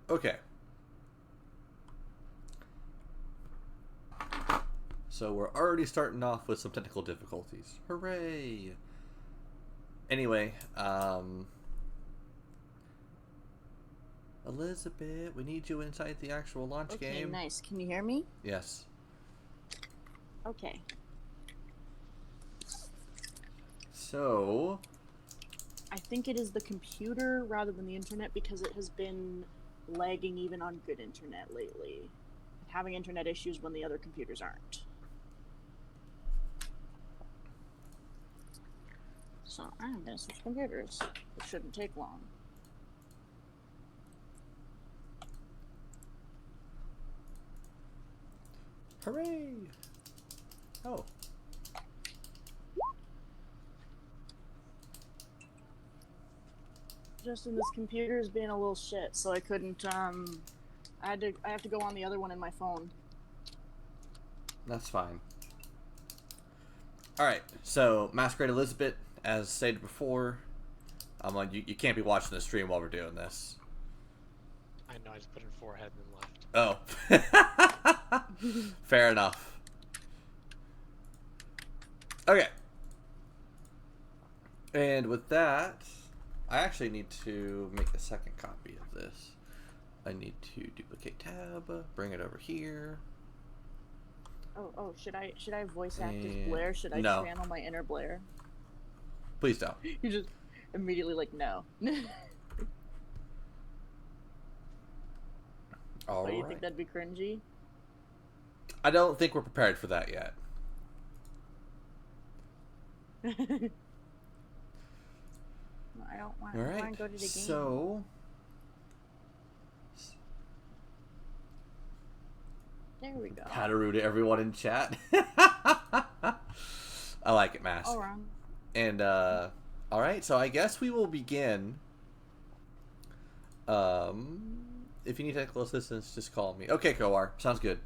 Okay. So we're already starting off with some technical difficulties. Hooray! Anyway, Elizabeth, we need you inside the actual launch game. Okay, nice. Can you hear me? Yes. Okay. So, I think it is the computer rather than the internet because it has been lagging even on good internet lately. Having internet issues when the other computers aren't. So I'm gonna switch computers. It shouldn't take long. hooray! Oh. Justin, this computer is being a little shit, so I couldn't, I have to go on the other one in my phone. That's fine. Alright, so Masquerade Elizabeth, as stated before, I'm like, you can't be watching the stream while we're doing this. I know, I just put in forehead and then left. Oh. Fair enough. Okay. And with that, I actually need to make a second copy of this. I need to duplicate tab, bring it over here. Oh, should I voice act as Blaire? Should I channel my inner Blaire? Please don't. You just immediately like, no. All right. You think that'd be cringy? I don't think we're prepared for that yet. I don't want, All right. I want to go to the game. So, there we go. Pataru to everyone in chat. I like it, Mask. All wrong. And, all right, so I guess we will begin. If you need technical assistance, just call me. Okay, Kowar. Sounds good.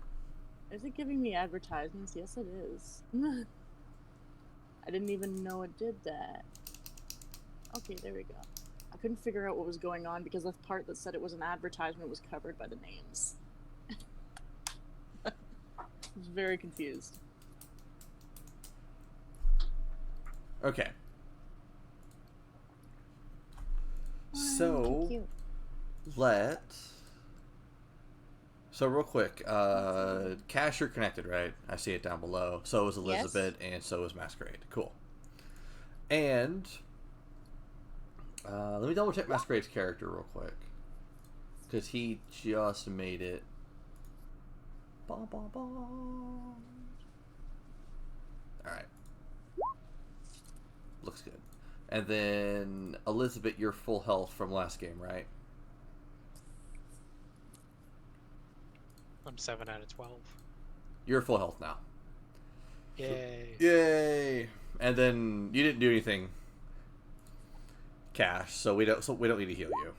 Is it giving me advertisements? Yes, it is. I didn't even know it did that. Okay, there we go. I couldn't figure out what was going on because the part that said it was an advertisement was covered by the names. I was very confused. Okay. Oh, cute. So real quick, Cash, you're connected, right? I see it down below. So is Elizabeth, yes. And so is Masquerade. Cool. And let me double check Masquerade's character real quick, because he just made it. All right. Looks good. And then Elizabeth, you're full health from last game, right? I'm 7 out of 12. You're full health now. Yay. Yay! And then you didn't do anything, Cash, so we don't need to heal you.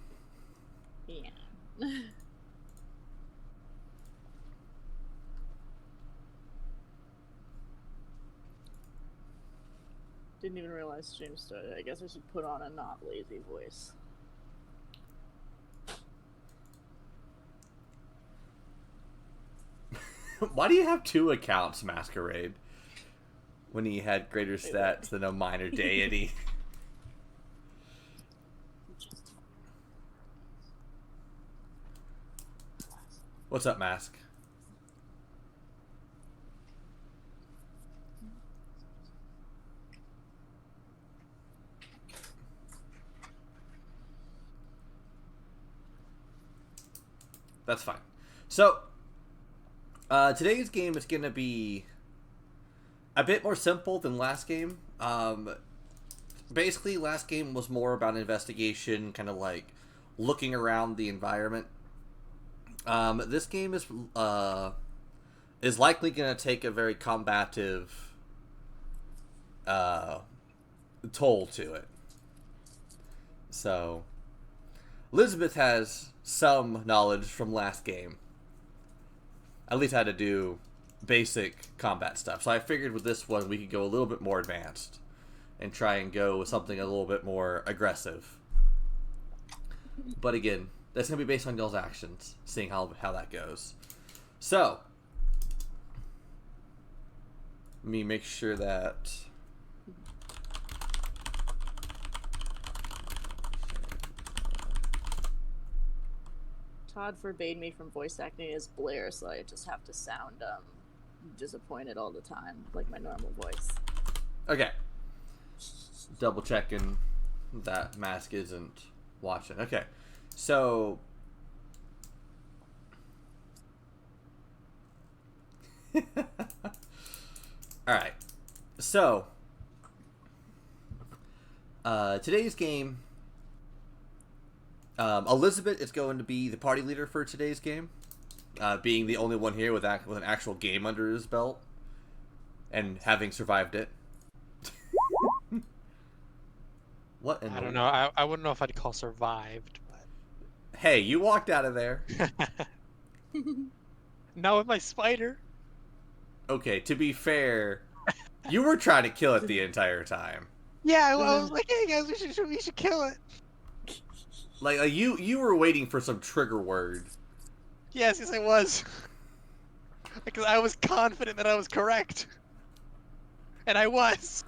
Yeah. Didn't even realize stream started. I guess I should put on a not lazy voice. Why do you have 2 accounts, Masquerade? When he had greater stats than a minor deity. What's up, Mask? That's fine. So, today's game is going to be a bit more simple than last game. Basically, last game was more about investigation, kind of like looking around the environment. This game is likely going to take a very combative toll to it. So, Elizabeth has some knowledge from last game. At least how to do basic combat stuff. So I figured with this one we could go a little bit more advanced and try and go with something a little bit more aggressive. But again, That's going to be based on y'all's actions, seeing how that goes. So, let me make sure that... Todd forbade me from voice acting as Blair, so I just have to sound disappointed all the time, like my normal voice. Okay. Double checking that Mask isn't watching. Okay. So... Alright. So... today's game... Elizabeth is going to be the party leader for today's game. Being the only one here with an actual game under his belt. And having survived it. What in I don't know. I wouldn't know if I'd call survived, but... Hey, you walked out of there. Not with my spider. Okay, to be fair, you were trying to kill it the entire time. Yeah, I was like, hey guys, we should kill it. Like you were waiting for some trigger word. Yes, I was. Because I was confident that I was correct. And I was.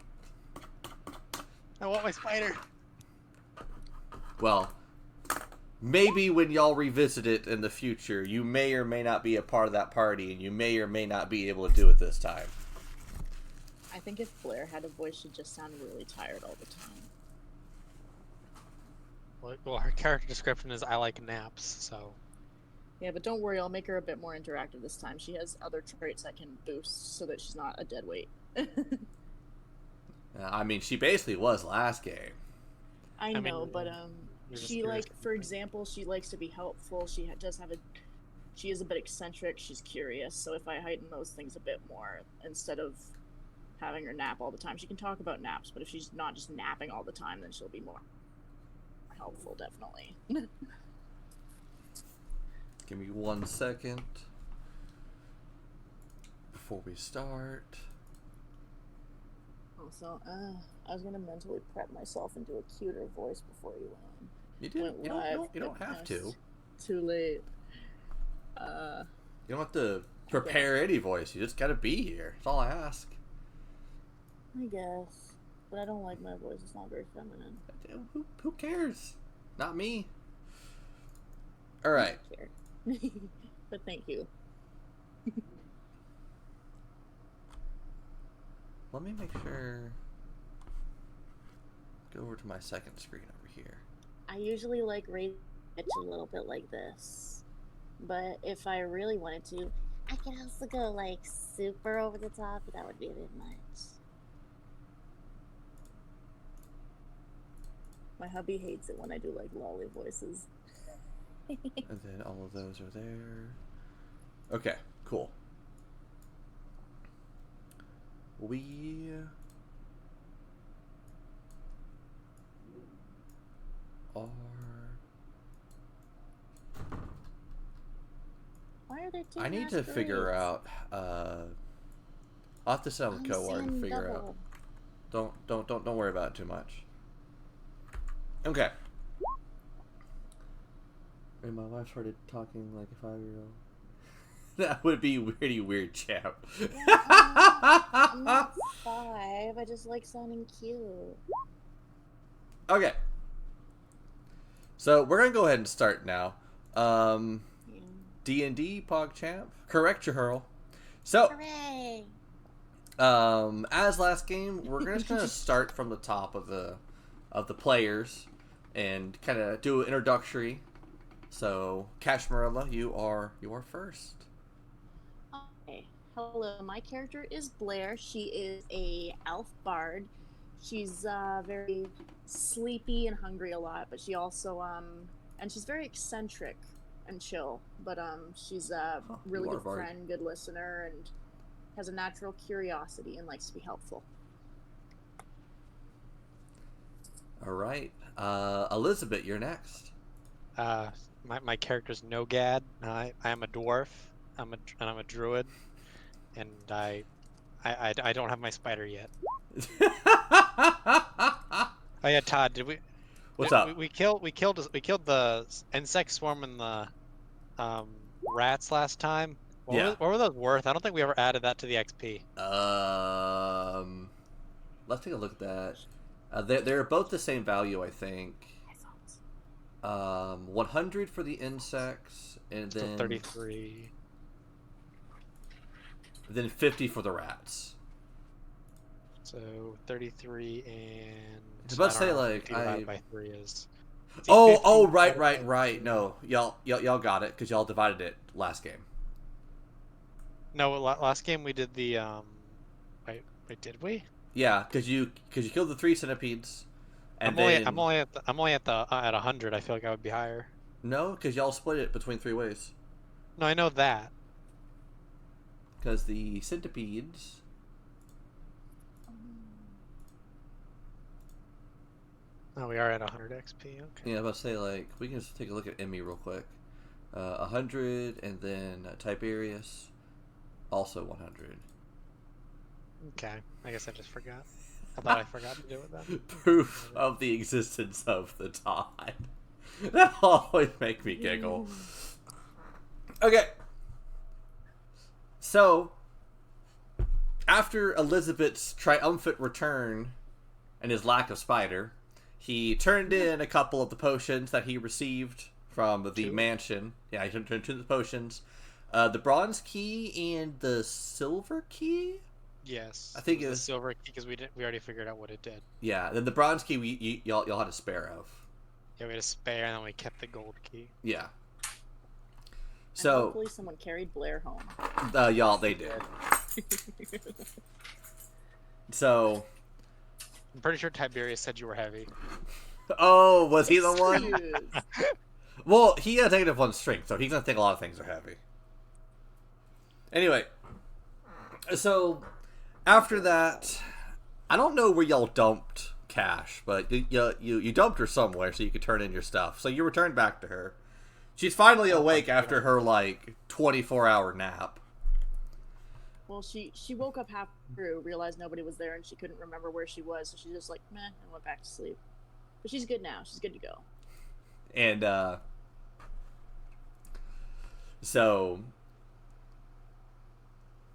I want my spider. Well, maybe when y'all revisit it in the future, you may or may not be a part of that party, and you may or may not be able to do it this time. I think if Blair had a voice, she'd just sound really tired all the time. Well, her character description is I like naps, so... Yeah, but don't worry, I'll make her a bit more interactive this time. She has other traits that can boost so that she's not a dead weight. I mean, she basically was last game. I know, but You're she just for example, she likes to be helpful. She is a bit eccentric. She's curious. So if I heighten those things a bit more, instead of having her nap all the time, she can talk about naps. But if she's not just napping all the time, then she'll be more helpful, definitely. Give me 1 second before we start. Also, I was gonna mentally prep myself and do a cuter voice before you went on. You didn't. You don't have to. Too late. You don't have to prepare any voice. You just gotta be here. That's all I ask. I guess, but I don't like my voice. It's not very feminine. Who cares? Not me. All right. I don't care. But thank you. Let me make sure. Go over to my second screen over here. I usually like raise it a little bit like this, but if I really wanted to, I could also go like super over the top, but that would be a bit much. My hubby hates it when I do like lolly voices. And then all of those are there. Okay, cool. We are... Why are there two I need to figure out, I'll have to sit down with Cohort and figure out. Don't worry about it too much. Okay. And my wife started talking like a 5-year-old. That would be pretty weird, chap. Yeah, I'm not 5. I just like sounding cute. Okay. So we're gonna go ahead and start now. D&D PogChamp. Correct, Jahurl. So, Hooray! as last game, we're just gonna start from the top of the players and kind of do an introductory. So, Kashmarilla, you are first. Okay. Hello, my character is Blair. She is a elf bard. She's very sleepy and hungry a lot, but she also and she's very eccentric and chill. But she's a really good friend, good listener, and has a natural curiosity and likes to be helpful. All right, Elizabeth, you're next. My character's Nogad. I am a dwarf. I'm a druid, and I don't have my spider yet. Oh yeah, Todd, did we? What's up? We killed the insect swarm and the rats last time. Yeah. What were those worth? I don't think we ever added that to the XP. Let's take a look at that. They're both the same value, I think. 100 for the insects, and then 33. Then 50 for the rats. So 33 and. I was about to say, like, divided by 3 is. Oh, right. No, y'all got it because y'all divided it last game. No, last game we did the Wait, did we? Yeah, because you killed the 3 centipedes, and I'm only at 100. I feel like I would be higher. No, because y'all split it between 3 ways. No, I know that. Because the centipedes. Oh, we are at 100 XP. Okay. Yeah, I was about to say, like, we can just take a look at Emmy real quick. 100, and then Tiberius, also 100. Okay, I guess I just forgot. I thought I forgot to do it then. Proof of the existence of the tide. That always make me giggle. Okay. So, after Elizabeth's triumphant return and his lack of spider, he turned in a couple of the potions that he received from the mansion. Yeah, he turned in the potions. The bronze key and the silver key? Yes. I think it it was was the silver key because we already figured out what it did. Yeah, then the bronze key y'all had a spare of. Yeah, we had a spare and then we kept the gold key. Yeah. And So hopefully someone carried Blaire home. y'all, they did. So I'm pretty sure Tiberius said you were heavy. oh, was he the one? Excuse. Well, he has -1 strength, so he's gonna think a lot of things are heavy. Anyway, so after that, I don't know where y'all dumped Cash, but you dumped her somewhere so you could turn in your stuff. So you returned back to her. She's finally awake after her like 24-hour nap. Well, she woke up half through, realized nobody was there, and she couldn't remember where she was, so she just like meh and went back to sleep. But she's good now. She's good to go. And so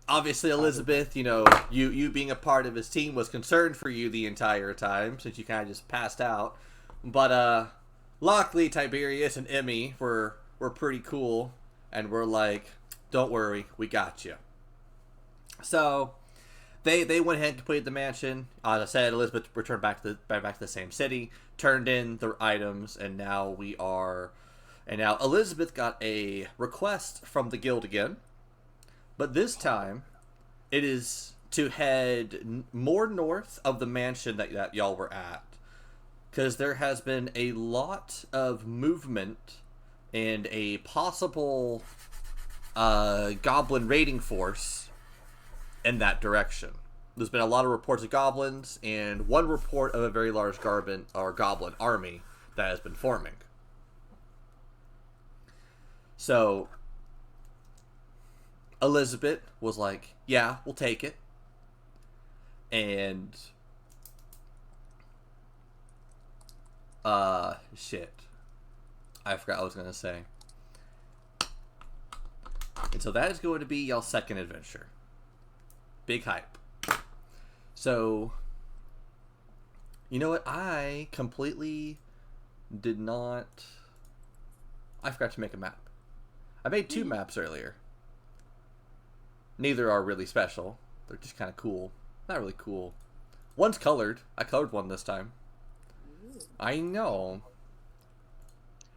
obviously Elizabeth, you being a part of his team was concerned for you the entire time since you kind of just passed out. But luckily Tiberius and Emmy were pretty cool and were like, "Don't worry, we got you." So they went ahead and completed the mansion. As I said, Elizabeth returned back to the same city, turned in the items, and now Elizabeth got a request from the guild again. But this time, it is to head more north of the mansion that y'all were at. Because there has been a lot of movement and a possible goblin raiding force in that direction. There's been a lot of reports of goblins, and one report of a very large goblin army that has been forming. So Elizabeth was like, "Yeah, we'll take it." And shit, I forgot what I was gonna say. And so that is going to be y'all's second adventure. Big hype. So, you know what? I completely did not. I forgot to make a map. I made 2 maps earlier. Neither are really special. They're just kind of cool. Not really cool. One's colored. I colored one this time. I know.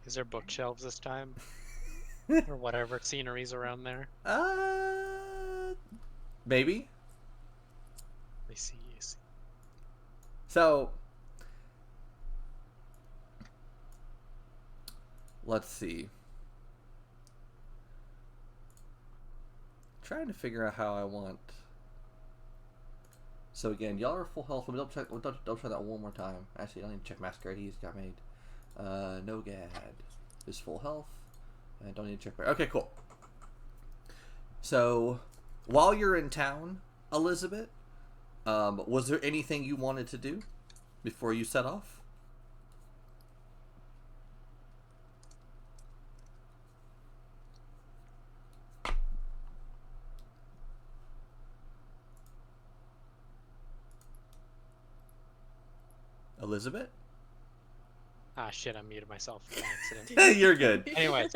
Is there bookshelves this time? Or whatever scenery's around there? Maybe. I see. So, let's see. Trying to figure out how I want. So again, y'all are full health. Let me double check that one more time. Actually, I don't need to check Masquerade. He's got made. Nogad is full health. I don't need to check. Okay, cool. So, while you're in town, Elizabeth, was there anything you wanted to do before you set off? Elizabeth? Ah, shit, I muted myself by accident. You're good. Anyways.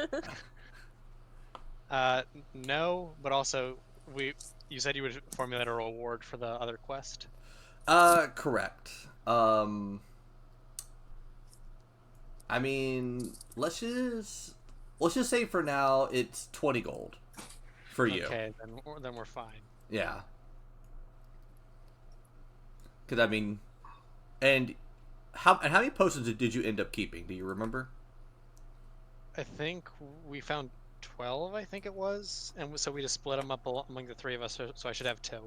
No, but also, you said you would formulate a reward for the other quest? Correct. I mean, let's just say for now it's 20 gold for you. Okay, then we're fine. Yeah. Because I mean, and how many potions did you end up keeping? Do you remember? I think we found 12, I think it was, and so we just split them up among the three of us, so I should have 2.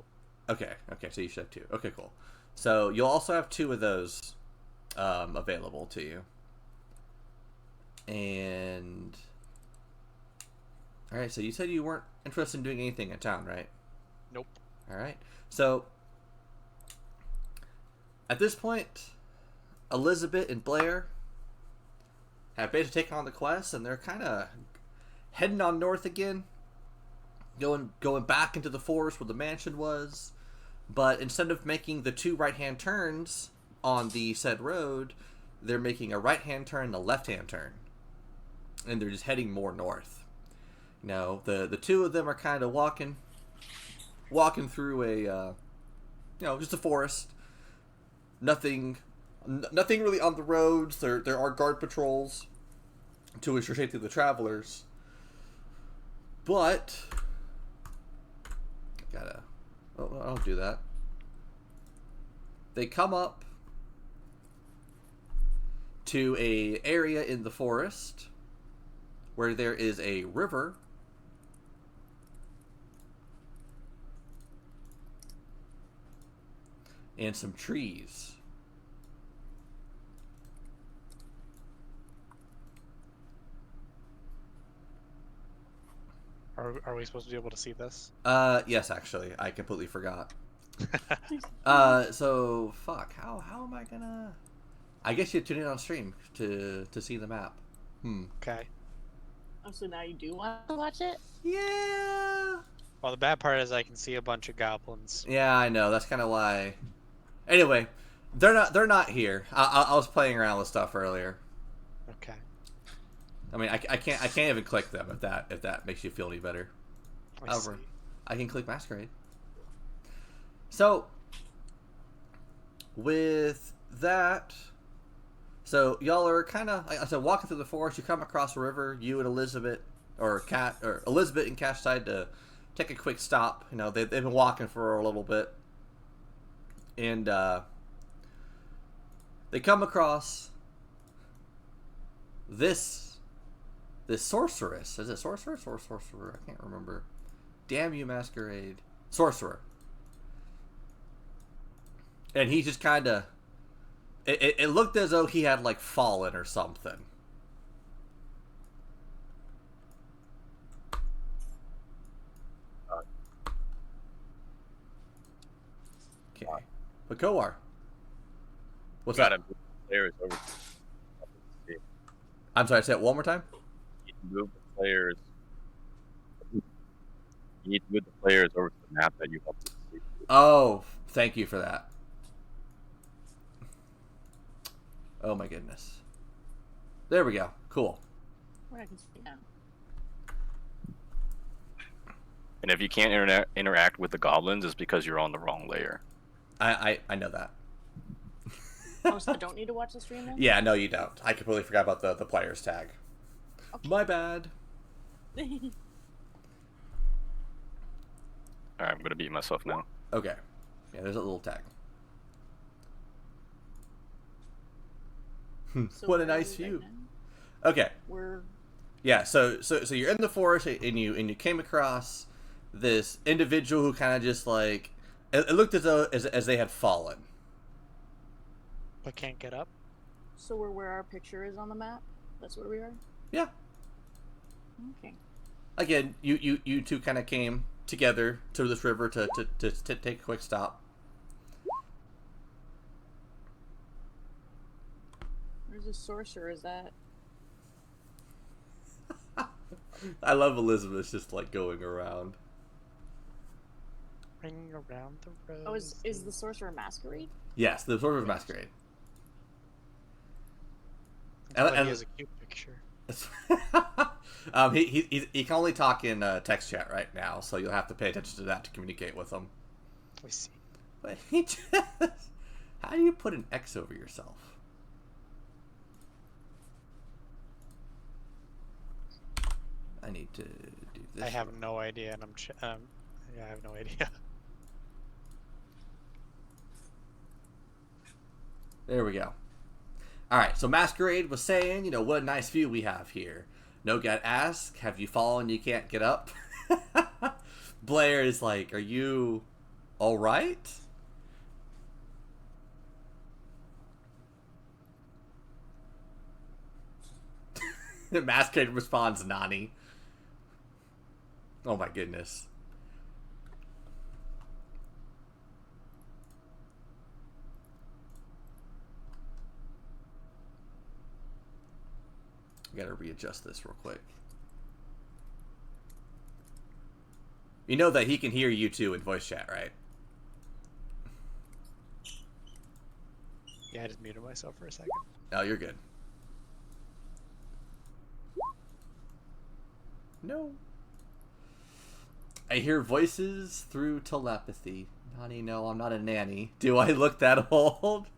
Okay, so you should have 2. Okay, cool. So you'll also have 2 of those available to you. And all right, so you said you weren't interested in doing anything in town, right? Nope. All right. So at this point, Elizabeth and Blaire have basically taken on the quest, and they're kind of heading on north again, going back into the forest where the mansion was. But instead of making the 2 right-hand turns on the said road, they're making a right-hand turn and a left-hand turn, and they're just heading more north. You know, the 2 of them are kind of walking through a just a forest. Nothing really on the roads. There are guard patrols to ensure safety of the travelers, but I don't do that. They come up to a area in the forest where there is a river and some trees. Are we supposed to be able to see this? Yes, actually, I completely forgot. So fuck. How am I gonna? I guess you tune in on stream to see the map. Okay. Oh, so now you do want to watch it? Yeah. Well, the bad part is I can see a bunch of goblins. Yeah, I know. That's kind of why. Anyway, they're not here. I was playing around with stuff earlier. Okay. I mean, I can't even click them if that makes you feel any better. However, I can click Masquerade. So with that, so y'all are kind of, like I said, walking through the forest. You come across a river. You and Elizabeth Elizabeth and Cash decide to take a quick stop. You know, they've been walking for a little bit, and they come across this sorceress. Is it sorceress or sorcerer? I can't remember. Damn you, Masquerade. Sorcerer. And he just kind of... It looked as though he had, like, fallen or something. Okay. But Koar. What's Gotta up? move the players over. I'm sorry, say it one more time? You need to move the players. You need to move the players over to the map that you helped us see. Oh, thank you for that. Oh my goodness. There we go. Cool. Where I can see now. And if you can't interact with the goblins, it's because you're on the wrong layer. I know that. Oh, so I don't need to watch the stream then? Yeah, no, you don't. I completely forgot about the players tag. Okay. My bad. Alright, I'm gonna beat myself now. Okay. Yeah, there's a little tag. So What a where are nice we right view. now? Okay. We're Yeah, so you're in the forest and you came across this individual who kind of just like it looked as though as they had fallen. But can't get up? so we're where our picture is on the map. That's where we are. Yeah. Okay. Again, you two kind of came together to this river to take a quick stop. Where's the sorcerer? Is that? I love Elizabeth just like going around. Ring around the road. Oh, is the sorcerer masquerade? Yes, the Sorcerer's Masquerade. And, He and has a cute picture. he can only talk in text chat right now, so you'll have to pay attention to that to communicate with him. I see. But he just, how do you put an X over yourself? I need to do this. I have no idea, and yeah, I have no idea. There we go. Alright, so Masquerade was saying, you know, what a nice view we have here. Nogad asks, have you fallen, you can't get up? Blaire is like, are you alright? Masquerade responds, Nani. Oh my goodness. I gotta readjust this real quick. You know that he can hear you too in voice chat, right? Yeah, I just muted myself for a second. Oh, you're good. No. I hear voices through telepathy. Nani, no, I'm not a nanny. Do I look that old?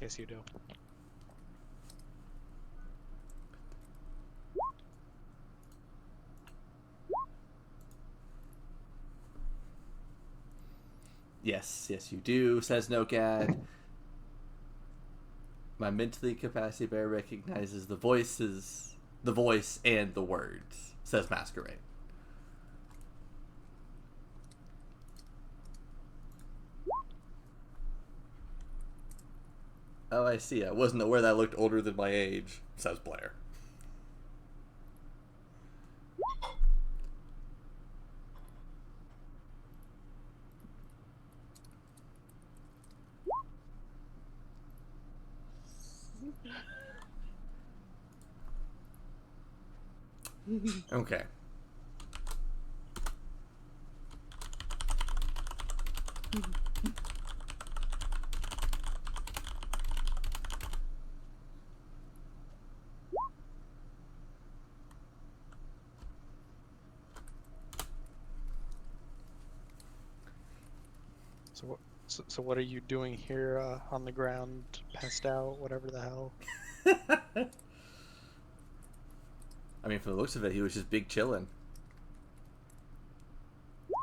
Yes, you do. Yes, you do, says Nogad. My mentally capacity bear recognizes the voice and the words, says Masquerade. Oh, I see. I wasn't aware that I looked older than my age, says Blaire. Okay. So what are you doing here on the ground, passed out, whatever the hell? I mean, from the looks of it, he was just big chillin'.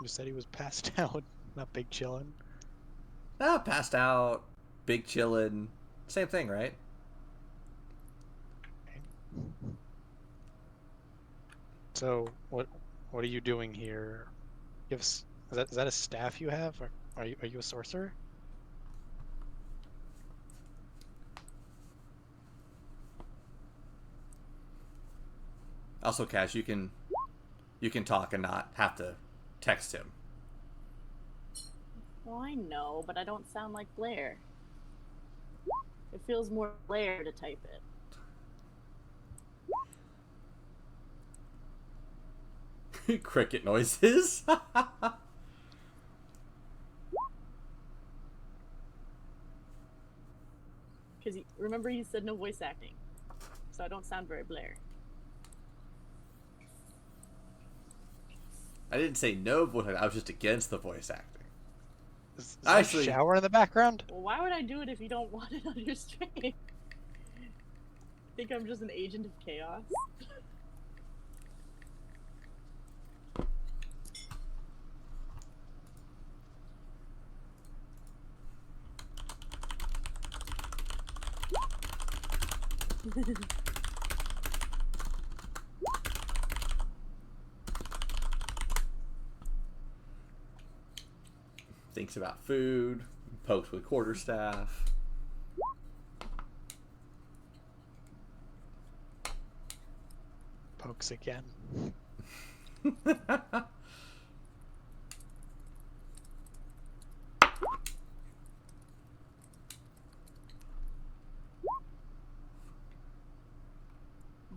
You said he was passed out, not big chillin'. Ah, passed out, big chillin'. Same thing, right? So what are you doing here? You have, is that a staff you have? Or are you a sorcerer? Also, Cash, you can talk and not have to text him. Well, I know, but I don't sound like Blaire. It feels more Blaire to type it. Cricket noises. Because remember you said no voice acting, so I don't sound very Blaire. I didn't say no voice acting. I was just against the voice acting. Is Actually- there a shower in the background? Well, why would I do it if you don't want it on your stream? Think I'm just an agent of chaos? Thinks about food, pokes with quarterstaff. Pokes again.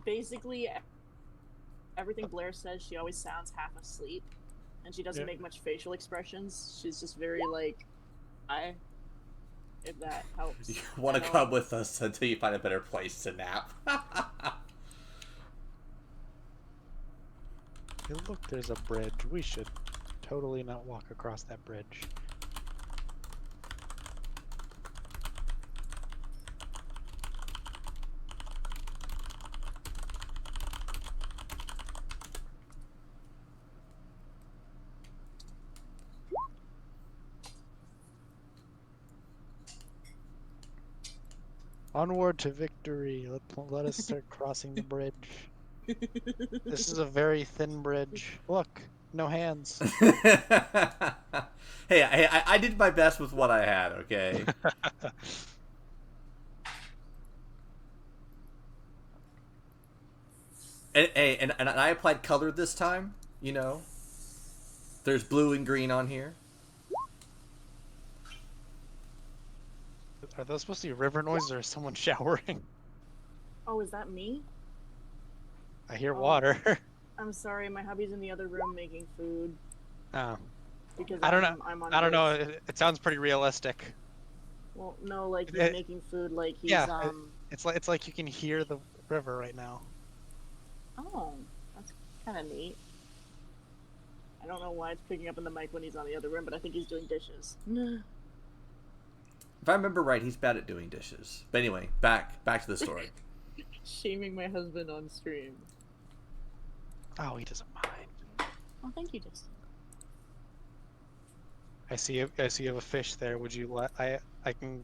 Basically, everything Blaire says, she always sounds half asleep. and she doesn't Yeah. make much facial expressions. She's just very like, if that helps. You want to at come all. with us until you find a better place to nap. Hey, look, there's a bridge. We should totally not walk across that bridge. Onward to victory. Let us start crossing the bridge. This is a very thin bridge. Look, no hands. Hey, I did my best with what I had, okay? And I applied color this time, you know? There's blue and green on here. Are those supposed to be river noises or is someone showering? Oh, is that me? I hear Oh. water. I'm sorry, my hubby's in the other room making food Oh, because I don't know. I'm on I don't know. this. It sounds pretty realistic. Well, no, like he's It- making food, like he's yeah, It's like you can hear the river right now. Oh, that's kind of neat. I don't know why it's picking up in the mic when he's on the other room, but I think he's doing dishes. If I remember right, he's bad at doing dishes. But anyway, back to the story. Shaming my husband on stream. Oh, he doesn't mind. Oh, thank you, Justin. I see you have a fish there. Would you let I can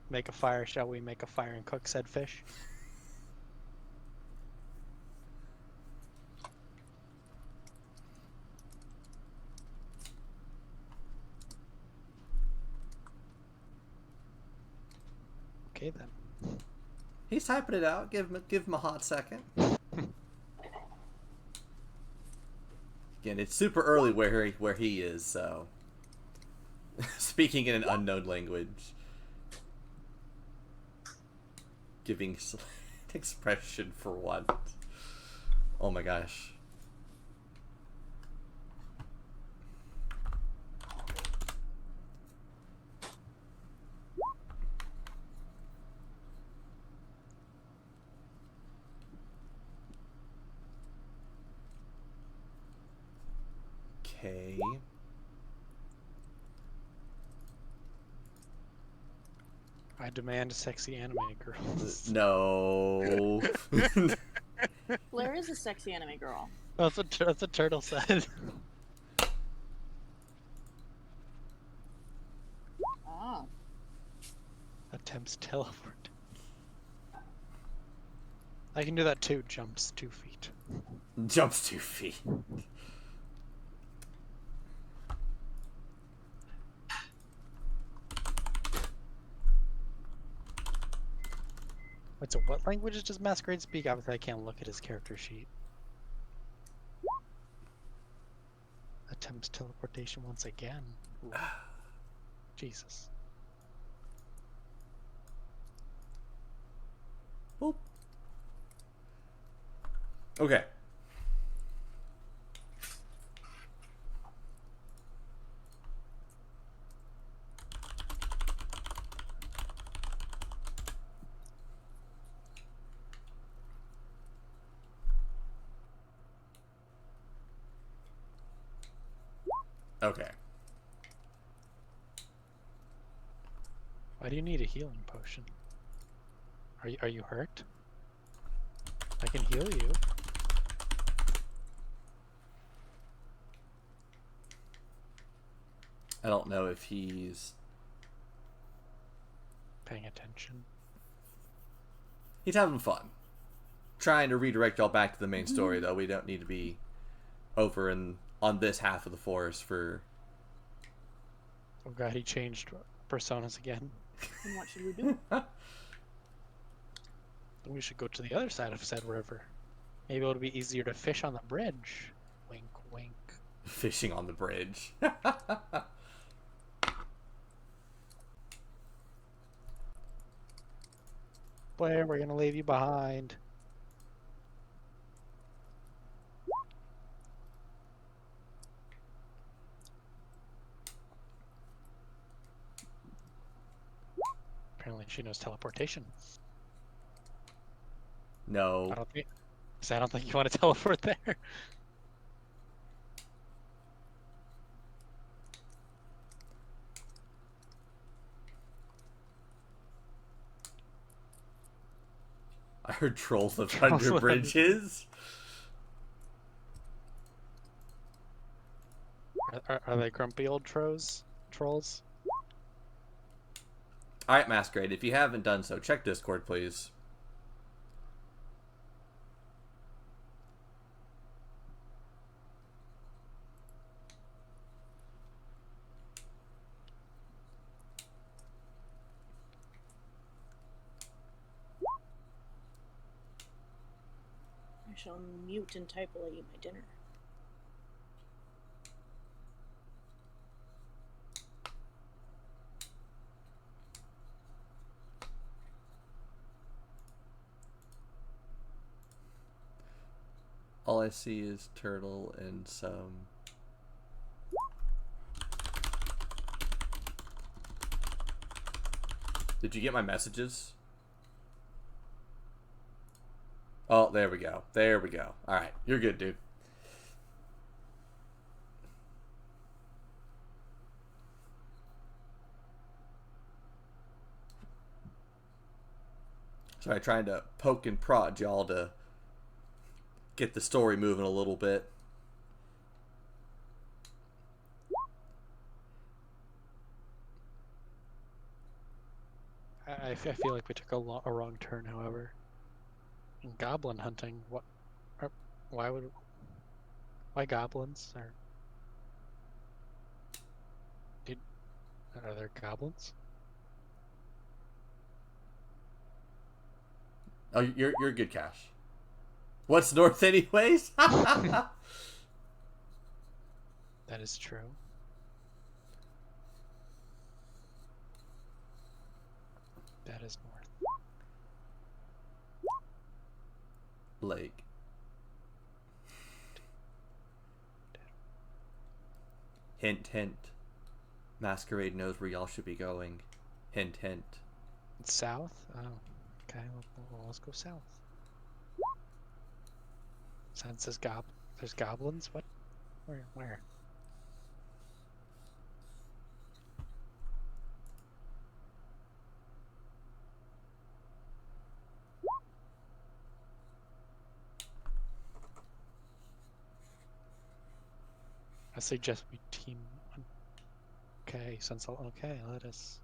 make a fire. Shall we make a fire and cook said fish? Okay then. He's typing it out. Give him a hot second. Again, it's super early where he is, so speaking in an unknown language, giving expression for what? Oh my gosh. Okay. I demand sexy anime girls. No. Blaire is a sexy anime girl. That's what Turtle said. Oh. Attempts teleport. I can do that too. Jumps 2 feet. Jumps 2 feet. Wait, so what languages does Masquerade speak? Obviously, I can't look at his character sheet. Attempts teleportation once again. Ooh. Jesus. Boop. Okay. Okay. Why do you need a healing potion? Are you hurt? I can heal you. I don't know if he's Paying attention. having fun. Trying to redirect y'all back to the main story, though. We don't need to be over on this half of the forest for. Oh god, he changed personas again. And what should we do? Then we should go to the other side of said river. Maybe it'll be easier to fish on the bridge. Wink, wink. Fishing on the bridge. Blaire, we're gonna leave you behind. Apparently, she knows teleportation. No. I don't think you want to teleport there. I heard trolls live Trolls under live under- bridges. Are they grumpy old trolls? Alright, Masquerade, if you haven't done so, check Discord, please. I shall mute and type while I eat my dinner. All I see is turtle and some... Did you get my messages? Oh, there we go. There we go. Alright, you're good, dude. Sorry, trying to poke and prod y'all to get the story moving a little bit. I feel like we took a wrong turn, however. In goblin hunting, why goblins? Are there goblins? Oh, you're good, Cash. What's north, anyways? That is true. That is north. Lake. Hint, hint. Masquerade knows where y'all should be going. Hint, hint. It's south? Oh, okay. Well, let's go south. Sign says there's goblins? What? Where? I suggest we team. Okay, okay, let us.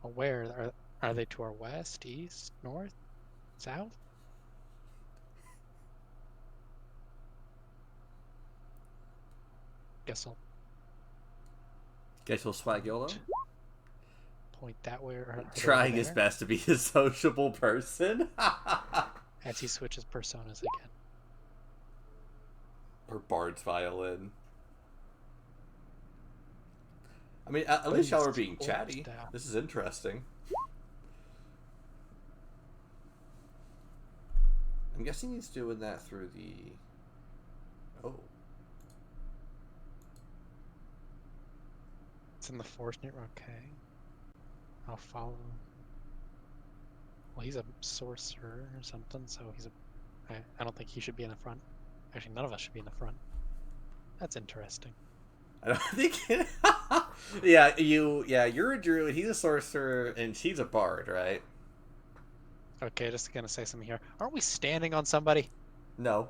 Oh, where are they? To our west, east, north, south? Guess Guess we'll swag YOLO. point that way. Or Trying over his there, best to be a sociable person. as he switches personas again. Or Bard's violin. I mean, at least y'all were being chatty. This is interesting. I'm guessing he's doing that through the... Oh. It's in the forest near. Okay, I'll follow. Well, he's a sorcerer or something, so I don't think he should be in the front. Actually, none of us should be in the front. That's interesting. I don't think... you're a druid, he's a sorcerer, and she's a bard, right? Okay, just gonna say something here. Aren't we standing on somebody? No.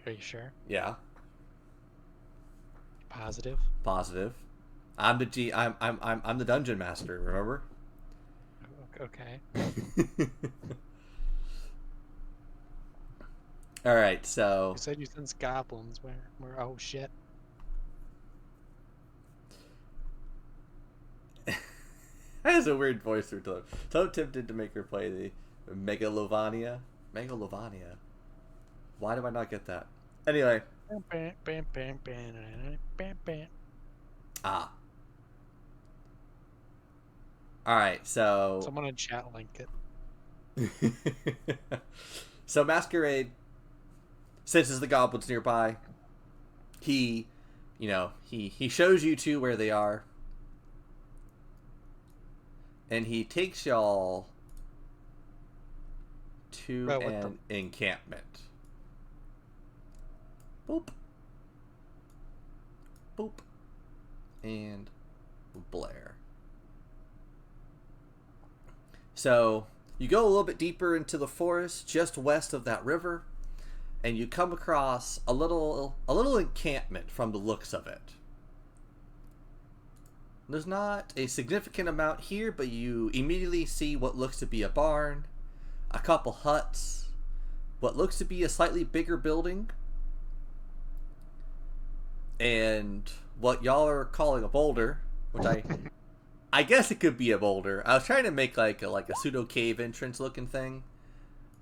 Are you sure? Yeah. Positive? Positive. I'm the dungeon master, remember? Okay. Alright, so... You said you sense goblins. Where? Oh, shit. That has a weird voice through Toad. Toad tempted to make her play the Megalovania. Megalovania. Why do I not get that? Anyway. Ah. Alright, so... Someone in chat link it. So Masquerade senses the goblins nearby. He shows you two where they are. and he takes y'all to Oh, what an encampment. Boop. Boop. And Blaire. So, you go a little bit deeper into the forest, just west of that river, and you come across a little encampment from the looks of it. There's not a significant amount here, but you immediately see what looks to be a barn, a couple huts, what looks to be a slightly bigger building, and what y'all are calling a boulder, which I guess it could be a boulder. I was trying to make like a pseudo cave entrance looking thing,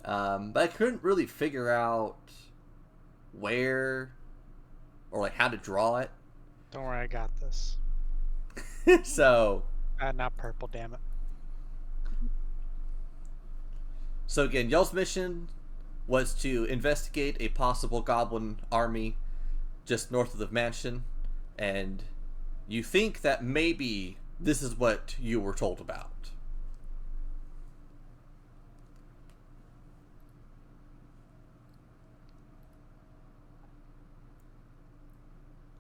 but I couldn't really figure out where or like how to draw it. Don't worry, I got this. So Not purple, damn it. So again, y'all's mission was to investigate a possible goblin army just north of the mansion, and you think that maybe this is what you were told about.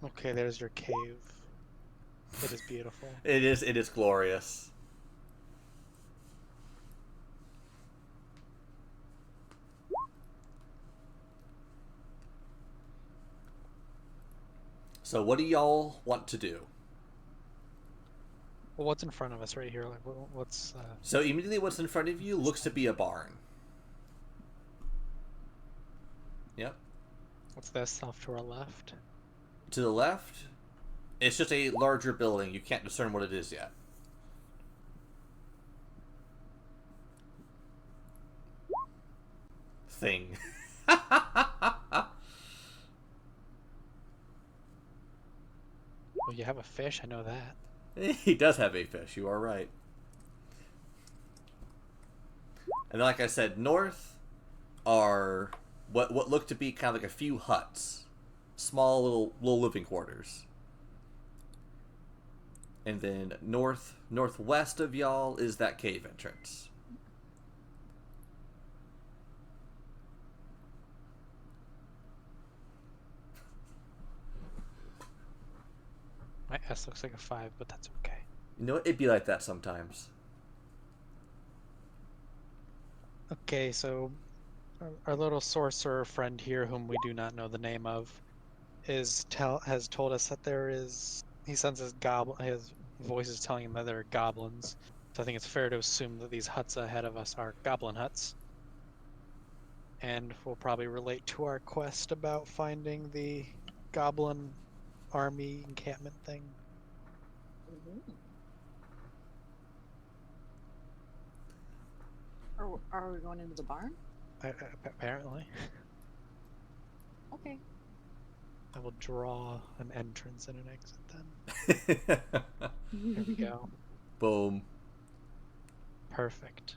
Okay, there's your cave. It is beautiful. It is glorious. So what do y'all want to do? Well, what's in front of us right here? Like, what's? So immediately what's in front of you looks to be a barn. Yep. What's this off to our left? To the left, it's just a larger building. You can't discern what it is yet. Thing. Well, you have a fish. I know that. He does have a fish, you are right. And like I said, north are what look to be kind of like a few huts. Small little living quarters. And then northwest of y'all is that cave entrance. My S looks like a 5, but that's okay. You know, it'd be like that sometimes. Okay, so our little sorcerer friend here, whom we do not know the name of, has told us that there is. He senses goblin. His voice is telling him that there are goblins. So I think it's fair to assume that these huts ahead of us are goblin huts. And will probably relate to our quest about finding the goblin army encampment thing. Are we going into the barn? Apparently. Okay. I will draw an entrance and an exit then. Here we go. Boom. Perfect.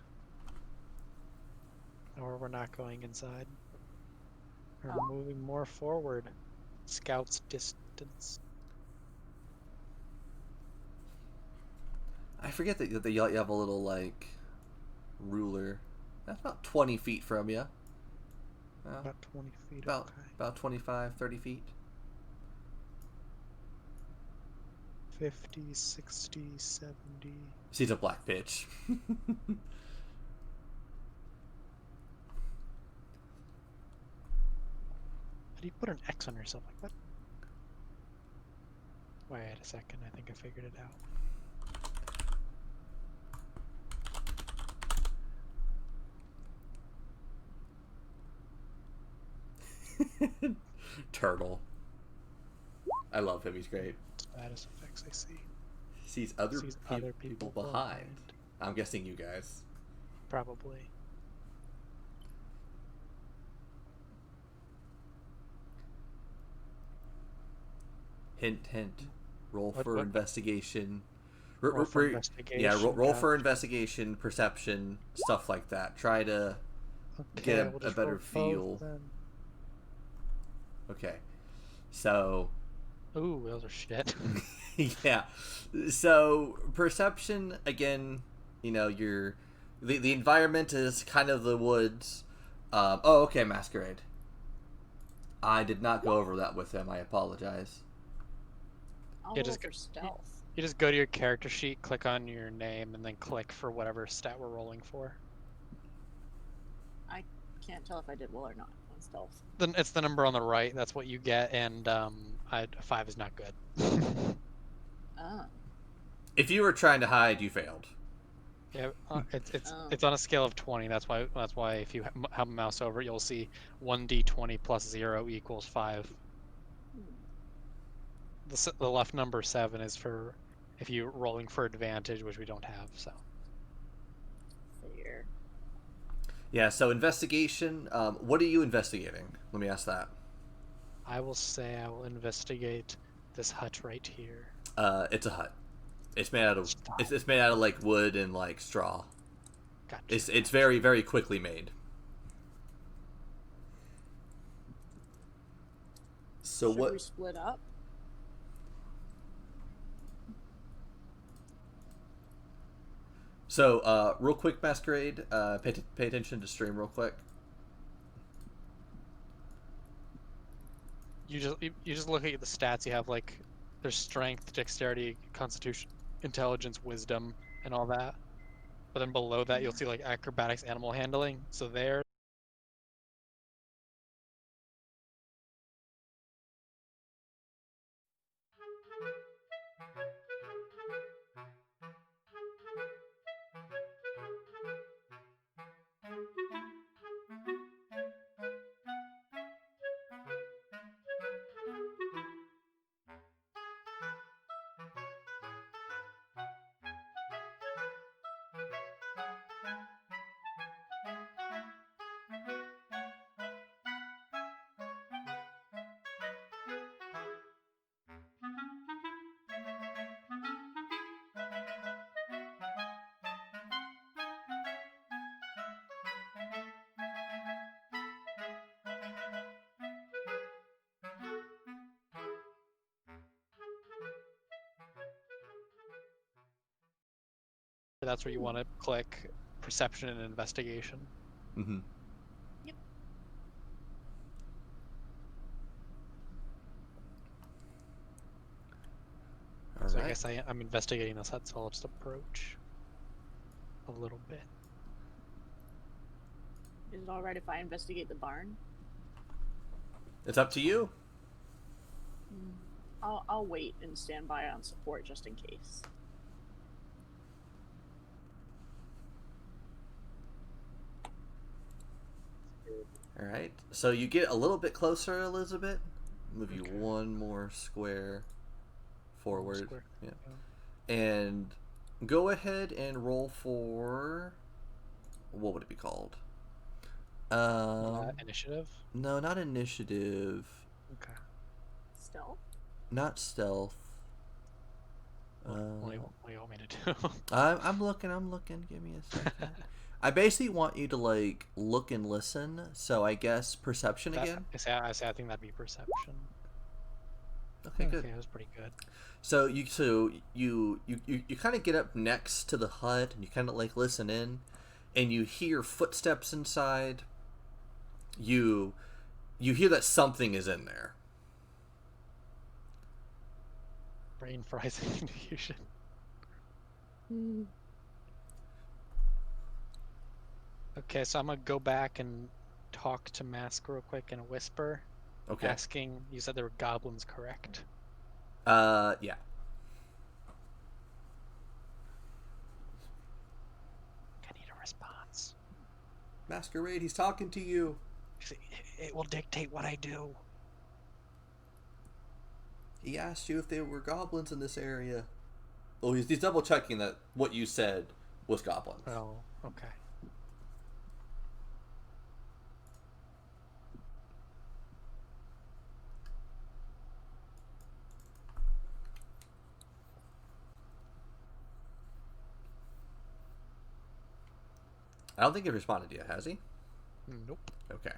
Or we're not going inside. We're moving more forward. Scout's distance. I forget that you have a little, like, ruler. That's about 20 feet from you. About 20 feet. About 25, 30 feet. 50, 60, 70. She's a black bitch. How do you put an X on yourself like that? Wait a second, I think I figured it out. Turtle. I love him, he's great. Status effects, I see. Sees other other people behind. I'm guessing you guys. Probably. Hint, hint. Roll What- for what? investigation. Roll for investigation. Yeah, roll for gotcha. investigation, perception, stuff like that. Try to Okay, get we'll a just better roll both feel. then. Okay. So, Ooh, those are shit. yeah. So, perception, again, You know, the environment is kind of the woods. Oh, okay, Masquerade. I did not go over that with him. I apologize. I'll Yeah, roll just for stealth. You just go to your character sheet, click on your name, and then click for whatever stat we're rolling for. I can't tell if I did well or not on stealth. Then it's the number on the right. That's what you get, and 5 is not good. Oh. If you were trying to hide, you failed. Yeah, it's Oh. it's on a scale of 20. That's why if you have a mouse over it, you'll see 1d20 plus 0 equals 5. The left number 7 is for if you're rolling for advantage, which we don't have. So Fair. Yeah. So investigation. What are you investigating? Let me ask that. I will say I will investigate this hut right here. It's a hut. It's made out of it's made out of like wood and like straw. Gotcha. It's very very quickly made. So Should what? we split up? So real quick, Masquerade. Pay attention to stream real quick. You just look at the stats. You have like there's strength, dexterity, constitution, intelligence, wisdom, and all that. But then below that you'll see like acrobatics, animal handling. So there. That's where you want to click perception and investigation. Mm-hmm. Yep. All So right. I guess I'm investigating this hut, so I'll just approach a little bit. Is it alright if I investigate the barn? It's up to you. I'll wait and stand by on support just in case. All right. So you get a little bit closer, Elizabeth. Move you Okay. one more square forward. Square. Yeah. And go ahead and roll for what would it be called? Initiative. No, not initiative. Okay. Stealth? Not stealth. What do you want me to do? I'm looking. Give me a second. I basically want you to like look and listen. So I guess perception again. I think that'd be perception. Okay, good. Okay, that was pretty good. So you kind of get up next to the hut and you kind of like listen in, and you hear footsteps inside. You hear that something is in there. Brain fries and confusion. Okay, so I'm gonna go back and talk to Mask real quick in a whisper. Okay. Asking, you said there were goblins, correct? Yeah. I need a response. Masquerade, he's talking to you. It will dictate what I do. He asked you if there were goblins in this area. Oh, he's double checking that what you said was goblins. Oh, okay. I don't think he responded yet, has he? Nope. Okay.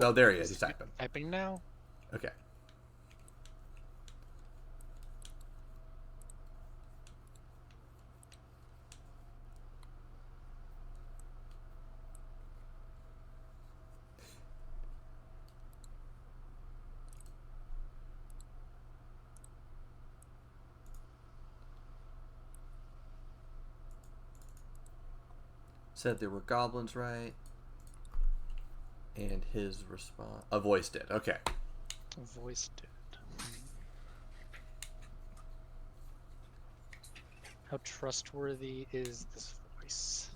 Oh, there he is. He's typing. Typing now? Okay. Said there were goblins, right? And his response... A voice did. Okay. A voice did. How trustworthy is this voice?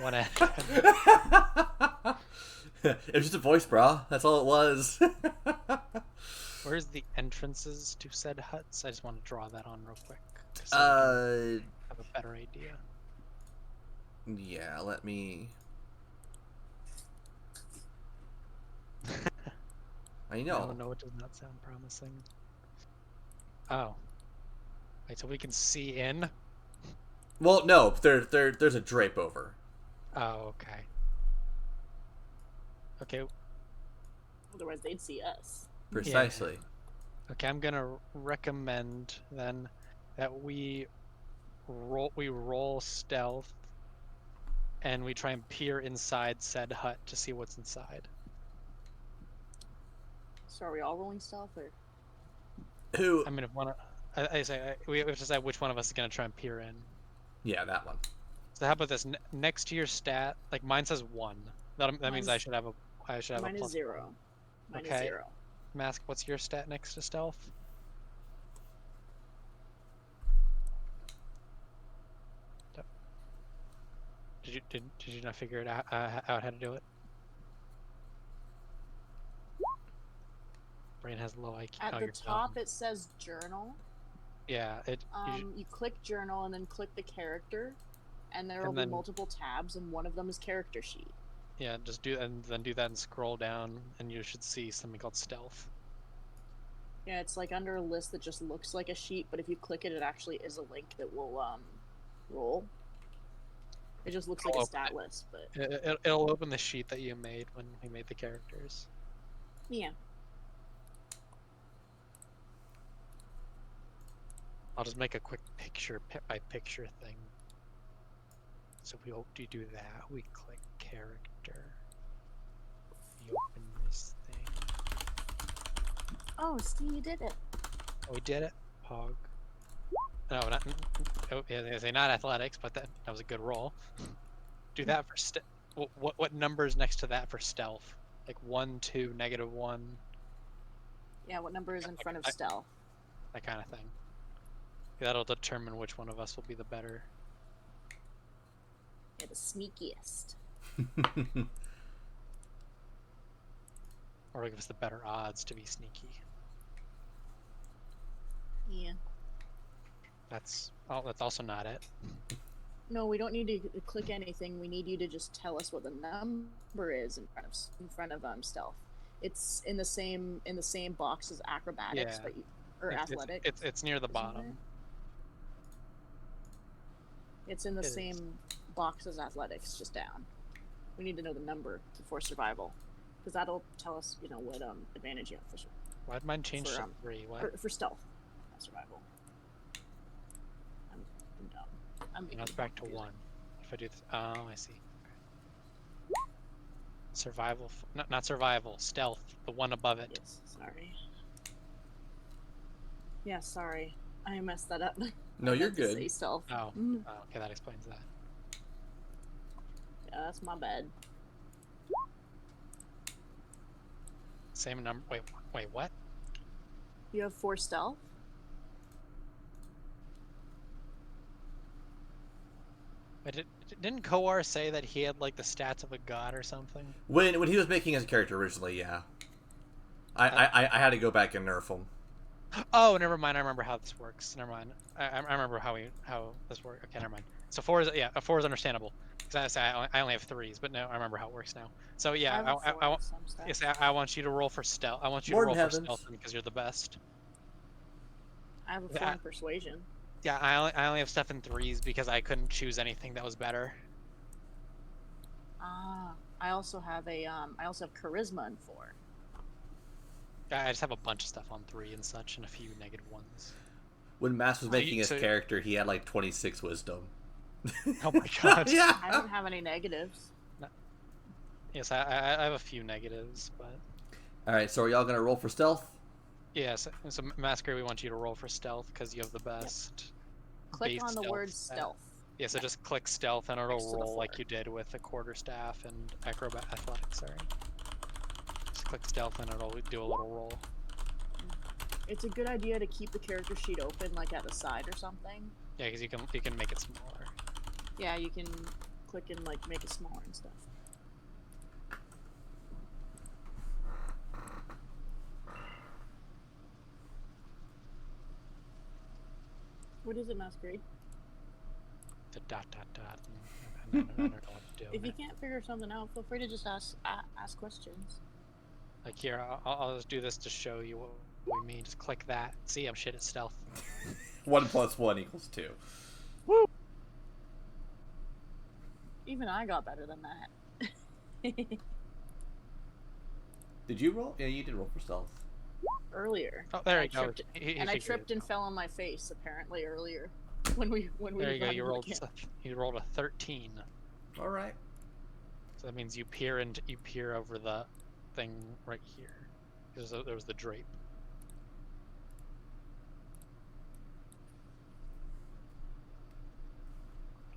One end. It was just a voice, brah. That's all it was. Where's the entrances to said huts? I just want to draw that on real quick, so we can have a better idea. Yeah, let me... I I know. don't know. It does not sound promising. Oh. Wait, so we can see in? Well, no, there's a drape over. Oh, okay. Okay. Otherwise, they'd see us. Precisely. Okay, I'm gonna recommend then that we roll stealth, and we try and peer inside said hut to see what's inside. So are we all rolling stealth, or? Who? I mean, if one, we have to decide which one of us is gonna try and peer in. Yeah, that one. So how about this? Next to your stat, like mine says 1. That means I Mine's- should have a Mine plus is 0. Mine Okay. is 0. Mask, what's your stat next to stealth? Did you not figure it out how to do it? Brain has low IQ. At Oh, the you're top, dumb. it says journal. Yeah, You click journal and then click the character, and there will And be then- multiple tabs, and one of them is character sheet. yeah, just do and then do that and scroll down, and you should see something called stealth. Yeah, it's like under a list that just looks like a sheet, but if you click it, it actually is a link that will roll. It just looks like I'll a open stat it. list, but It'll open the sheet that you made when we made the characters. yeah. I'll just make a quick picture by picture thing. So we hope to do that. We click character. We open this thing. Oh, Steve, you did it. Oh, we did it. Pog. No, not. Oh, yeah, they say not athletics, but that was a good roll. Do that for what numbers next to that for stealth? Like 1, 2, -1, Yeah, what number is in front of stealth? that kind of thing. That'll determine which one of us will be the better. Yeah, the sneakiest. Or give us the better odds to be sneaky. Yeah. That's also not it. No, we don't need to click anything. We need you to just tell us what the number is in front of stealth. It's in the same box as acrobatics, Yeah. but athletics. It's near the isn't bottom. it? It's in the It is. same box as athletics, just down. We need to know the number for survival, because that'll tell us, what advantage you have Why'd mine change For, to um, 3? What? for stealth, not survival. I'm dumb. I'm Now it's making back to confusing. 1. If I do oh, I see. Survival, not survival, stealth, the one above it. Yes, sorry. Yeah, sorry. I messed that up. No, I you're meant to say good. stealth. Oh. Mhm. Oh, okay, that explains that. Yeah, that's my bad. Same number. Wait, what? You have 4 stealth? Didn't Koar say that he had like the stats of a god or something? When he was making his character originally, yeah. I had to go back and nerf him. Oh, never mind. I remember how this works. Never mind. I remember how this works. Okay, never mind. So 4 is a 4 is understandable. Because I only have 3s, but no, I remember how it works now. So I yeah, have a 4 of some stats. yes, I want you to roll for stealth. I want you More to roll than for heavens. stealth because you're the best. I have a 4 Yeah. in persuasion. Yeah, I only have stuff in 3s because I couldn't choose anything that was better. Ah, I also have charisma in 4. I just have a bunch of stuff on 3 and such, and a few -1s. When Mass was So making his so- character, he had like 26 wisdom. Oh my god. Yeah. I don't have any negatives. Yes, I have a few negatives, but All right, so are y'all gonna roll for stealth? Yeah, so Masquerade, we want you to roll for stealth because you have the best. Click base on the word stat. stealth. Yeah, so just click stealth and Next it'll to the roll like four. you did with the quarterstaff and acrobat athletics. Sorry. Just click stealth and it'll do a little roll. It's a good idea to keep the character sheet open, like at the side or something. Yeah, because you can make it smaller. Yeah, you can click and like make it smaller and stuff. What is it, Masquerade? The dot dot dot. And I don't know what to do. If you can't figure something out, feel free to just ask questions. Like here, I'll just do this to show you what we mean. Just click that. See, I'm shit at stealth. 1 + 1 = 2. Woo! Even I got better than that. Did you roll? Yeah, you did roll for stealth. Earlier. Oh, there I you go. tripped- And I tripped and fell on my face apparently earlier when we There you go. ran You into rolled. the camp. You rolled a 13. All right. So that means you peer over the thing right here. There was the drape.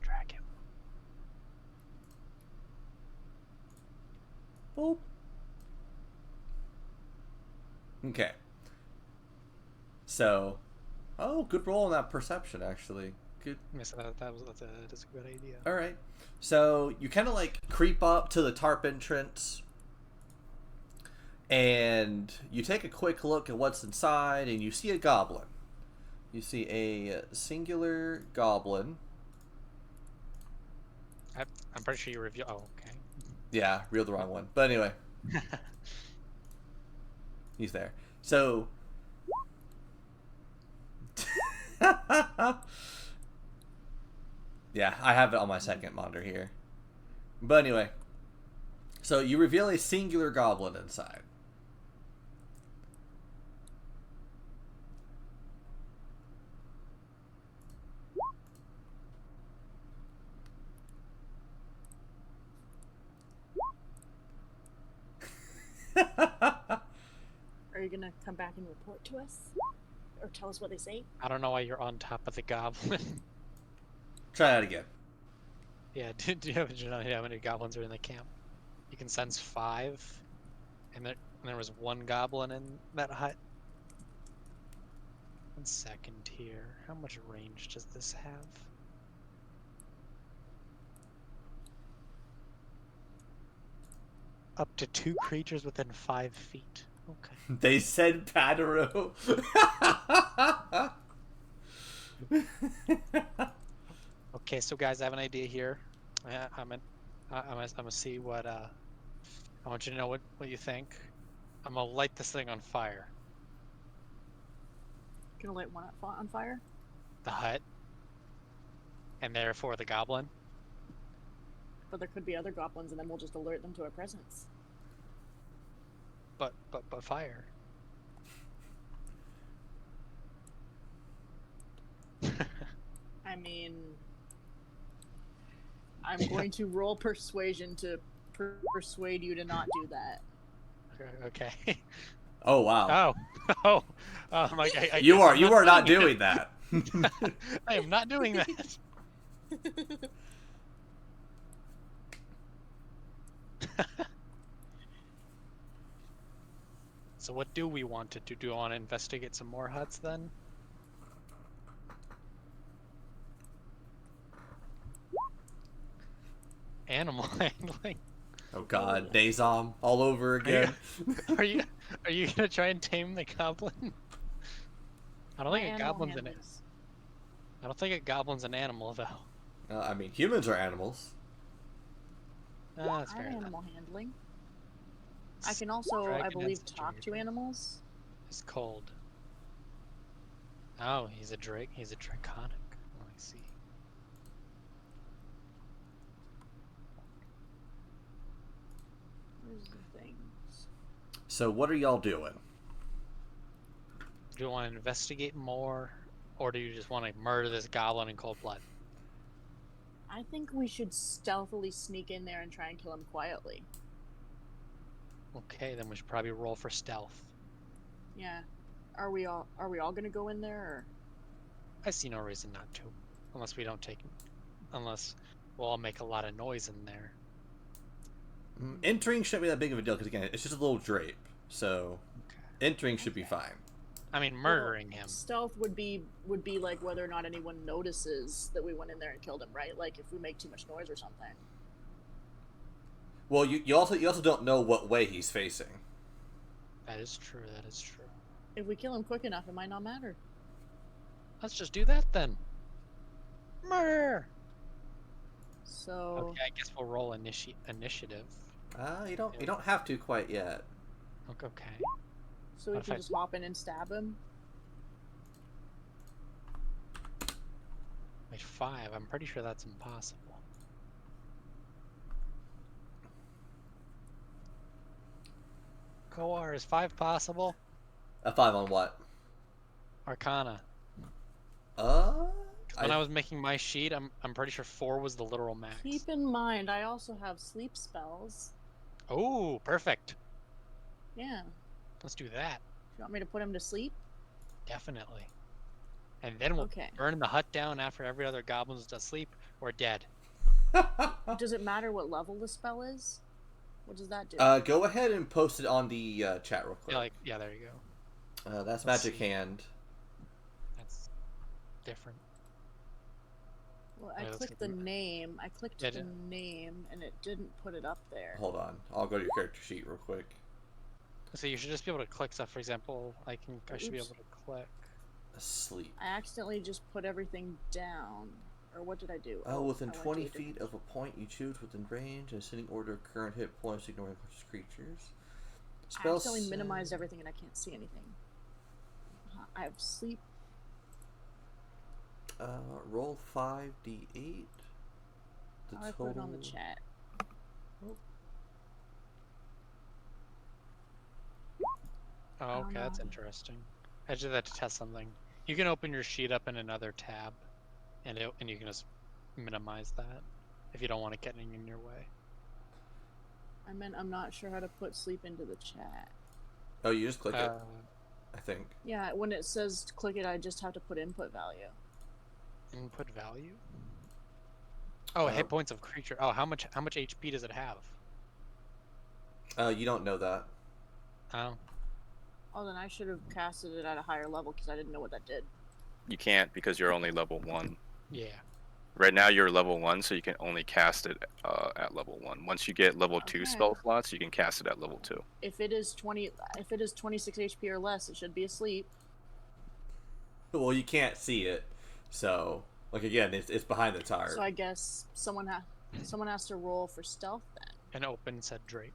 Drag him. Boop. Okay. So, good roll on that perception, actually. Good. Yes, that's a good idea. All right. So you kind of like creep up to the tarp entrance, and you take a quick look at what's inside, and you see a goblin. You see a singular goblin. I'm pretty sure you reveal. Oh, okay. Yeah, reeled the wrong one. But anyway, he's there. So. Yeah, I have it on my second monitor here. But anyway, so you reveal a singular goblin inside. Are you gonna come back and report to us? Or tell us what they say? I don't know why you're on top of the goblin. Try that again. Yeah, do you know how many goblins are in the camp? You can sense 5, and there was 1 goblin in that hut. 1 second here. How much range does this have? Up to 2 creatures within 5 feet. Okay. They said Pataro. Okay, so guys, I have an idea here. I'm gonna see what I want you to know what you think. I'm gonna light this thing on fire. Gonna light one on fire? The hut, and therefore the goblin. But there could be other goblins, and then we'll just alert them to our presence. But fire. I mean, I'm going to roll persuasion to persuade you to not do that. Okay. Oh wow. Oh. You are not doing that. I am not doing that. So what do we want to do? Do we want to investigate some more huts then? Animal handling. Oh god, Dazom all over again. Are you gonna try and tame the goblin? I don't think a goblin's an handlers. I don't think a goblin's an animal though. I mean, humans are animals. Ah, that's I'm fair enough. animal handling. I can also, I Dragon believe, has the talk to dragon. animals. It's cold. Oh, he's a drake. He's a draconic. Oh, I see. Where's the things? So what are y'all doing? Do you want to investigate more, or do you just want to murder this goblin in cold blood? I think we should stealthily sneak in there and try and kill him quietly. Okay, then we should probably roll for stealth. Yeah. Are we all gonna go in there? Or... I see no reason not to, unless we'll all make a lot of noise in there. Entering shouldn't be that big of a deal because again, it's just a little drape, so entering should be fine. I mean, murdering him. Stealth would be like whether or not anyone notices that we went in there and killed him, right? Like if we make too much noise or something. Well, you also don't know what way he's facing. That is true. That is true. If we kill him quick enough, it might not matter. Let's just do that then. Murder. So. Okay, I guess we'll roll initiative. You don't have to quite yet. Okay. So we can just hop in and stab him? Wait, 5. I'm pretty sure that's impossible. Koar, is 5 possible? A 5 on what? Arcana. When I was making my sheet, I'm pretty sure 4 was the literal max. Keep in mind, I also have sleep spells. Oh, perfect. Yeah. Let's do that. You want me to put him to sleep? Definitely. And then we'll burn the hut down after every other goblin's asleep or dead. Does it matter what level the spell is? What does that do? Go ahead and post it on the chat real quick. Yeah, there you go. That's Magic Hand. That's different. Well, I clicked the name. I clicked the name, and it didn't put it up there. Hold on. I'll go to your character sheet real quick. So you should just be able to click stuff. For example, I should be able to click. Asleep. I accidentally just put everything down. Or what did I do? Within 20 feet of a point you choose within range, in ascending order of current hit points, ignoring unconscious creatures. I accidentally minimized everything and I can't see anything. I have sleep. Roll 5d8. I put it on the chat. Oh, okay, that's interesting. I did that to test something. You can open your sheet up in another tab, and you can just minimize that if you don't want it getting in your way. I meant I'm not sure how to put sleep into the chat. Oh, you just click it, I think. Yeah, when it says click it, I just have to put input value. Input value? Oh, hit points of creature. Oh, how much HP does it have? You don't know that. Oh. Oh, then I should have casted it at a higher level because I didn't know what that did. You can't because you're only level 1. Yeah. Right now you're level 1, so you can only cast it at level 1. Once you get level 2 spell slots, you can cast it at level 2. If it is 26 HP or less, it should be asleep. Well, you can't see it, so like again, it's behind the tarp. So I guess someone has to roll for stealth then. An open said drape.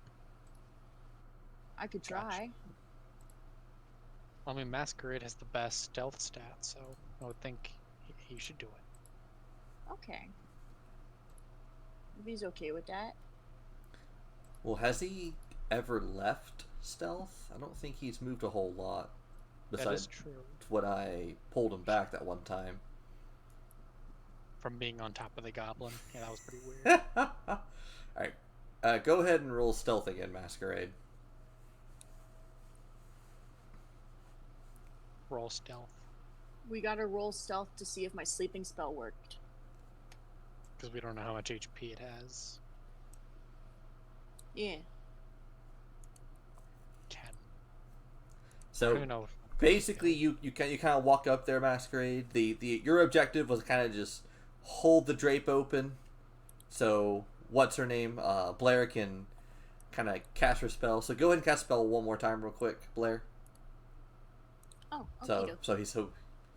I could try. I mean, Masquerade has the best stealth stat, so I would think he should do it. Okay. If he's okay with that. Well, has he ever left stealth? I don't think he's moved a whole lot. Besides what I pulled him back that one time. From being on top of the goblin. Yeah, that was pretty weird. Alright. Go ahead and roll stealth again, Masquerade. Roll stealth. We gotta roll stealth to see if my sleeping spell worked. Because we don't know how much HP it has. Yeah. 10. So basically, you kind of walk up there, Masquerade. Your objective was kind of just hold the drape open. So what's her name? Blaire can kind of cast her spell. So go ahead and cast spell one more time, real quick, Blaire. Oh, okay. So he's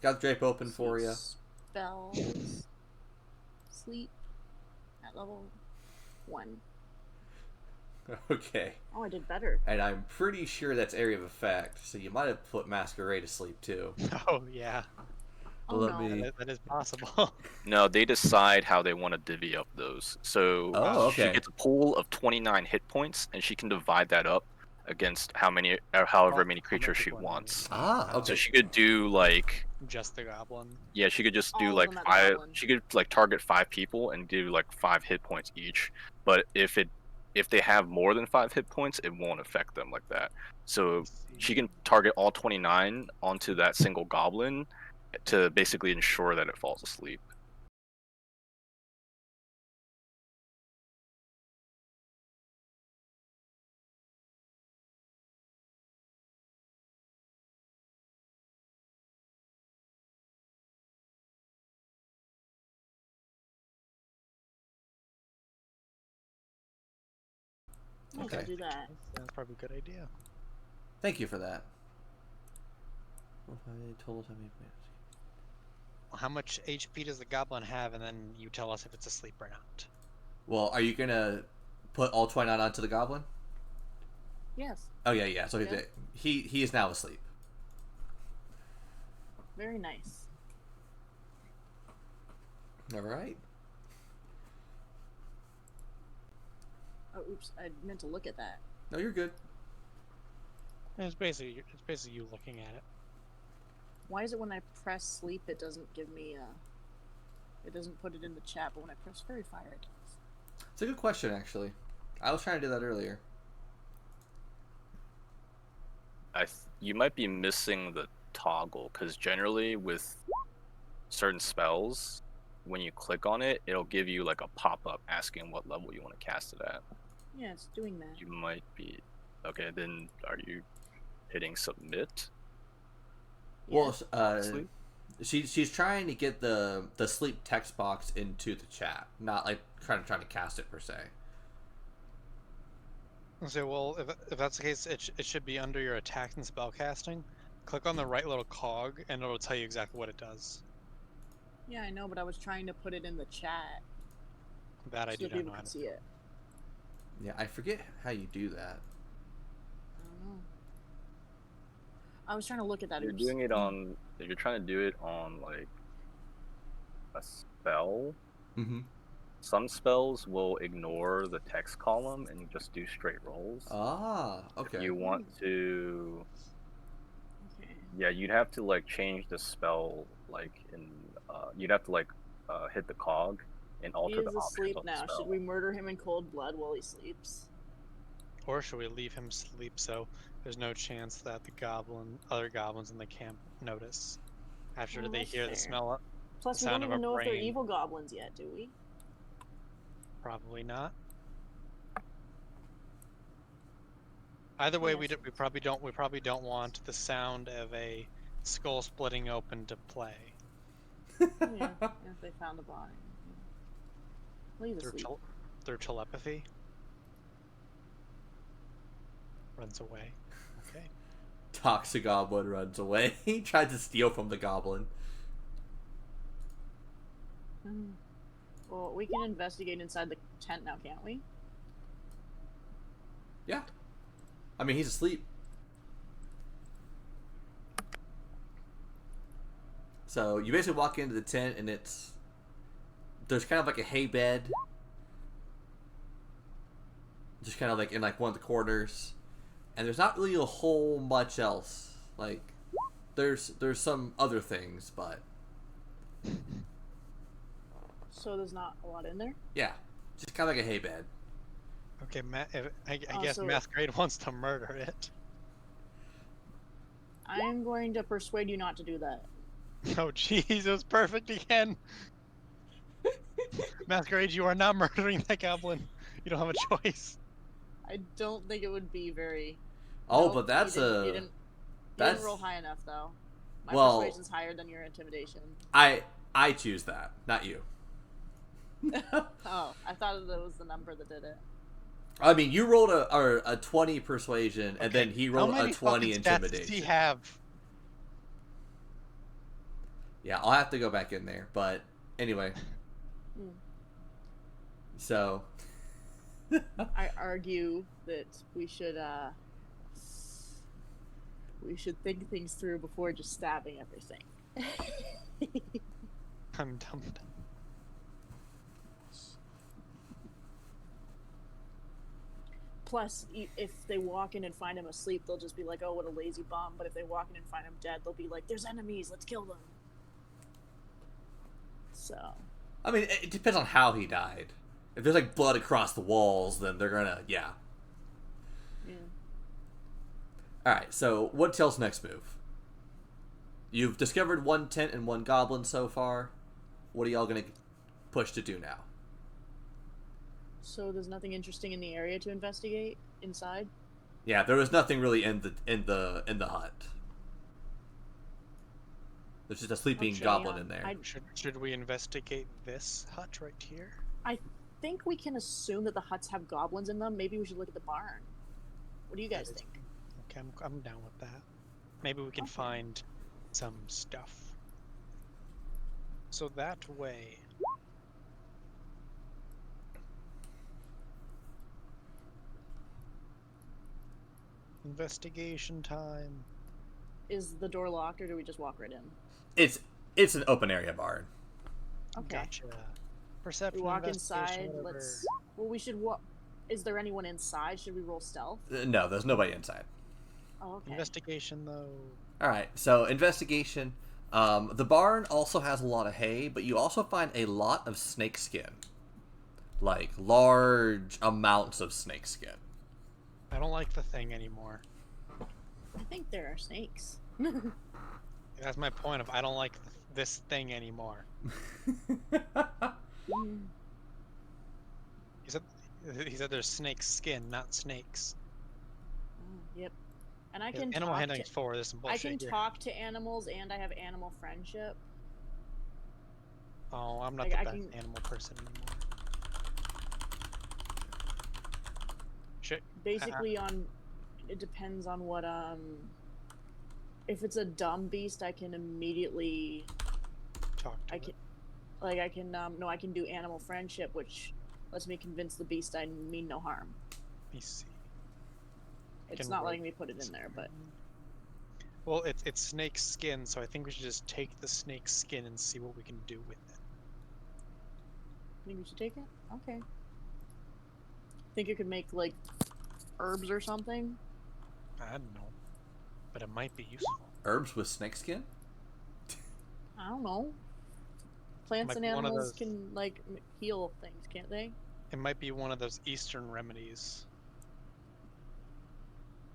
got the drape open for you. Spells. Sleep at level 1. Okay. Oh, I did better. And I'm pretty sure that's area of effect, so you might have put Masquerade to sleep too. Oh yeah. Oh, no. That is possible. No, they decide how they want to divvy up those. So she gets a pool of 29 hit points, and she can divide that up against however many creatures she wants. Okay. So she could do like just the goblin. Yeah, she could just do All like of them at 5. goblin. She could like target 5 people and do like 5 hit points each. But if it if they have more than 5 hit points, it won't affect them like that. So she can target all 29 onto that single goblin to basically ensure that it falls asleep. Okay. I'll do that. That's probably a good idea. Thank you for that. How much HP does the goblin have, and then you tell us if it's asleep or not. Well, are you gonna put all 29 onto the goblin? Yes. Oh yeah. So he is now asleep. Very nice. All right. Oh, oops! I meant to look at that. No, you're good. It's basically you looking at it. Why is it when I press sleep, it doesn't give me it doesn't put it in the chat, but when I press fairy fire, it does? It's a good question, actually. I was trying to do that earlier. You might be missing the toggle, because generally with certain spells, when you click on it, it'll give you like a pop-up asking what level you want to cast it at. Yeah, it's doing that. You might be... Okay, then are you hitting submit? Well, she's trying to get the sleep text box into the chat, not like trying to cast it per se. So, well, if that's the case, it should be under your attack and spell casting. Click on the right little cog, and it'll tell you exactly what it does. Yeah, I know, but I was trying to put it in the chat. That I do not know how to to see it. Yeah, I forget how you do that. I don't know. I was trying to look at that. You're doing it on... If you're trying to do it on, like, a spell, some spells will ignore the text column and just do straight rolls. Ah, okay. If you want to... Okay. Yeah, you'd have to, like, change the spell, like, in... you'd have to, like, hit the cog and alter the options. He is asleep now. Should we murder him in cold blood while he sleeps? Or should we leave him sleep so there's no chance that other goblins in the camp notice after they hear the smell? Plus, we don't even know if they're evil goblins yet, do we? Probably not. Either way, we probably don't want the sound of a skull splitting open to play. Yeah, if they found the body. Leave Their telepathy runs away. Okay. Toxic goblin runs away. He tried to steal from the goblin. Well, we can investigate inside the tent now, can't we? Yeah. I mean, he's asleep. So you basically walk into the tent and there's kind of like a hay bed. Just kind of like in like one of the corners. And there's not really a whole much else. Like, there's some other things, but... So there's not a lot in there? Yeah. Just kind of like a hay bed. Okay, I guess Masquerade wants to murder it. I am going to persuade you not to do that. Oh, Jesus, perfect again. Masquerade, you are not murdering that goblin. You don't have a choice. I don't think it would be very... Oh, nope, but that's you didn't roll high enough, though. My persuasion's higher than your intimidation. I choose that, not you. Oh, I thought that was the number that did it. I mean, you rolled a 20 persuasion, and then he rolled a 20 intimidation. Does he have? Yeah, I'll have to go back in there, but anyway. So... I argue that we should think things through before just stabbing everything. I'm dumb. Plus, if they walk in and find him asleep, they'll just be like, "Oh, what a lazy bum." But if they walk in and find him dead, they'll be like, "There's enemies. Let's kill them." So. I mean, it depends on how he died. If there's like blood across the walls, then they're gonna Yeah. All right. So what tells next move? You've discovered one tent and one goblin so far. What are y'all gonna push to do now? So there's nothing interesting in the area to investigate inside. Yeah, there was nothing really in the hut. There's just a sleeping Okay, goblin in there. Should we investigate this hut right here? I think we can assume that the huts have goblins in them. Maybe we should look at the barn. What do you guys think? Okay, I'm down with that. Maybe we can find some stuff. So that way. Investigation time. Is the door locked, or do we just walk right in? It's an open area barn. Okay. Gotcha. Perception. We walk investigation, inside. whatever. Let's. Well, we should. Is there anyone inside? Should we roll stealth? No, there's nobody inside. Oh, okay. Investigation though. All right, so investigation. The barn also has a lot of hay, but you also find a lot of snake skin, like large amounts of snake skin. I don't like the thing anymore. I think there are snakes. That's my point of I don't like this thing anymore. Mm. He said there's snake skin, not snakes. Yep. And I can Animal talk handling to, 4. There's some I bullshit can here. talk to animals, and I have animal friendship. Oh, I'm not Like, the I best can- animal person anymore. Shit. Basically, it depends on what If it's a dumb beast, I can immediately Talk to I it. can I can do animal friendship, which lets me convince the beast I mean no harm. Let me see. It's Can not work. letting me put it in there, but Well, it's snake skin, so I think we should just take the snake skin and see what we can do with it. I think we should take it. Okay. Think you could make like herbs or something? I don't know, but it might be useful. Herbs with snake skin? I don't know. Plants Might and be one of animals those- can like heal things, can't they? It might be one of those Eastern remedies.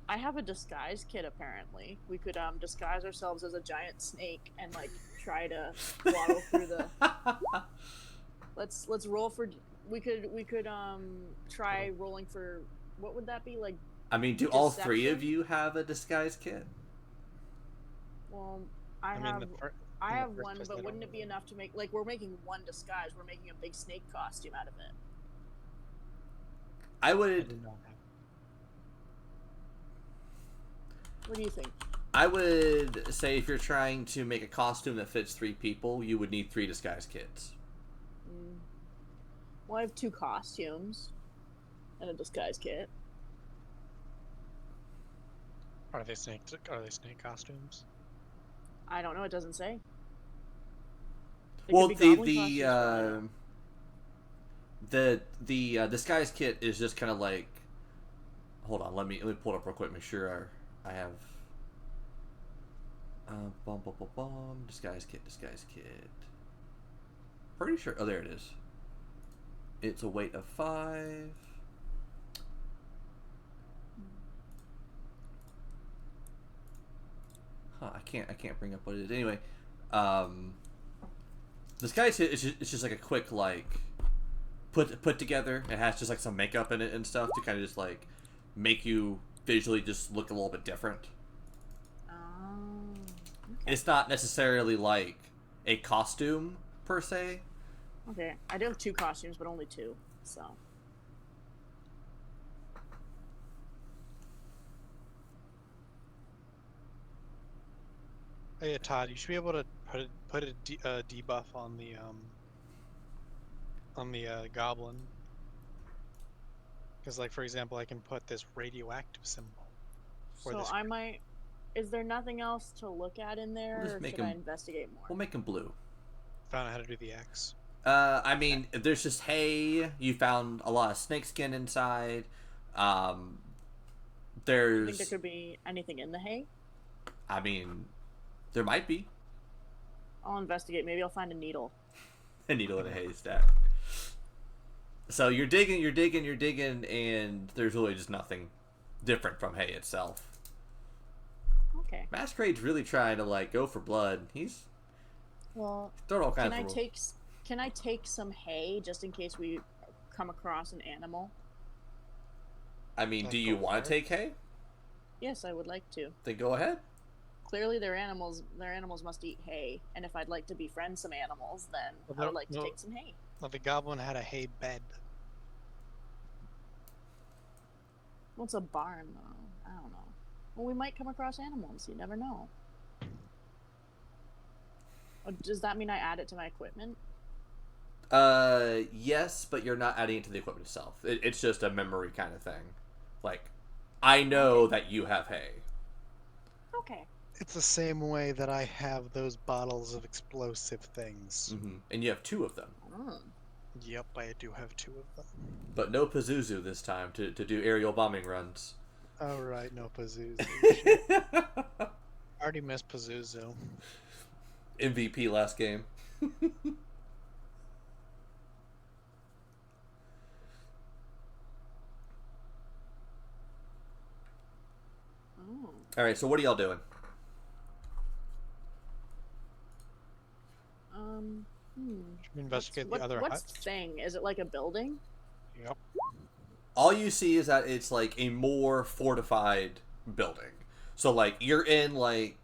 I have a disguise kit apparently. We could disguise ourselves as a giant snake and like try to waddle through the Let's roll for we could try rolling for what would that be like? I mean, do all Deception? three of you have a disguise kit? Well, I mean, have the fir- I in the have first one, place, but they wouldn't don't it be really- enough to make like we're making one disguise? We're making a big snake costume out of it. I I would do not have. What do you think? I would say if you're trying to make a costume that fits 3 people, you would need 3 disguise kits. Well, I have 2 costumes and a disguise kit. Are they snake costumes? I don't know. It doesn't say. They Well, could be goblin costumes the for all I know. the disguise kit is just kind of like. Hold on, let me pull it up real quick. Make sure I have. Disguise kit. Pretty sure. Oh, there it is. It's a weight of 5. I can't bring up what it is. Anyway, disguise kit is just like a quick like put together. It has just like some makeup in it and stuff to kind of just like make you visually just look a little bit different. Oh, It's not necessarily like a costume per se. okay. I do have 2 costumes, but only 2. So Hey, Todd, you should be able to put a debuff on the goblin. Because, like, for example, I can put this radioactive symbol. For so this I might. Is there nothing else to look at in there, We'll just or make should I 'em- investigate more? We'll make them blue. Found out how to do the X. I mean, there's just hay. You found a lot of snakeskin inside. I think There's, there could be anything in the hay. I mean, there might be I'll investigate. Maybe I'll find a needle. a needle in a haystack. So you're digging, and there's really just nothing different from hay itself. Okay. Masquerade's really trying to like go for blood. He's Well, throwing all kinds can I of rules. can I take some hay just in case we come across an animal? I mean, Like do you go want for to take hay? Yes, I would like to. Then go ahead. Clearly, their animals must eat hay, and if I'd like to befriend some animals, then Well, I would like to take some hay. Well, the goblin had a hay bed. What's a barn, though? I don't know. Well, we might come across animals. You never know. Oh, does that mean I add it to my equipment? Yes, but you're not adding it to the equipment itself. It's just a memory kind of thing. Like, I know that you have hay. Okay. It's the same way that I have those bottles of explosive things. Mm-hmm. And you have 2 of them. Oh. Yep, I do have 2 of them. But no Pazuzu this time to do aerial bombing runs. Alright, no Pazuzu. Already missed Pazuzu. MVP last game. Oh. Alright, so what are y'all doing? Should we investigate the other What's huts? thing? Is it like a building? Yep. All you see is that it's like a more fortified building. So like you're in like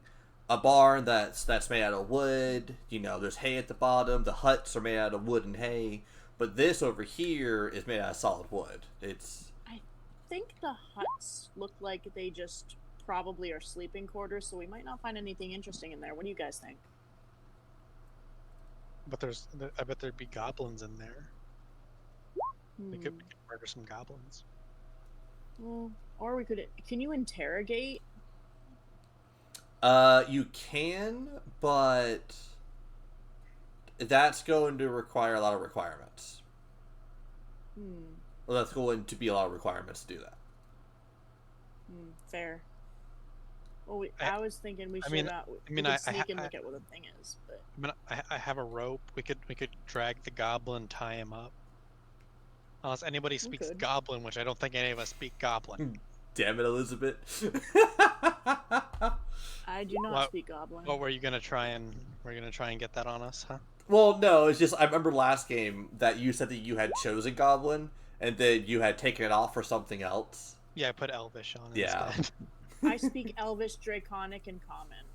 a barn that's made out of wood. You know, there's hay at the bottom. The huts are made out of wood and hay. But this over here is made out of solid wood. It's I think the huts look like they just probably are sleeping quarters, so we might not find anything interesting in there. What do you guys think? But I bet there'd be goblins in there. We could murder some goblins. Well, or we could. Can you interrogate? you can, but that's going to require a lot of requirements. Well, that's going to be a lot of requirements to do that. Fair. Well, I was thinking we should. We could I sneak and look at what the thing is, but. I mean, I have a rope. We could drag the goblin, tie him up. Unless anybody speaks Goblin, which I don't think any of us speak Goblin. Damn it, Elizabeth. I do not speak Goblin. What were you gonna try and get that on us, huh? Well, no, it's just I remember last game that you said that you had chosen Goblin and then you had taken it off for something else. Yeah, I put Elvish on instead. I speak Elvish, Draconic, and Common.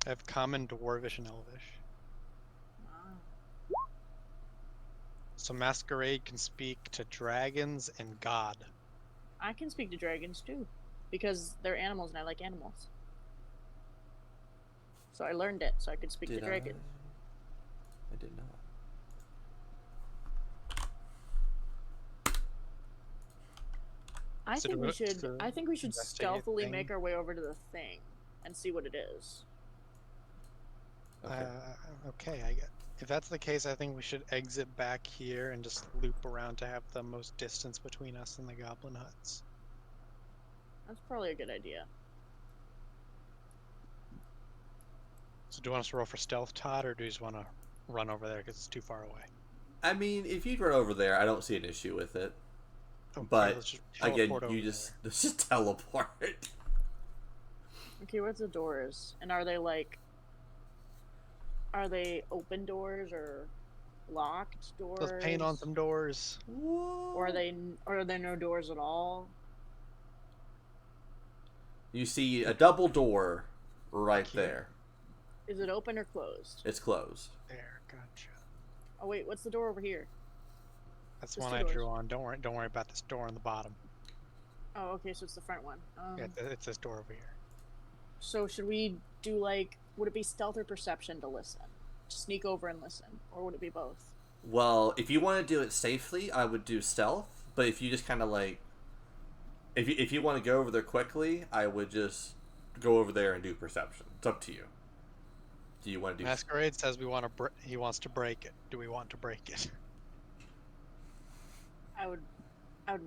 I have Common, Dwarvish, and Elvish. Wow. So Masquerade can speak to dragons and God. I can speak to dragons too, because they're animals and I like animals. So I learned it, so I could speak to dragons. I did not. I think we should investigate stealthily thing? make our way over to the thing and see what it is. Okay. Okay, if that's the case, I think we should exit back here and just loop around to have the most distance between us and the goblin huts. That's probably a good idea. So do you want us to roll for stealth, Todd, or do you just want to run over there because it's too far away? I mean, if you'd run over there, I don't see an issue with it. Okay, But let's just again, teleport over you just teleport. Okay, where's the doors? And are they open doors or locked doors? Let's paint on some doors. Or are there no doors at all? You see a double door right there. Is it open or closed? It's closed. There, gotcha. Oh wait, what's the door over here? That's There's one two I drew doors. on. Don't worry about this door on the bottom. Oh, okay, so it's the front one. Yeah, it's this door over here. So should we do would it be stealth or perception to listen? Sneak over and listen, or would it be both? Well, if you want to do it safely, I would do stealth. But if you just kind of if you want to go over there quickly, I would just go over there and do perception. It's up to you. Do you want to do? Masquerade says he wants to break it. Do we want to break it? I would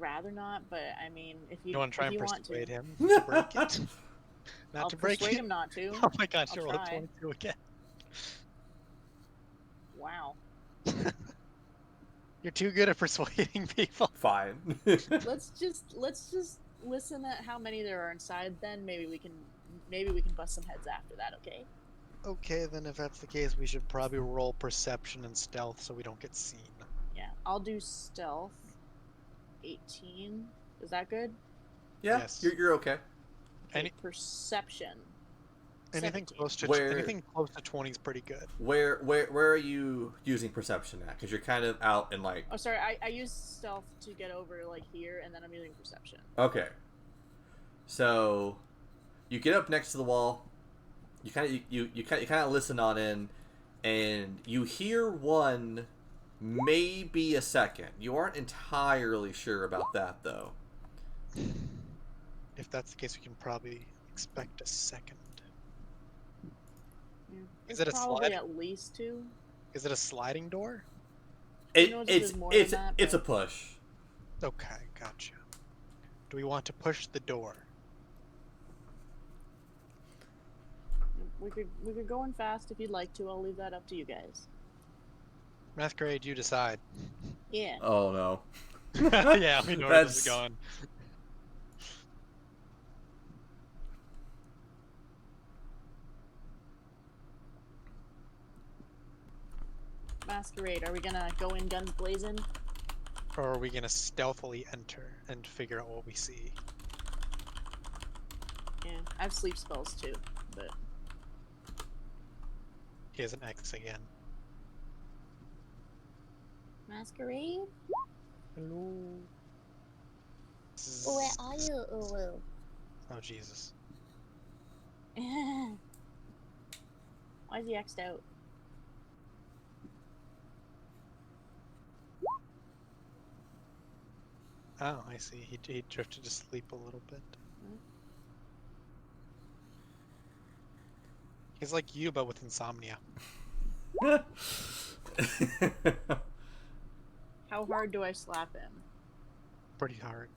rather not, but I mean, if you want to try if and you want persuade to, him to break it? Not I'll to break persuade it. him not to. Oh my gosh! I'll You rolled a try. 22 again. Wow. You're too good at persuading people. Fine. Let's just listen at how many there are inside. Then maybe we can bust some heads after that. Okay. Okay, then if that's the case, we should probably roll perception and stealth so we don't get seen. Yeah, I'll do stealth. 18. Is that good? Yeah, Yes. you're okay. Okay, Any- perception. Anything 17. close to Where- anything close to 20 is pretty good. Where are you using perception at? Because you're kind of out in like. Oh, sorry. I used stealth to get over like here, and then I'm using perception. Okay. So, you get up next to the wall. You kind of listen on in, and you hear one, maybe a second. You aren't entirely sure about that though. If that's the case, we can probably expect a second. Yeah. Is There's it a probably slide? at least 2. Is it a sliding door? Who knows if there's more than that, It's a but- push. Okay, gotcha. Do we want to push the door? We could go in fast if you'd like to. I'll leave that up to you guys. Masquerade, you decide. Yeah. Oh no. Yeah, we know where this is That's- going. Masquerade, are we gonna go in guns blazing? Or are we gonna stealthily enter and figure out what we see? Yeah, I have sleep spells too, but He has an X again. Masquerade? Hello. Where are you, Ulu? Oh Jesus. Why is he X'd out? Oh, I see. He drifted to sleep a little bit. He's like you, but with insomnia. How hard do I slap him? Pretty hard.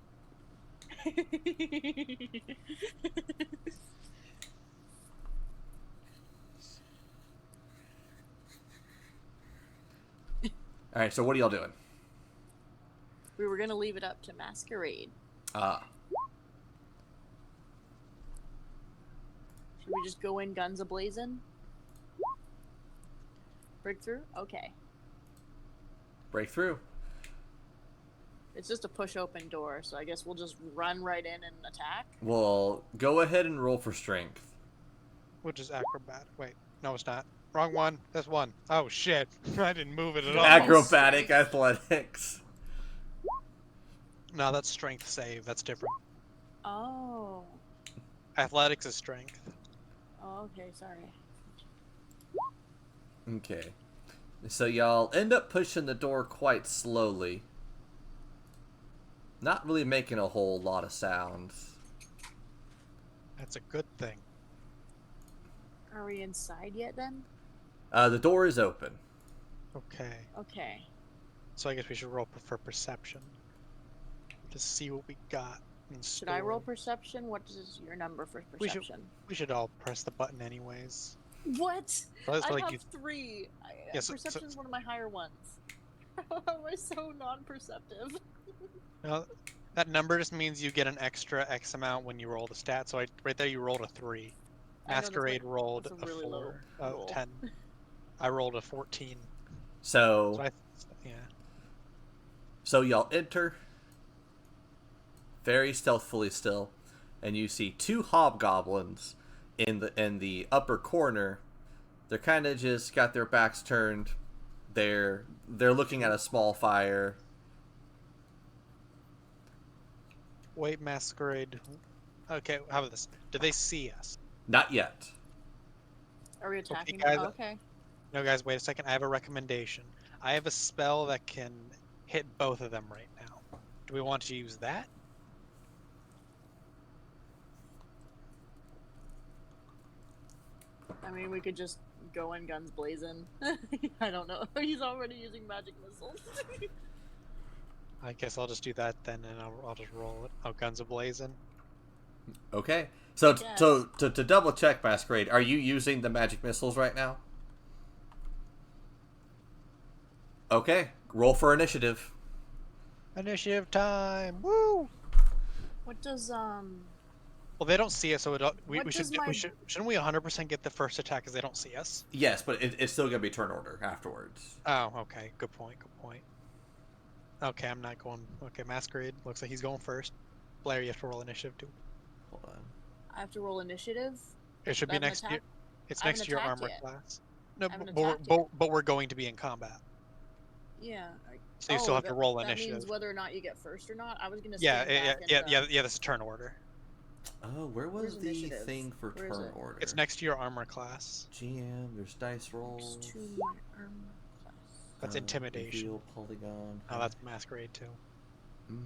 All right. So what are y'all doing? We were gonna leave it up to Masquerade. Ah. Should we just go in guns ablazing? Breakthrough? Okay. Breakthrough. It's just a push open door, so I guess we'll just run right in and attack. Well, go ahead and roll for strength. Which is acrobat. Wait, no, it's not. Wrong one. That's one. Oh shit! I didn't move it at all. Acrobatic athletics. No, that's strength save. That's different. Oh. Athletics is strength. Oh, okay, sorry. Okay. So y'all end up pushing the door quite slowly. Not really making a whole lot of sounds. That's a good thing. Are we inside yet then? The door is open. Okay. Okay. So I guess we should roll for perception. To see what we got in Should store. I roll perception? What is your number for We should- perception? We should all press the button anyways. What? Well, that's I like have you- 3. Yeah, so- Perception is one of my higher ones. How am I so non-perceptive? No, that number just means you get an extra X amount when you roll the stat. So right there, you rolled a 3. I know, that's Masquerade like- rolled that's a a really low 4. roll. 10. I rolled a 14. So, So yeah. so y'all enter very stealthily still, and you see 2 hobgoblins in the upper corner. They're kind of just got their backs turned. They're looking at a small fire. Wait, Masquerade. Okay, how about this? Do they see us? Not yet. Are we attacking guys, them? Okay. No, guys, wait a second. I have a recommendation. I have a spell that can hit both of them right now. Do we want to use that? I mean, we could just go in guns blazing. I don't know. He's already using magic missiles. I guess I'll just do that then, and I'll just roll it. Oh, guns ablazing. Okay. So Yes. to double check, Masquerade, are you using the magic missiles right now? Okay, roll for initiative. Initiative time! Woo! What does Well, they don't see us, so we What should does my- shouldn't we 100% get the first attack because they don't see us? Yes, but it's still gonna be turn order afterwards. Oh, okay. Good point. Good point. Okay, I'm not going. Okay, Masquerade looks like he's going first. Blair, you have to roll initiative too. Hold on. I have to roll initiative? It should I be haven't next to you. attacked- It's I haven't next to your attacked armor yet. class. No, I haven't but we're, attacked yet. but we're going to be in combat, Yeah. so you still have to roll that initiative. means whether or not you get first or not. I was gonna Yeah, stand yeah, back yeah, and, yeah. This is turn order. Oh, where Where's was the initiative? thing for Where is turn it? order? It's next to your armor class. GM. There's dice rolls. Next to my armor class. That's intimidation. Reveal polygon. Oh, that's Masquerade too. Mm,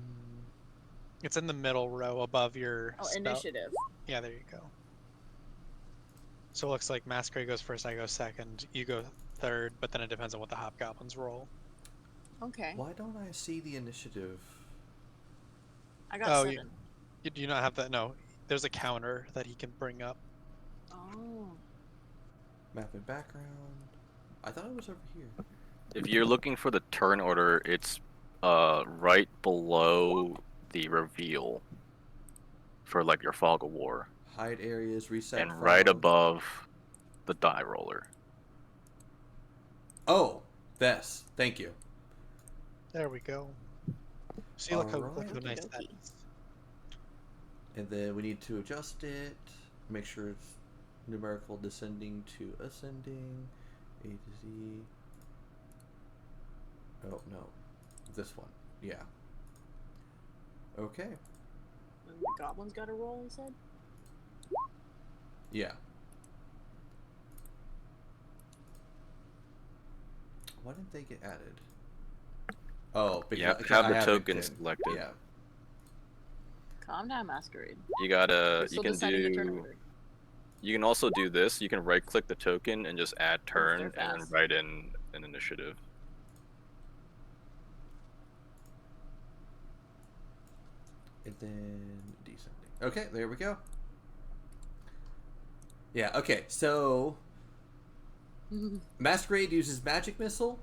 It's in the middle row above your Oh, spell. initiative. Yeah, there you go. So it looks like Masquerade goes first, I go second, you go third, but then it depends on what the hobgoblins roll. Okay. why don't I see the initiative? I got Oh, 7. You do not have that? No. There's a counter that he can bring up. Oh. Map and background. I thought it was over here. If you're looking for the turn order, it's right below the reveal for like your fog of war, Hide areas, reset. and right fog. above the die roller. Oh, this. Thank you. There we go. See, look how Alright. nice that Okey-dokey. is. And then we need to adjust it. Make sure it's numerical descending to ascending. A to Z. Oh, no. This one. Yeah. Okay. And the goblins got a roll, he said? Yeah. Why didn't they get added? Oh, because You have to I have the have token it pinned. selected. Yeah. Calm down, Masquerade. You gotta. We're You still can deciding the turn do. order. You can also do this. You can right click the token and just add turn, they're and then fast. write in an initiative. And then descending. Okay, there we go. Yeah, okay, so Masquerade uses magic missile.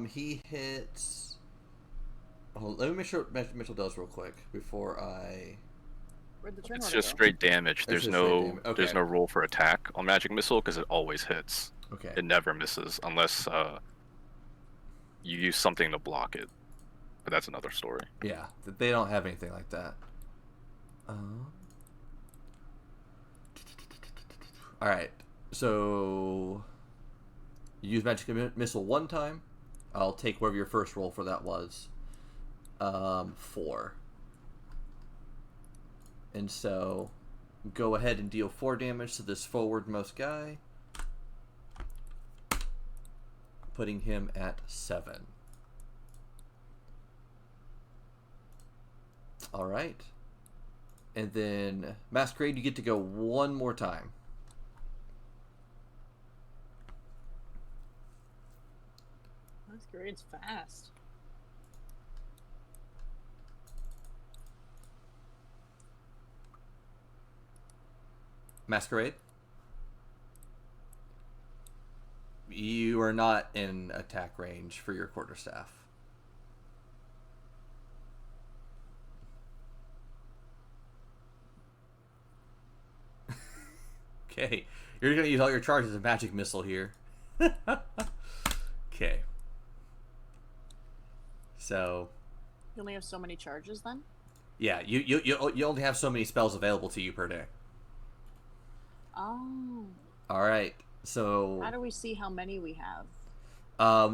He hits. Oh, let me make sure what magic missile does real quick before I. Where'd the turn It's order just go? straight damage. It's There's just straight no damage. Okay. there's no rule for attack on magic missile because it always hits. Okay. It never misses unless you use something to block it. But that's another story. Yeah, they don't have anything like that. All right, so you use magic missile one time. I'll take whatever your first roll for that was. 4. And so, go ahead and deal 4 damage to this forwardmost guy, putting him at 7. All right. And then Masquerade, you get to go one more time. Masquerade's fast. Masquerade? You are not in attack range for your quarterstaff. Okay. You're going to use all your charges of magic missile here. Okay. So, You only have so many charges then? yeah, you only have so many spells available to you per day. Oh. All right. So, How do we see how many we have?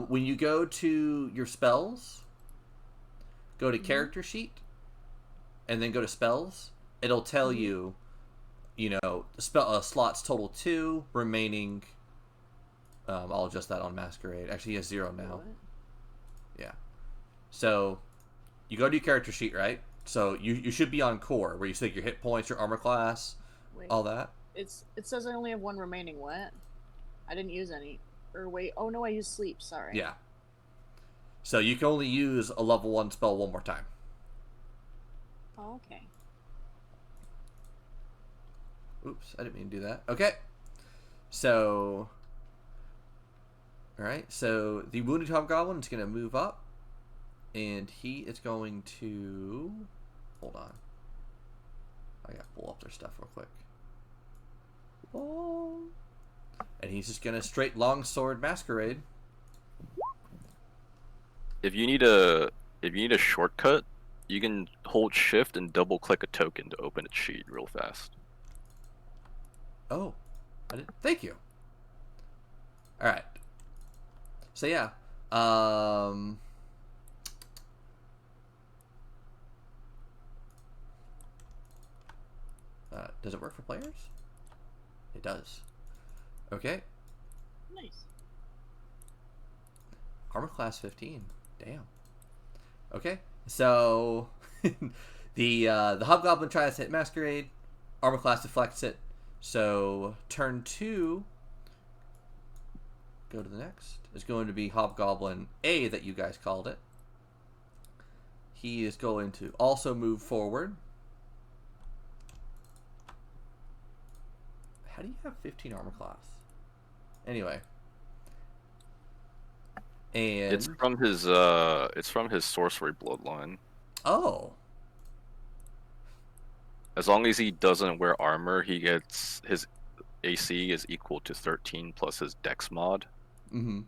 when you go to your spells, go to Mhm. character sheet, and then go to spells. It'll tell Mhm. you, spell slots total 2, remaining. I'll adjust that on Masquerade. Actually, he has 0 now. What? Yeah. So, you go to your character sheet, right? So you should be on core, where you see your hit points, your armor class, Wait. all that. It says I only have 1 remaining. What? I didn't use any. Or wait. Oh no, I used sleep. Sorry. Yeah. So you can only use a level 1 spell one more time. Oh, okay. Oops, I didn't mean to do that. Okay. So, Alright, so the Wounded Hobgoblin is going to move up. And he is going to... Hold on. I gotta pull up their stuff real quick. Oh. And he's just going to straight longsword masquerade. If you need a shortcut, you can hold shift and double click a token to open its sheet real fast. Oh. Thank you. Alright. So yeah. Does it work for players? It does. Okay. Nice. Armor class 15. Damn. Okay. So the Hobgoblin tries to hit Masquerade. Armor class deflects it. So turn 2. Go to the next. Is going to be Hobgoblin A that you guys called it. He is going to also move forward. How do you have 15 armor class? Anyway. And It's from his sorcery bloodline. oh. As long as he doesn't wear armor, he gets his AC is equal to 13 plus his Dex mod. Mm-hmm.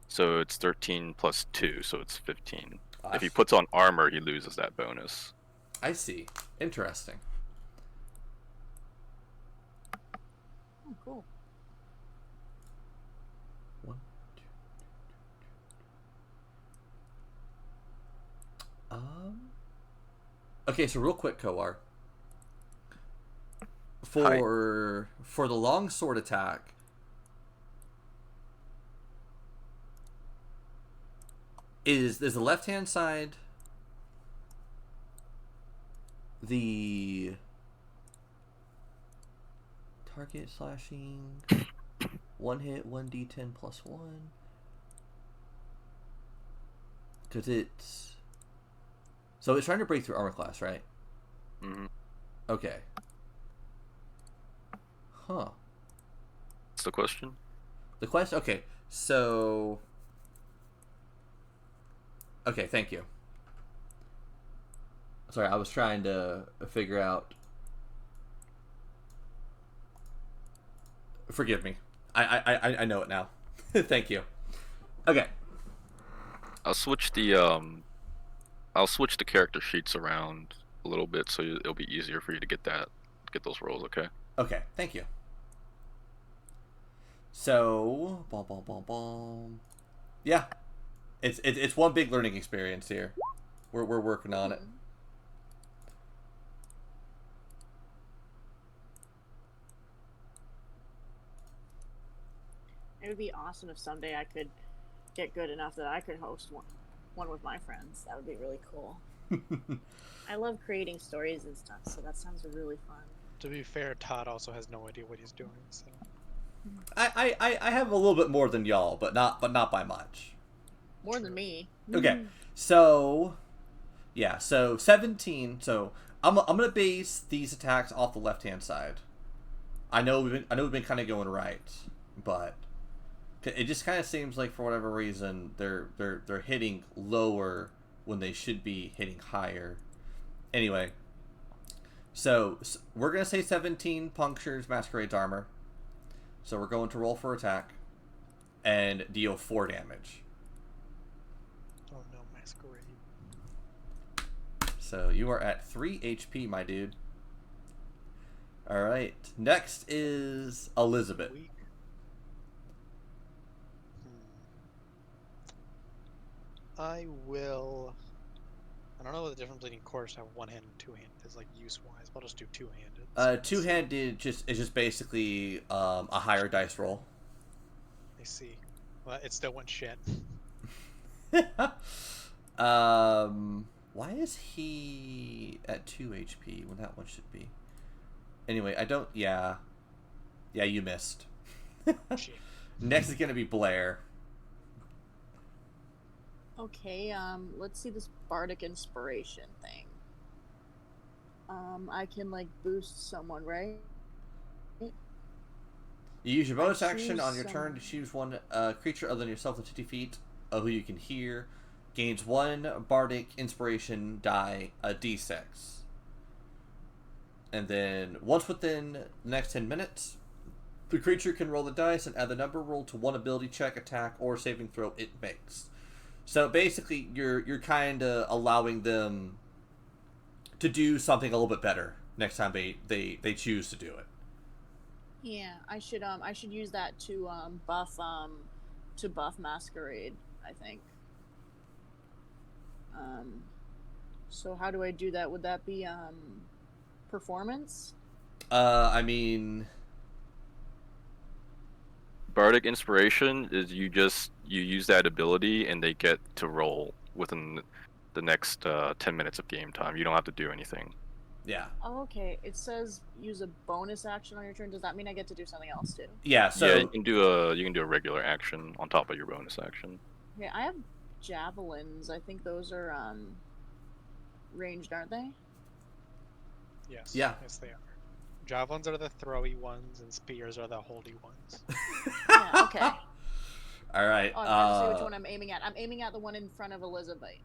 So it's 13 plus 2, so it's 15. Ah, If he puts on armor, he loses that bonus. I see. Interesting. Oh, cool. One, two. Okay, so real quick, Koar. For the longsword attack, is the left hand side the target slashing 1 hit 1d10 plus 1? Because it's trying to break through armor class, right? Mm-hmm. Okay. Huh. What's the question? The question. Okay, so. Okay, thank you. Sorry, I was trying to figure out. Forgive me. I know it now. Thank you. Okay. I'll switch the character sheets around a little bit so it'll be easier for you to get those rolls. Okay. Okay. Thank you. So, boom. Yeah, it's one big learning experience here. We're working on it. It would be awesome if someday I could get good enough that I could host one with my friends. That would be really cool. I love creating stories and stuff, so that sounds really fun. To be fair, Todd also has no idea what he's doing, so. I have a little bit more than y'all, but not by much. More than me. Okay, so yeah, so 17. So I'm gonna base these attacks off the left hand side. I know we've been kind of going right, but it just kind of seems like for whatever reason they're hitting lower when they should be hitting higher. Anyway, so we're gonna say 17 punctures Masquerade's armor. So we're going to roll for attack and deal 4 damage. Oh no, Masquerade. So you are at 3 HP, my dude. Alright. Next is Elizabeth. Weak. I will. I don't know what the difference between course have one hand and two handed is like use wise, but I'll just do two handed. Two-handed is just basically a higher dice roll. I see. Well, it still went shit. Why is he at 2 HP when that one should be? Anyway, I don't. Yeah, you missed. Shit. Next is gonna be Blaire. Okay, let's see this bardic inspiration thing. I can like boost someone, right? You use your bonus I action on choose your turn to some- choose one creature other than yourself within 50 feet of who you can hear. Gains 1 bardic inspiration die, a d6. And then, once within the next 10 minutes, the creature can roll the dice and add the number rolled to one ability check, attack, or saving throw it makes. So basically, you're kind of allowing them to do something a little bit better next time they choose to do it. Yeah, I should use that to buff Masquerade, I think. So how do I do that? Would that be performance? I mean, Bardic Inspiration is you use that ability and they get to roll within the next 10 minutes of game time. You don't have to do anything. yeah. Oh, okay. It says use a bonus action on your turn. Does that mean I get to do something else too? Yeah, so Yeah, you can do a regular action on top of your bonus action. Okay, I have javelins. I think those are ranged, aren't they? Yes. Yeah. Yes, they are. Javelins are the throwy ones, and spears are the holdy ones. Yeah, okay. All right. Oh, I have to say which one I'm aiming at. I'm aiming at the one in front of Elizabeth.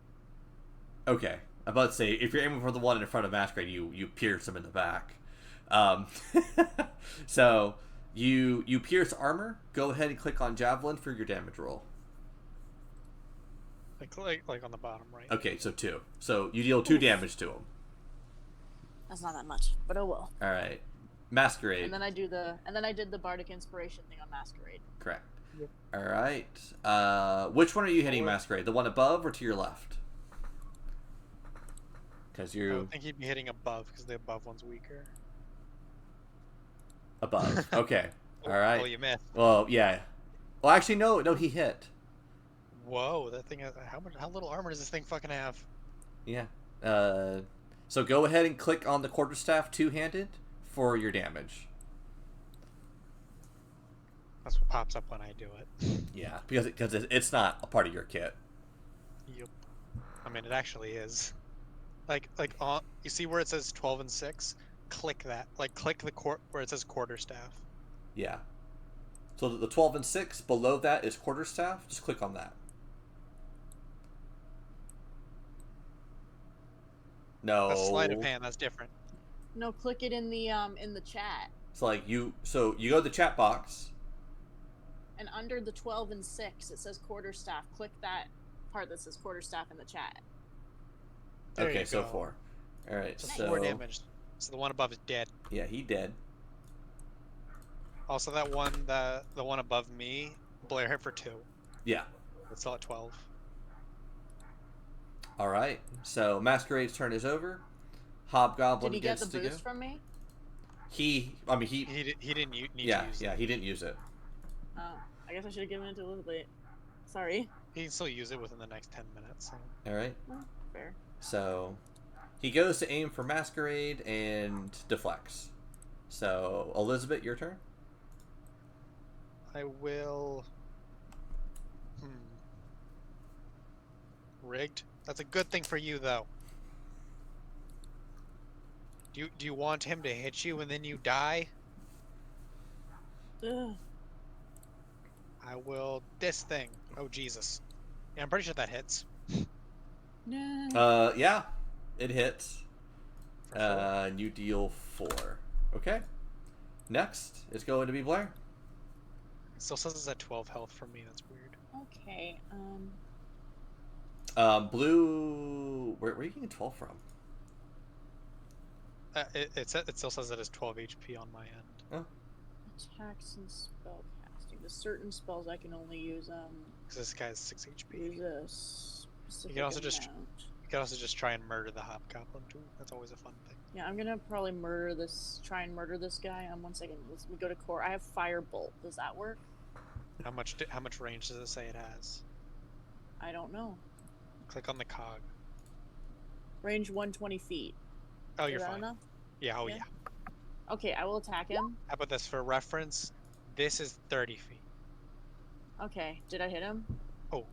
Okay. I'm about to say, if you're aiming for the one in front of Masquerade, you pierce him in the back. So, you pierce armor. Go ahead and click on Javelin for your damage roll. Like on the bottom right. Okay, so 2. So, you deal 2 damage to him. That's not that much, but oh well. All right. Masquerade. And then I did the bardic inspiration thing on Masquerade. Correct. Yep. All right. Which one are you hitting, Masquerade? The one above or to your left? Because I you don't think he'd be hitting above because the above one's weaker. above. Okay. Oh, All right. Oh, you missed. Well, yeah. Well, actually, no, he hit. Whoa, that thing has, how little armor does this thing fucking have? Yeah. So go ahead and click on the quarterstaff two-handed for your damage. That's what pops up when I do it. Yeah, because it's not a part of your kit. Yep. I mean, it actually is. You see where it says 12 and 6? Click that. Click the where it says quarterstaff. Yeah. So the 12 and 6 below that is quarterstaff. Just click on that. No. That's sleight of hand. That's different. No, click it in the chat. It's like you go to the chat box. And under the 12 and 6, it says quarterstaff. Click that part that says quarterstaff in the chat. There Okay, you so go. 4. All right, So so 4 damage. So the one above is dead. yeah, he dead. Also, that one, the one above me, Blair hit for 2. Yeah. It's still at 12. All right. So Masquerade's turn is over. Hobgoblin Did he get gets the to go. boost from me? He didn't need yeah, to use yeah, it. he didn't use it. Oh, I guess I should have given it to Elizabeth. Sorry. He can still use it within the next 10 minutes. So. All right. Well, fair. So he goes to aim for Masquerade and deflects. So Elizabeth, your turn. I will. Rigged. That's a good thing for you, though. Do you want him to hit you and then you die? Ugh. I will. This thing. Oh Jesus. Yeah, I'm pretty sure that hits. No. Yeah, it hits. For sure. And you deal 4. Okay. Next is going to be Blair. It still says it's at 12 health for me. That's weird. Okay. Blue. Where are you getting 12 from? It still says it is 12 HP on my end. Attacks and spell casting. The certain spells I can only use 'Cause this guy has 6 HP. use a specific You can also just- amount. You can also just try and murder the hobgoblin too. That's always a fun thing. Yeah, I'm gonna probably try and murder this guy. 1 second. Let me go to core. I have firebolt. Does that work? How much range does it say it has? I don't know. Click on the cog. Range 120 feet. Oh, Is you're that fine. enough? Yeah. Oh Yeah. yeah. Okay, I will attack him. How about this for reference? This is 30 feet. Okay, did I hit him? Oh.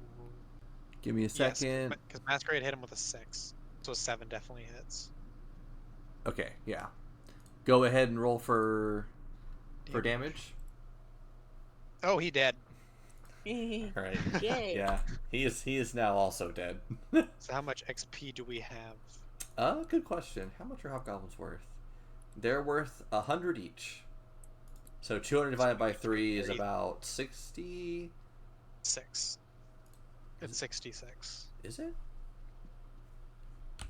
Give me a second. Because Masquerade hit him with a 6, so a 7 definitely hits. Okay, yeah. Go ahead and roll for damage. Oh, he dead. All right. Yay. Yeah, he is now also dead. So how much XP do we have? Good question. How much are hobgoblins worth? They're worth 100 each. So 200 divided by 3 is about 60. 6. It's 66. Is it?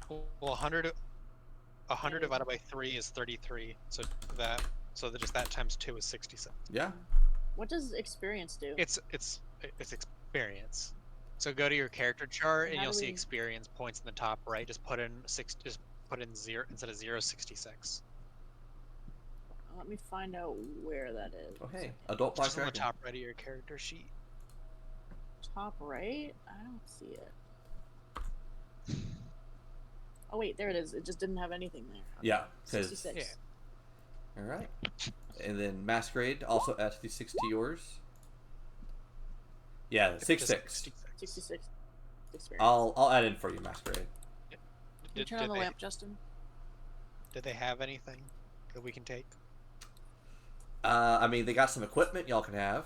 Well, 100 divided by 3 is 33. So just that times 2 is 66. Yeah. What does experience do? It's experience. So go to your character chart and How you'll do see we- experience points in the top right. Just put in 0 instead of 0, 66. Let me find out where that is. Oh, hey. Adult It's Black just on the Dragon. top right of your character sheet. Top right? I don't see it. Oh wait, there it is. It just didn't have anything there. Yeah. 'Cause- 66. All right. And then Masquerade also adds the 6 to yours. Yeah, 6-6. 66 experience. I'll add in for you, Masquerade. Can you turn on the lamp, Justin? Did they have anything that we can take? I mean, they got some equipment y'all can have.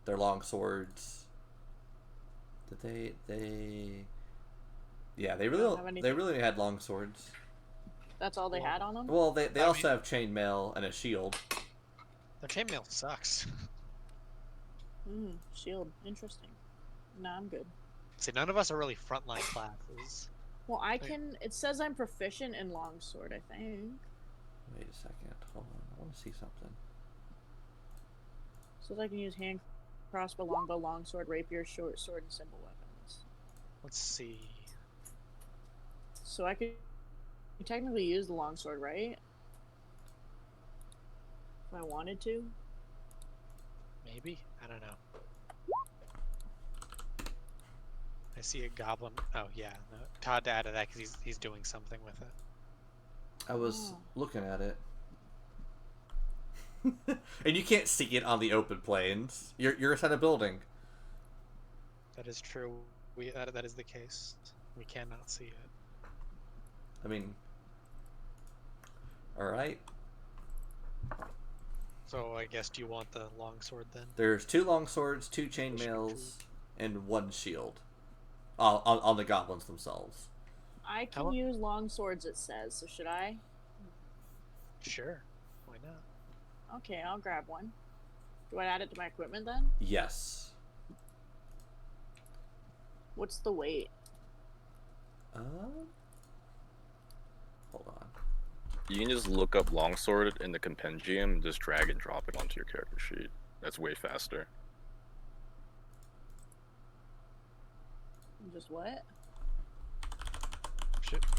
Their long swords. Did they? Yeah, they don't have really anything. had long swords. That's all they had on them? Well, they I also mean- have chainmail and a shield. Their chainmail sucks. Shield. Interesting. Nah, I'm good. See, none of us are really frontline classes. Well, I can... It says I'm proficient in longsword, I think. Wait a second. Hold on. I want to see something. So I can use hand, crossbow, longbow, longsword, rapier, short sword, and simple weapons. Let's see. So I could technically use the longsword, right? If I wanted to. Maybe? I don't know. I see a goblin. Oh, yeah. No, Todd added that because he's doing something with it. I was Oh. looking at it. And you can't see it on the open plains. You're inside a building. That is true. That is the case. We cannot see it. I mean, all right. So I guess do you want the longsword then? There's 2 long swords, 2 chainmails, and 1 shield. On the goblins themselves. I How can mu- use long swords, it says. So should I? Sure. Why not? Okay, I'll grab one. Do I add it to my equipment then? Yes. What's the weight? Hold on. You can just look up longsword in the compendium and just drag and drop it onto your character sheet. That's way faster. Just what?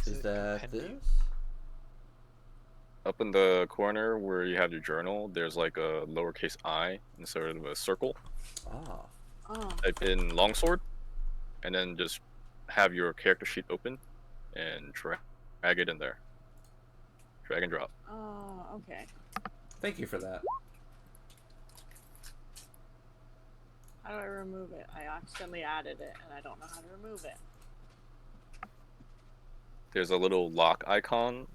Is that compendium? this? Up in the corner where you have your journal, there's like a lowercase I instead of a circle. Ah. Oh, Type in longsword, and then just have your character sheet open, and drag it in there. Drag and drop. oh, okay. Thank you for that. How do I remove it? I accidentally added it, and I don't know how to remove it. There's a little lock icon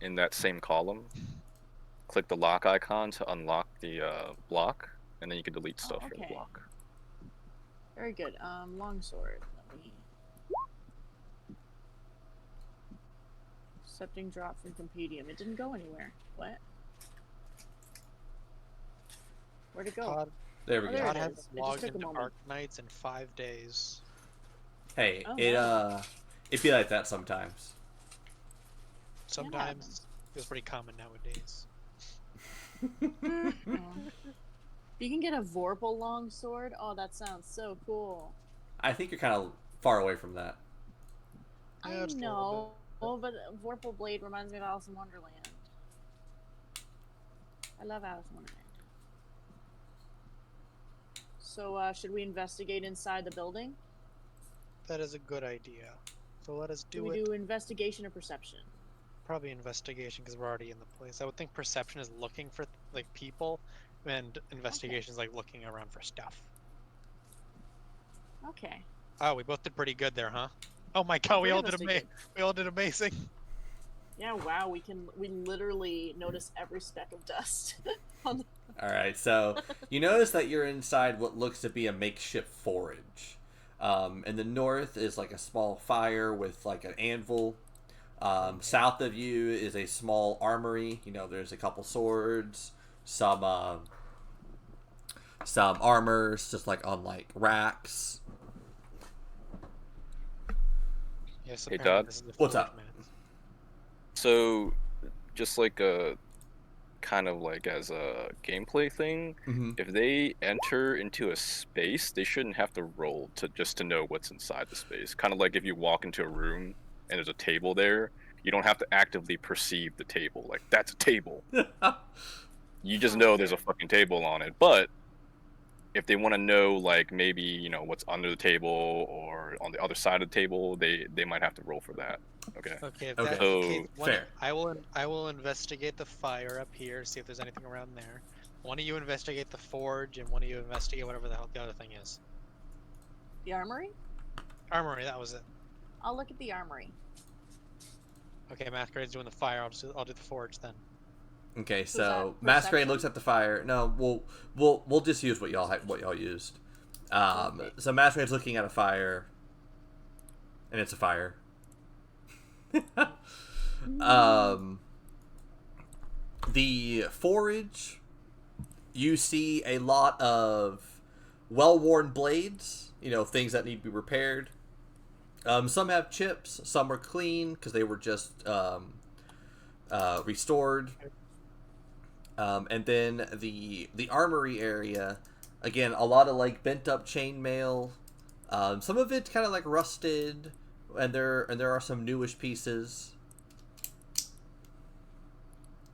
in that same column. Click the lock icon to unlock the block, and then you can delete stuff from the okay. block. Very good. Longsword. Let me. Accepting drop from compendium. It didn't go anywhere. What? Where'd it go? Todd, There we Oh, go. there Todd it has is. It just logged took a into moment. Arc Knights in 5 days. Hey, Oh, it be like that sometimes. Sometimes it's pretty common nowadays. You can get a Vorpal longsword. Oh, that sounds so cool. I think you're kind of far away from that. Yeah, I just a little know. Oh, but Vorpal blade reminds me of Alice in Wonderland. I love Alice in Wonderland. So, should we investigate inside the building? That is a good idea. So let us Do do we it. do investigation or perception? Probably investigation because we're already in the place. I would think perception is looking for like people, and investigation is like looking around for stuff. Okay. Oh, we both did pretty good there, huh? Oh my god, we Three all of us did did amazing. good. We all did amazing. Yeah, wow, we literally notice every speck of dust on the All right, so you notice that you're inside what looks to be a makeshift forge. In the north is like a small fire with like an anvil. South of you is a small armory. You know, there's a couple swords, some armors, just like on like racks. Yes, Hey, apparently Doug. this is the What's forge up? man. So, just like a kind of like as a gameplay thing, Mm-hmm. if they enter into a space, they shouldn't have to roll to know what's inside the space. Kind of like if you walk into a room and there's a table there, you don't have to actively perceive the table. Like that's a table. You just know there's a fucking table on it. But if they want to know, like maybe what's under the table or on the other side of the table, they might have to roll for that. Okay. Okay, if Okay. that's the case, So Fair. I will investigate the fire up here, see if there's anything around there. One of you investigate the forge, and one of you investigate whatever the hell the other thing is. The armory? Armory, that was it. I'll look at the armory. Okay, Masquerade's doing the fire. I'll do the forge then. Okay, So is that so Masquerade perception? looks at the fire. No, we'll just use what y'all used. Okay. So Masquerade's looking at a fire, and it's a fire. The forage, you see a lot of well-worn blades. You know, things that need to be repaired. Some have chips. Some are clean because they were just restored. And then the armory area, again, a lot of like bent up chainmail. Some of it's kind of like rusted, and there are some newish pieces.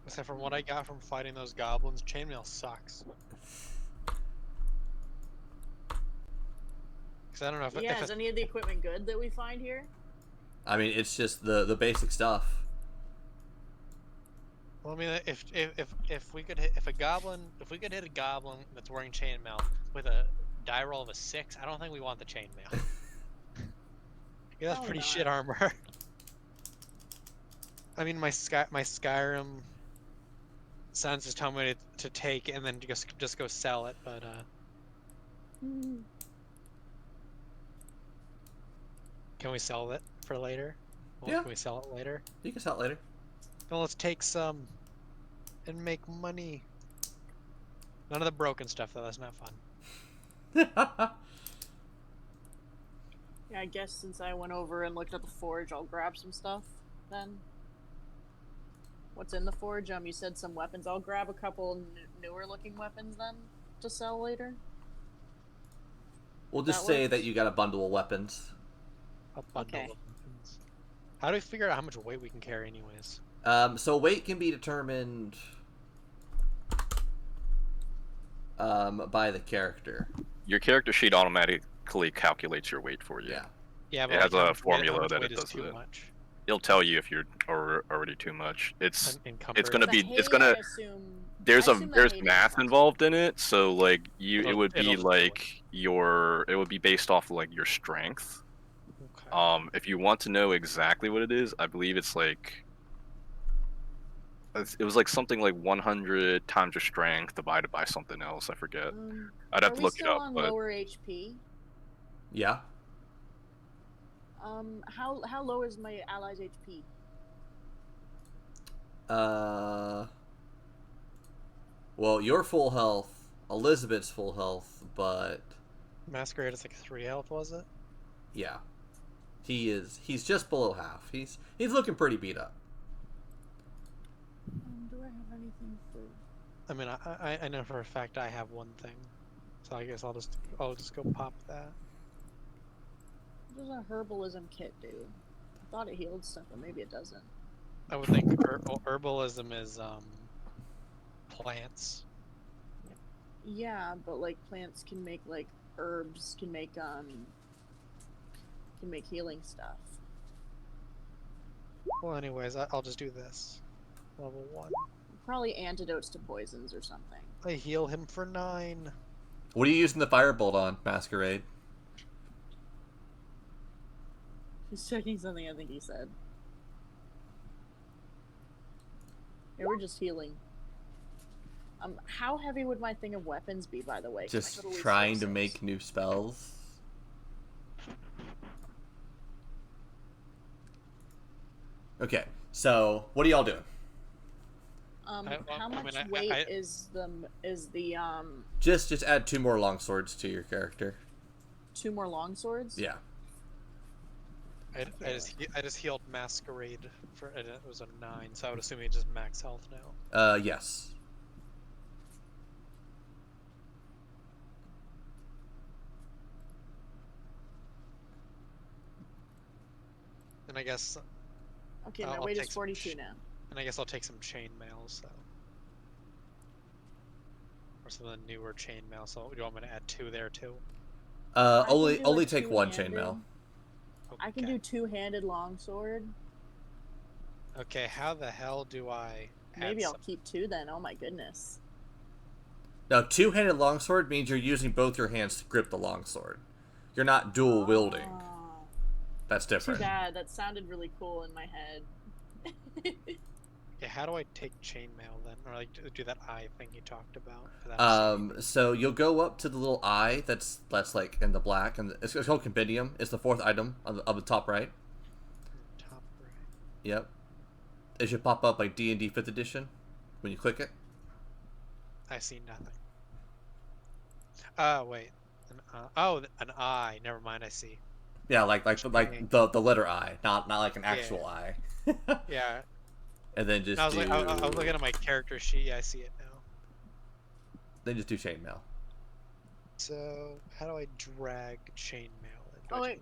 Except from what I got from fighting those goblins, chainmail sucks. Because I don't know if, Yeah, if is any of the equipment good that we find here? I mean, it's just the basic stuff. well, I mean, if we could hit if we could hit a goblin that's wearing chainmail with a die roll of a 6, I don't think we want the chainmail. Yeah, that's Probably pretty not. shit armor. I mean, my Skyrim sons just tell me to take it and then just go sell it, but can we sell it for later? Well, Yeah. Can we sell it later? You can sell it later. Well, let's take some and make money. None of the broken stuff though. That's not fun. Yeah, I guess since I went over and looked at the forge, I'll grab some stuff then. What's in the forge? You said some weapons. I'll grab a couple newer looking weapons then to sell later. We'll just That say works. that you got a bundle of weapons. A bundle Okay. of weapons. How do we figure out how much weight we can carry, anyways? So weight can be determined by the character. your character sheet automatically calculates your weight for you. Yeah. Yeah, but It has like, a how much weight- formula how much that weight it is does too it. much. It'll tell you if you're already too much. It's Encumbered. gonna The be- hay, it's gonna- I assume, there's I assume that there's hay math doesn't involved in it, so like it would It'll be just do it. like it would be based off like your strength. Okay. If you want to know exactly what it is, I believe it was like something like 100 times your strength divided by something else. I forget. I'd have Are to we look it still up, on but lower HP? Yeah. How low is my ally's HP? Well, you're full health. Elizabeth's full health, but Masquerade is like 3 health, was it? yeah, he's just below half. He's looking pretty beat up. Do I have anything for? I mean, I know for a fact I have one thing, so I guess I'll just go pop that. What does a herbalism kit do? I thought it healed stuff, but maybe it doesn't. I would think herbalism is plants. Yeah, but like plants can make like herbs can make healing stuff. Well, anyways, I'll just do this. Level 1. Probably antidotes to poisons or something. I heal him for 9. What are you using the firebolt on, Masquerade? He's checking something I think he said. Yeah, we're just healing. How heavy would my thing of weapons be, by the way? 'Cause Just my total is trying to 6. make new spells. Okay, so what are y'all doing? How much weight is the Just add 2 more longswords to your character. 2 more longswords? Yeah. I just healed Masquerade for and it was a 9, so I would assume he just max health now. Yes. And I guess Okay, my I'll weight take is some 42 now. and I guess I'll take some chainmail, so or some of the newer chainmail. So do you want me to add 2 there too? Only take 1 two-handed. chainmail. I can do 2-handed longsword. Okay, how the hell do I Maybe add I'll keep 2 then. Oh my goodness. Now, 2-handed longsword means you're using both your hands to grip the longsword. You're not dual wielding. Oh, That's too different. bad. That sounded really cool in my head. Yeah, how do I take chainmail then, or like do that eye thing you talked about? So you'll go up to the little eye that's like in the black, and it's called compendium. It's the 4th item on the top right. Top right. Yep. It should pop up like D&D 5th edition when you click it. I see nothing. Wait. An eye. Never mind. I see. Yeah, like the letter I, not like an actual eye. Yeah. And then just I was looking at my character sheet. Yeah, I see it now. Then just do chainmail. So how do I drag chainmail? Oh, it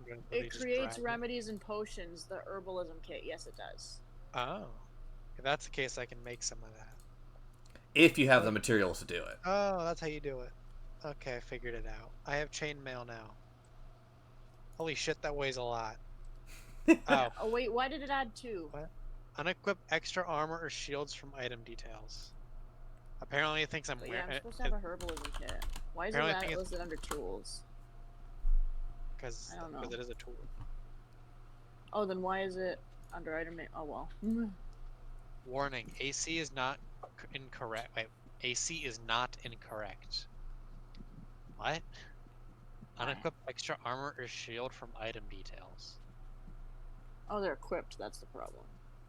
creates remedies and potions. The herbalism kit. Yes, it does. Oh, if that's the case, I can make some of that. If you have the materials to do it. Oh, that's how you do it. Okay, I figured it out. I have chainmail now. Holy shit, that weighs a lot. Oh. Oh wait, why did it add 2? What? Unequip extra armor or shields from item details. Apparently it thinks I'm But wearing yeah, I'm supposed to have a herbalism kit. Why is it listed under tools? Because it is a tool. Oh, then why is it under item? Oh well. Warning: AC is not incorrect. Wait, AC is not incorrect. What? Unequip extra armor or shield from item details. Oh, they're equipped. That's the problem.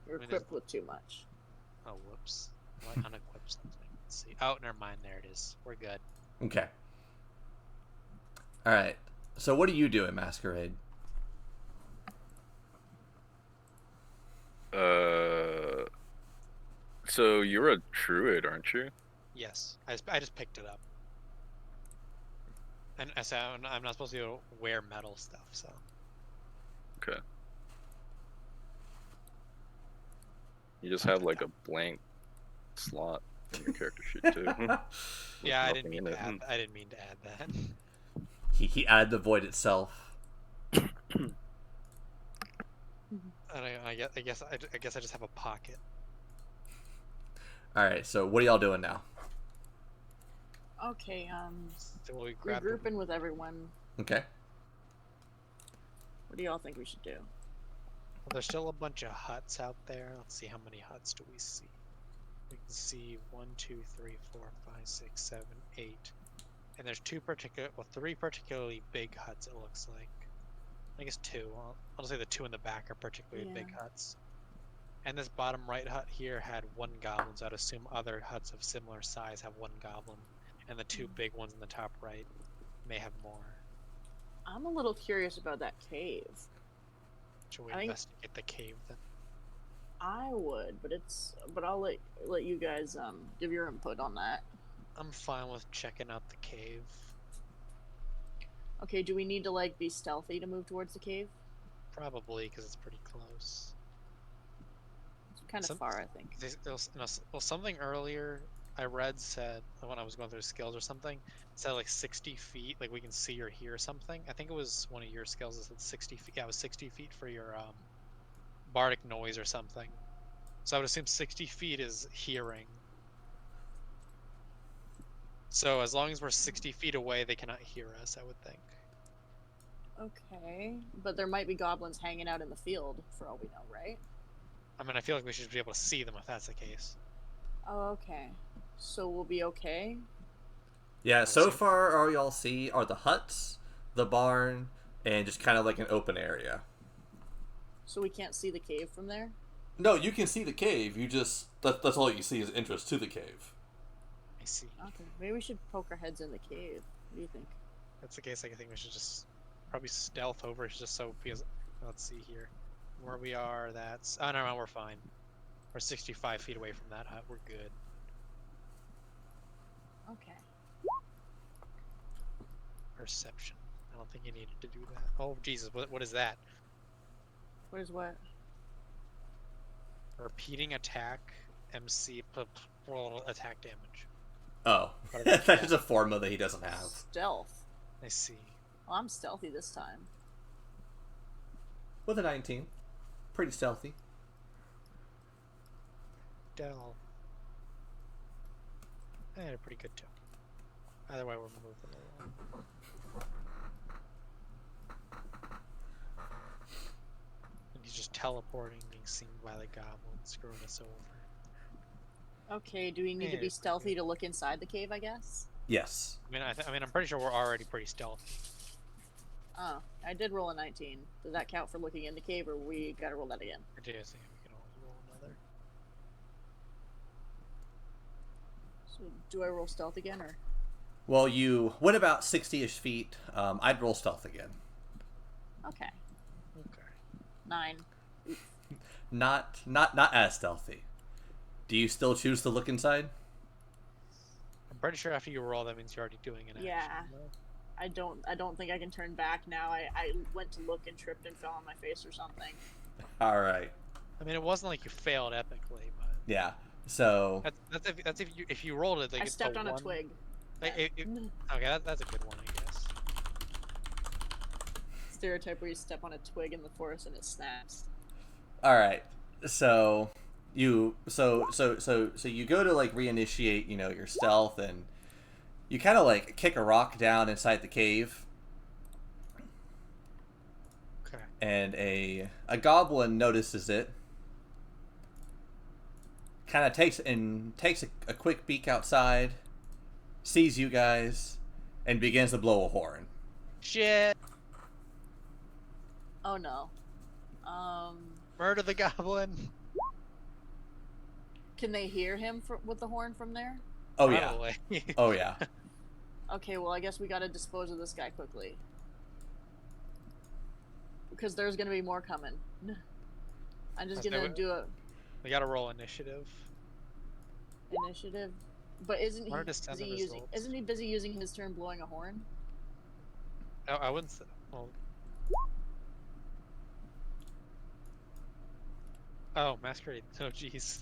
You're equipped with too much. Oh, whoops. Why unequip something? Let's see. Oh, never mind. There it is. We're good. Okay. All right. So what are you doing, Masquerade? So you're a druid, aren't you? Yes. I just picked it up. And so I'm not supposed to wear metal stuff, so. Okay. You just have like a blank slot in your character sheet too. Yeah, I didn't mean to add that. He added the void itself. And I guess I just have a pocket. All right. So what are y'all doing now? Okay. So we regrouping with everyone. Okay. What do y'all think we should do? Well, there's still a bunch of huts out there. Let's see, how many huts do we see? We can see 1, 2, 3, 4, 5, 6, 7, 8. And there's 3 particularly big huts, it looks like. I guess 2. I'll say the 2 in the back are particularly big huts. And this bottom right hut here had 1 goblin, so I'd assume other huts of similar size have 1 goblin. And the 2 big ones in the top right may have more. I'm a little curious about that cave. Should we investigate the cave then? I would, but I'll let you guys give your input on that. I'm fine with checking out the cave. Okay, do we need to like be stealthy to move towards the cave? Probably, because it's pretty close. It's kind of far, I think. Well, something earlier I read said, when I was going through skills or something, it said like 60 feet, like we can see or hear something. I think it was one of your skills that said 60 feet. Yeah, it was 60 feet for your bardic noise or something. So I would assume 60 feet is hearing. So as long as we're 60 feet away, they cannot hear us, I would think. Okay, but there might be goblins hanging out in the field for all we know, right? I mean, I feel like we should be able to see them if that's the case. Oh, okay. So we'll be okay. Yeah, so far all y'all see are the huts, the barn, and just kind of like an open area. So we can't see the cave from there? No, you can see the cave. You just that's all you see is entrance to the cave. I see. Okay, maybe we should poke our heads in the cave. What do you think? If that's the case, I think we should just probably stealth over just so because let's see here. Where we are, that's oh no, we're fine. We're 65 feet away from that hut. We're good. Okay. Perception. I don't think you needed to do that. Oh Jesus, what is that? What is what? Repeating attack, MC attack damage. Oh, that's just a formula that he doesn't have. Stealth. I see. Well, I'm stealthy this time. With a 19, pretty stealthy. Dell. I had a pretty good too. Either way, we're moving along. And he's just teleporting, being seen by the goblin, screwing us over. Okay, do we need to be stealthy to look inside the cave, I guess? Yes. I mean, I'm pretty sure we're already pretty stealthy. Oh, I did roll a 19. Does that count for looking in the cave, or we gotta roll that again? It is. We can always roll another. So, do I roll stealth again, or? Well, you went about 60-ish feet. I'd roll stealth again. Okay. Okay. 9. Not as stealthy. Do you still choose to look inside? I'm pretty sure after you roll, that means you're already doing an Yeah. action. Though. I don't think I can turn back now. I went to look and tripped and fell on my face or something. All right. I mean, it wasn't like you failed epically, but Yeah. So. that's if you rolled it. Like I stepped on a twig. Okay, that's a good one, I guess. Stereotype where you step on a twig in the forest and it snaps. All right. So you so you go to like reinitiate, your stealth, and you kind of like kick a rock down inside the cave. Okay. And a goblin notices it. Kind of takes a quick peek outside, sees you guys, and begins to blow a horn. Shit! Oh no. Murder the goblin. Can they hear him with the horn from there? Oh yeah. Probably. Oh yeah. Okay, well I guess we gotta dispose of this guy quickly. Because there's gonna be more coming. I'm just gonna do a We gotta roll initiative. initiative. But isn't he Where does busy the using? results? Isn't he busy using his turn blowing a horn? I wouldn't say. Well. Oh, masquerade. Oh, jeez.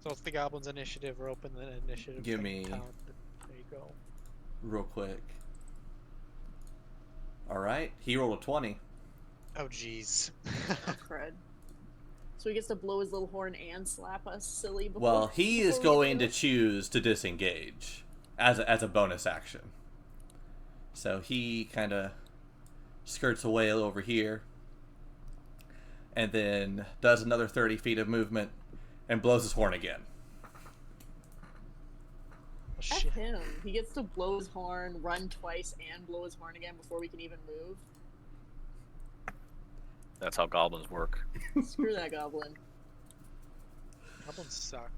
So it's the goblin's initiative. We're open the initiative. Give thing me- count. There you go. Real quick. All right. He rolled a 20. Oh, jeez. Oh, crud. So he gets to blow his little horn and slap us silly before. Well, he is before we going do to it? choose to disengage as a bonus action. So he kind of skirts away over here, and then does another 30 feet of movement and blows his horn again. Oh, F shit. him. He gets to blow his horn, run twice, and blow his horn again before we can even move. That's how goblins work. Screw that goblin. Goblins suck.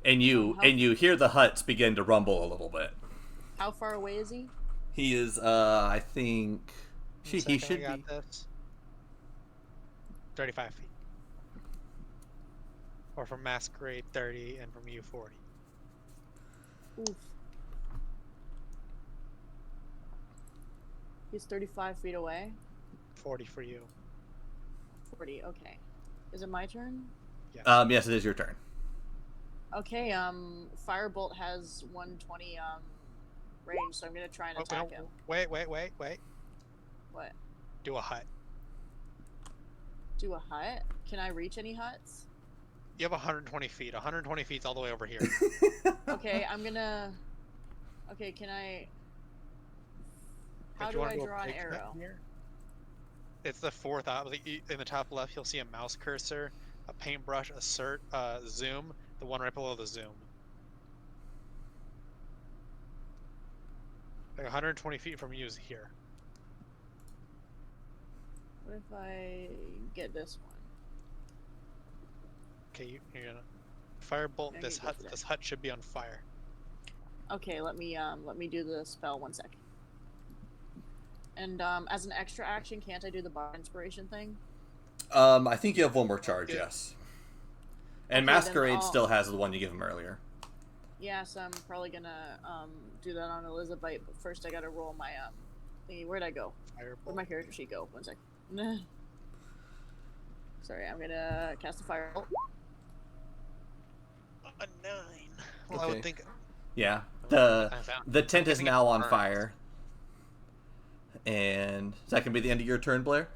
And you hear the huts begin to rumble a little bit. How far away is he? He is, I think, he Second, should we got be. this. 35 feet. Or from Masquerade 30 and from you 40. Oof. He's 35 feet away. 40 for you. 40, okay. Is it my turn? Yes. Yes, it is your turn. Okay, Firebolt has 120 range, so I'm gonna try and attack him. Wait. What? Do a hut. Do a hut? Can I reach any huts? You have 120 feet. 120 feet's all the way over here. Okay, I'm gonna... Okay, can I... How do I draw an arrow? It's the fourth in the top left. You'll see a mouse cursor, a paintbrush, a zoom. The one right below the zoom. Like 120 feet from you is here. What if I get this one? Okay, you're gonna firebolt Yeah, this you go hut. for that. This hut should be on fire. Okay, let me do the spell 1 second. And as an extra action, can't I do the bar inspiration thing? I think you have one more charge, Yeah. yes. And Okay, then Masquerade I'll- still has the one you gave him earlier. Yeah, so I'm probably gonna do that on Elizabeth, but first I gotta roll my thingy. Where'd I go? Where'd Firebolt. my character sheet go? 1 sec. Sorry, I'm gonna cast a firebolt. A 9. Well, I Okay. would think. Yeah. I found- The tent I'm is guessing now it on burns. fire. And that can be the end of your turn, Blair?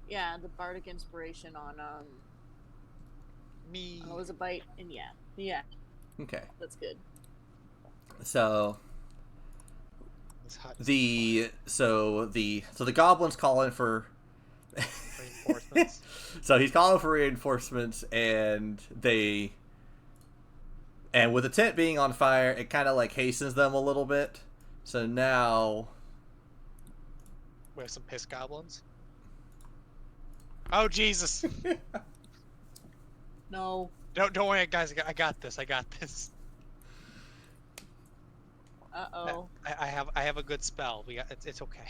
Yeah, the bardic inspiration on Me. Elizabeth, and yeah, Okay. that's good. So This hut is the goblin's calling for reinforcements. so he's calling for reinforcements, and with the tent being on fire, it kind of like hastens them a little bit. So now We have some piss goblins. Oh Jesus! No. Don't worry, guys. I got this. I got this. Uh-oh. I have a good spell. It's okay.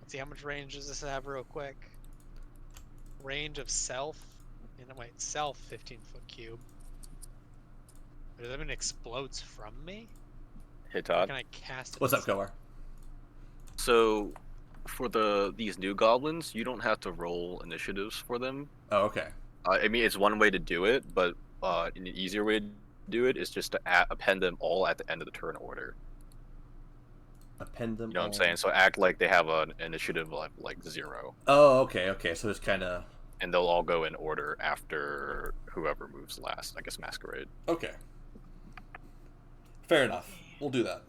Let's see how much range does this have real quick. Range of self. Self 15-foot cube. Does that mean it explodes from me? Hey Or Todd. can I cast it? what's up, Koar? So for these new goblins, you don't have to roll initiatives for them. Oh, okay. I mean, it's one way to do it, but an easier way to do it is just to append them all at the end of the turn order. Append them. You know what I'm saying? So act like they have an initiative like 0, Oh, okay. So it's kind of and they'll all go in order after whoever moves last. I guess Masquerade. okay. Fair enough. We'll do that.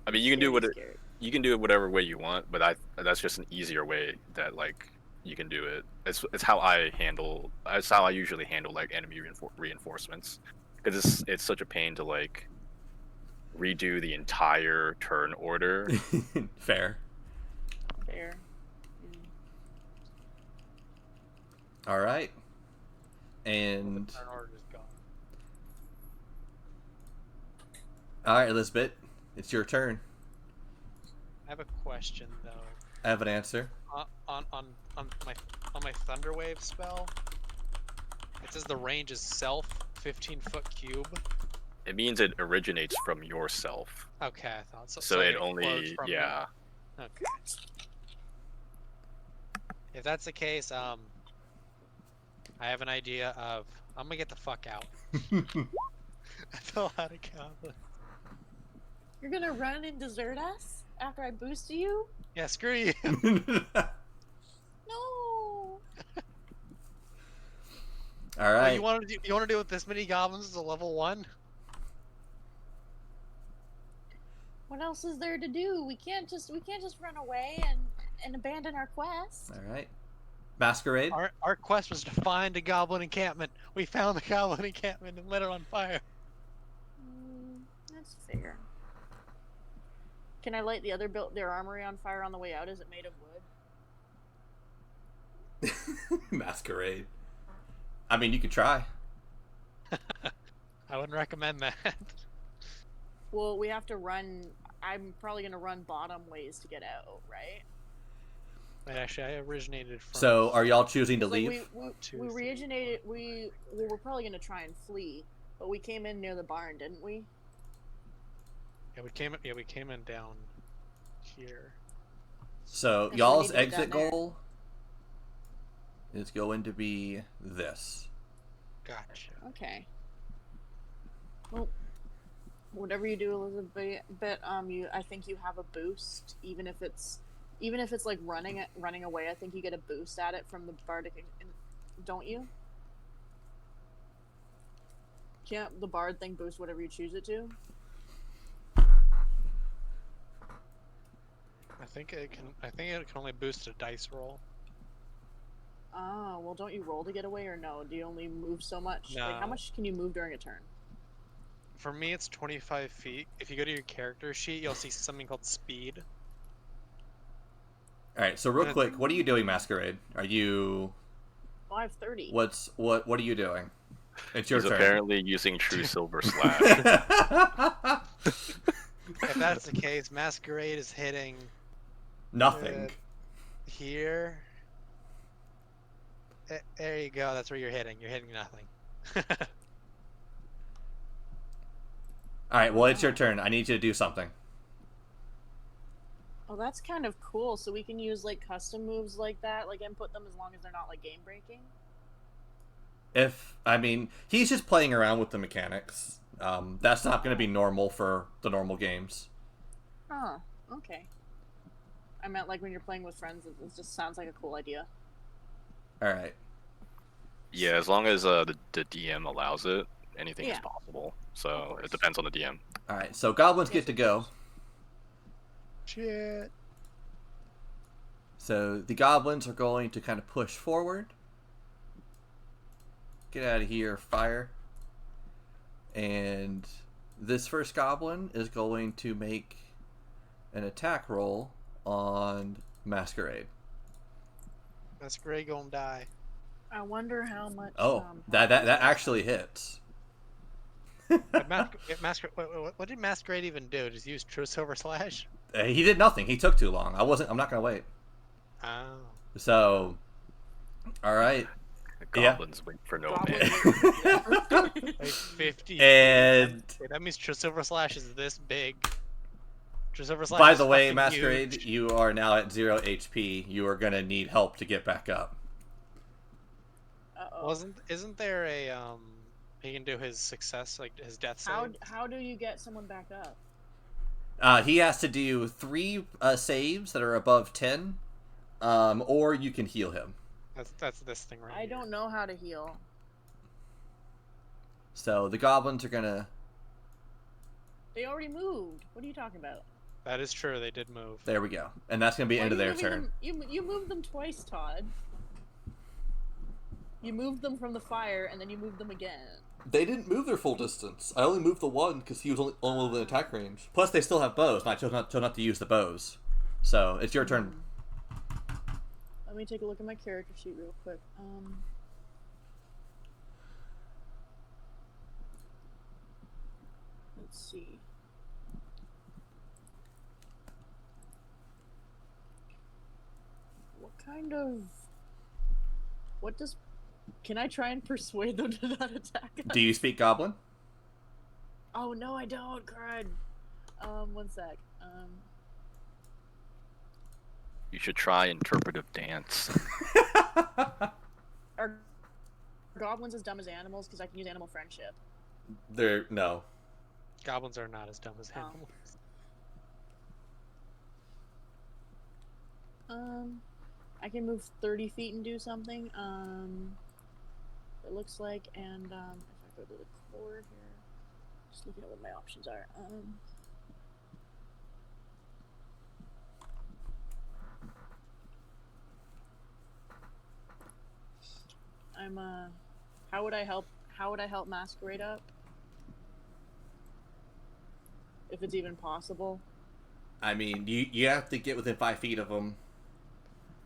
I mean, you can do Scared. you can do it whatever way you want, but that's just an easier way that like you can do it. It's how I handle. It's how I usually handle like enemy reinforcements, because it's such a pain to like redo the entire turn order. Fair. Fair. All right. And Turn order is gone. all right, Elizabeth, it's your turn. I have a question though. I have an answer. On my Thunderwave spell, it says the range is self 15-foot cube. It means it originates from yourself, Okay, I thought so. so it explodes only from me. yeah. Okay. If that's the case, I have an idea of I'm gonna get the fuck out. I fell out of goblin. You're gonna run and desert us after I boost you? Yeah, screw you. No. All right. You want to do with this many goblins as a level 1? What else is there to do? We can't just run away and abandon our quest. All right. Masquerade. Our quest was to find a goblin encampment. We found the goblin encampment and lit it on fire. That's fair. Can I light the other their armory on fire on the way out? Is it made of wood? Masquerade. I mean, you could try. I wouldn't recommend that. Well, we have to run. I'm probably gonna run bottom ways to get out, right? But actually, I originated from. So, are y'all choosing to Like leave? we originated. We're probably gonna try and flee, but we came in near the barn, didn't we? Yeah, we came in down here. So, Yes, we y'all's need to get exit down there. goal is going to be this. Gotcha. Okay. Well, whatever you do, Elizabeth, but I think you have a boost, even if it's like running away. I think you get a boost at it from the bardic, don't you? Can't the bard thing boost whatever you choose it to? I think it can. I think it can only boost a dice roll. Oh, well, don't you roll to get away or no? Do you only move so much? No. Like, how much can you move during a turn? For me, it's 25 feet. If you go to your character sheet, you'll see something called speed. All right. So real And- quick, what are you doing, Masquerade? Are you? Oh, I have 30. What are you doing? It's your He's turn. apparently using True Silver Slash. If that's the case, Masquerade is hitting Nothing. here. There you go. That's where you're hitting. You're hitting nothing. All right. Well, it's your turn. I need you to do something. Oh, that's kind of cool. So we can use, like, custom moves like that, like, input them as long as they're not, like, game-breaking? He's just playing around with the mechanics. That's not going to be normal for the normal games. Huh, okay. I meant, like, when you're playing with friends, it just sounds like a cool idea. All right. Yeah, as long as the DM allows it, anything is Yeah. possible. Of So course. it depends on the DM. All right. So goblins Yes, get to go. Shit. So the goblins are going to kind of push forward. Get out of here, fire. And this first goblin is going to make an attack roll on Masquerade. Masquerade gonna die. I wonder how much. Oh, that actually hits. What did Masquerade even do? Just use True Silver Slash? He did nothing. He took too long. I'm not gonna wait. Oh. So, all right. Goblins wait for no Goblin man. Like 50. And Okay, that means True Silver Slash is this big. True Silver Slash by is the way, fucking Masquerade, huge. you are now at 0 HP. You are gonna need help to get back up. Uh-oh. Isn't there a he can do his success, like his death save? How do you get someone back up? He has to do 3 saves that are above 10, or you can heal him. That's this thing right I here. don't know how to heal. So the goblins are gonna. They already moved. What are you talking about? That is true, they did move. There we go, and that's gonna be the Why end of are you their moving turn. them- you moved them twice, Todd. You moved them from the fire, and then you moved them again. They didn't move their full distance. I only moved the one because he was only within attack range. Plus, they still have bows, and I chose not to use the bows. So it's your turn. Let me take a look at my character sheet real quick. Let's see. What does... Can I try and persuade them to not attack us? Do you speak Goblin? Oh, no, I don't, crud. One sec. You should try interpretive dance. Are goblins as dumb as animals? Because I can use animal friendship. No. Goblins are not as dumb as Oh. animals. I can move 30 feet and do something. It looks like, and if I go to the core here, just looking at what my options are. How would I help? How would I help Masquerade up? If it's even possible. I mean, you have to get within 5 feet of them.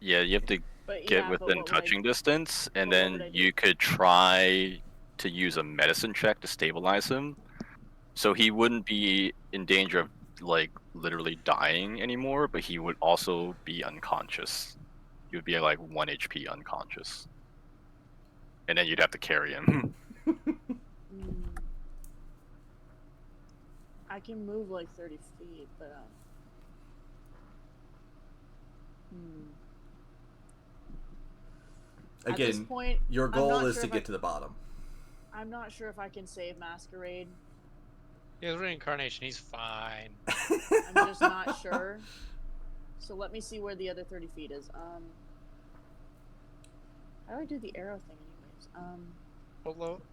Yeah, you have to But get yeah, but within what would I- touching distance, and what would then I do? you could try to use a medicine check to stabilize him. So he wouldn't be in danger of, like, literally dying anymore, but he would also be unconscious. He would be, like, 1 HP unconscious. And then you'd have to carry him. I can move like 30 feet, but At this Again, point, your I'm goal not is sure to if get to the bottom. I'm not sure if I can save Masquerade. His reincarnation, he's fine. I'm just not sure. So let me see where the other 30 feet is. How do I do the arrow thing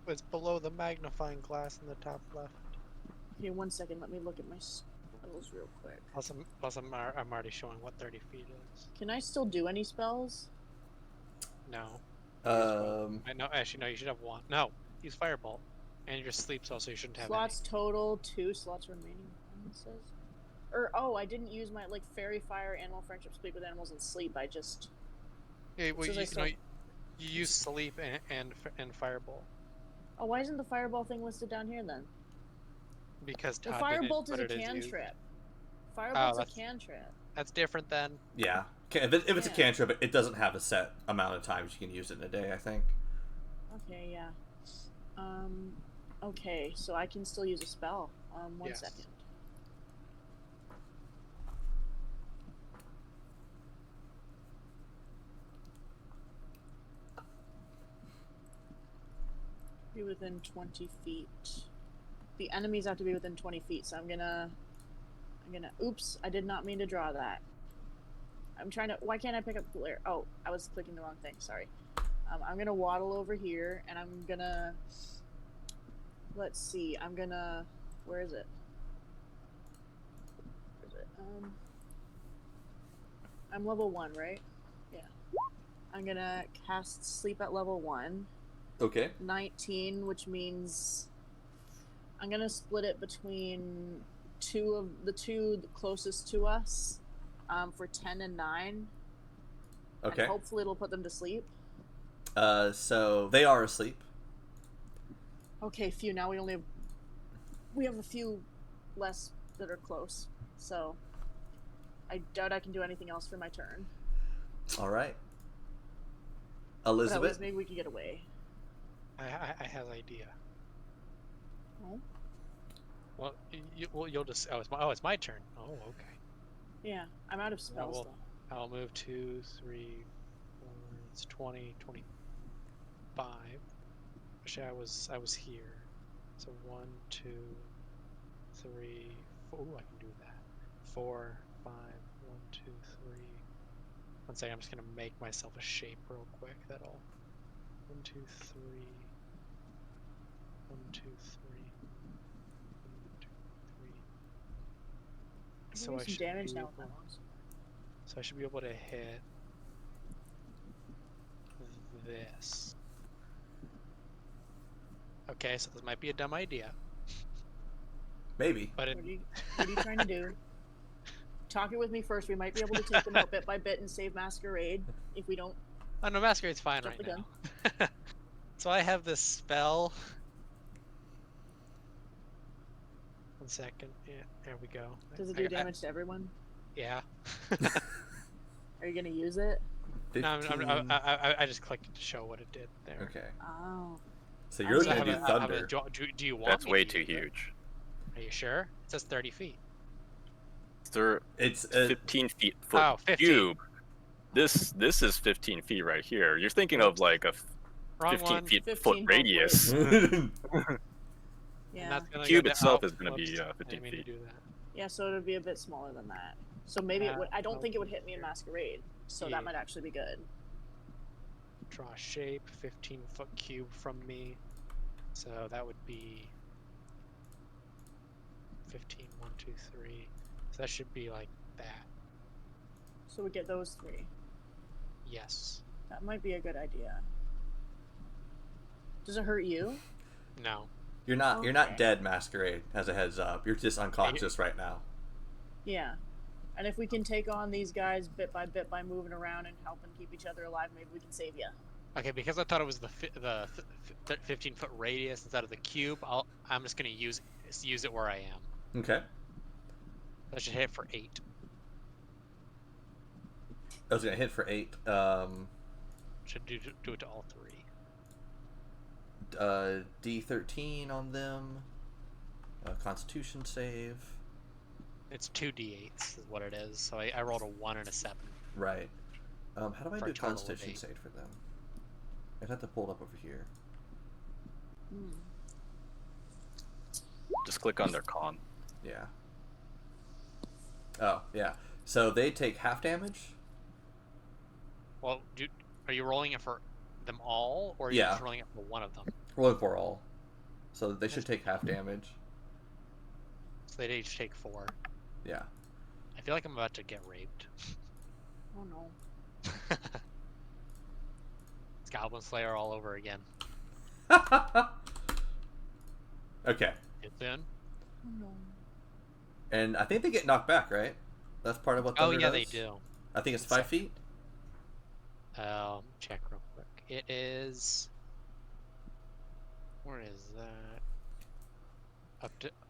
It's below the magnifying glass in the top left. Okay, one second. Let me look at my screen. spells real quick. Plus I'm already showing what 30 feet is. Can I still do any spells? No. No, actually, no, you should have one. No, use Firebolt. And your sleep spell, so you shouldn't have Slots total, 2 slots remaining. It says. I didn't use my fairy fire, animal friendship, speak with animals, and sleep. I just. any. Yeah, well, you use sleep and Firebolt. Oh, why isn't the fireball thing listed down here then? Because The Todd didn't firebolt is put a it as used. cantrip. Firebolt's a that's- cantrip. That's different then. Yeah. If it's a Yeah. cantrip, it doesn't have a set amount of times you can use it in a day, I think. Okay, yeah. Okay, so I can still use a spell. One Yes. second. Be within 20 feet. The enemies have to be within 20 feet, so I'm gonna... Oops, I did not mean to draw that. I'm trying to... Why can't I pick up Blaire? Oh, I was clicking the wrong thing, sorry. I'm gonna waddle over here, and I'm gonna... Let's see, I'm gonna... Where is it? I'm level 1, right? Yeah. I'm gonna cast Sleep at level 1. Okay. 19, which means I'm gonna split it between the two closest to us, for 10 and 9. Okay. And hopefully it'll put them to sleep. So they are asleep. Okay, phew. Now we have a few less that are close. So I doubt I can do anything else for my turn. All right. But at Elizabeth. least maybe we could get away. I have an idea. Oh? Well, you'll just. It's my turn. Oh, okay. Yeah, I'm out of spells well, though. I'll move 2, 3, 4. It's 20, 25. Actually, I was here. So 1, 2, 3, 4. Ooh, I can do that. 4, 5. 1, 2, 3. One second. I'm just gonna make myself a shape real quick. That'll. 1, 2, 3. 1, 2, 3. 1, 2, 3. So I Some should damage be now able, with my mouse. so I should be able to hit this. Okay, so this might be a dumb idea, Maybe. but What are you trying to do? Talk it with me first. We might be able to take them out bit by bit and save Masquerade if we don't. oh no, Masquerade's fine Jump right the now. So I have this spell. One second. Yeah, there we go. Does it do damage to everyone? Yeah. Are you gonna use it? 15. No, I just clicked to show what it did there. Okay. Oh. So I'm you're sorry. going to do thunder. Do you want That's me way to too use it? huge. Are you sure? It says 30 feet. It's 15 feet foot Oh, 15. cube. This is 15 feet right here. You're thinking of like a Wrong 15 one. feet 15 foot both radius. And Yeah. that's gonna Cube go itself is gonna whoops, be I 15 didn't mean to feet. do that. Yeah, so it would be a bit smaller than that. So maybe it would. I don't think it would hit me in Masquerade. So Yeah. that might actually be good. Draw a shape, 15-foot cube from me. So that would be 15, 1, 2, 3. So that should be like that. So we get those 3. Yes. That might be a good idea. Does it hurt you? No. You're not Okay. dead, Masquerade, as a heads up. You're just unconscious right now. Yeah. And if we can take on these guys bit by moving around and helping keep each other alive, maybe we can save you. Okay, because I thought it was the 15-foot radius instead of the cube, I'm just gonna use it where I am. Okay. That should hit for 8. I was going to hit for 8. Should do it to all 3. D13 on them. Constitution save. It's 2d8s is what it is. So I rolled a 1 and a 7. Right. How do I For do a total of Constitution 8. save for them? I'd have to pull it up over here. Just click on their con. Yeah. Oh, yeah. So they take half damage? Well, are you rolling it for them all, or are you Yeah. just rolling it for one of them? Rolling for all. So they should take half damage. So they each take 4. Yeah. I feel like I'm about to get raped. Oh no. It's Goblin Slayer all over again. Okay. It's in. Oh no. And I think they get knocked back, right? That's part of what Thunder Oh yeah, does? they do. I think it's One 5 second. feet. Check real quick. It is. Where is that?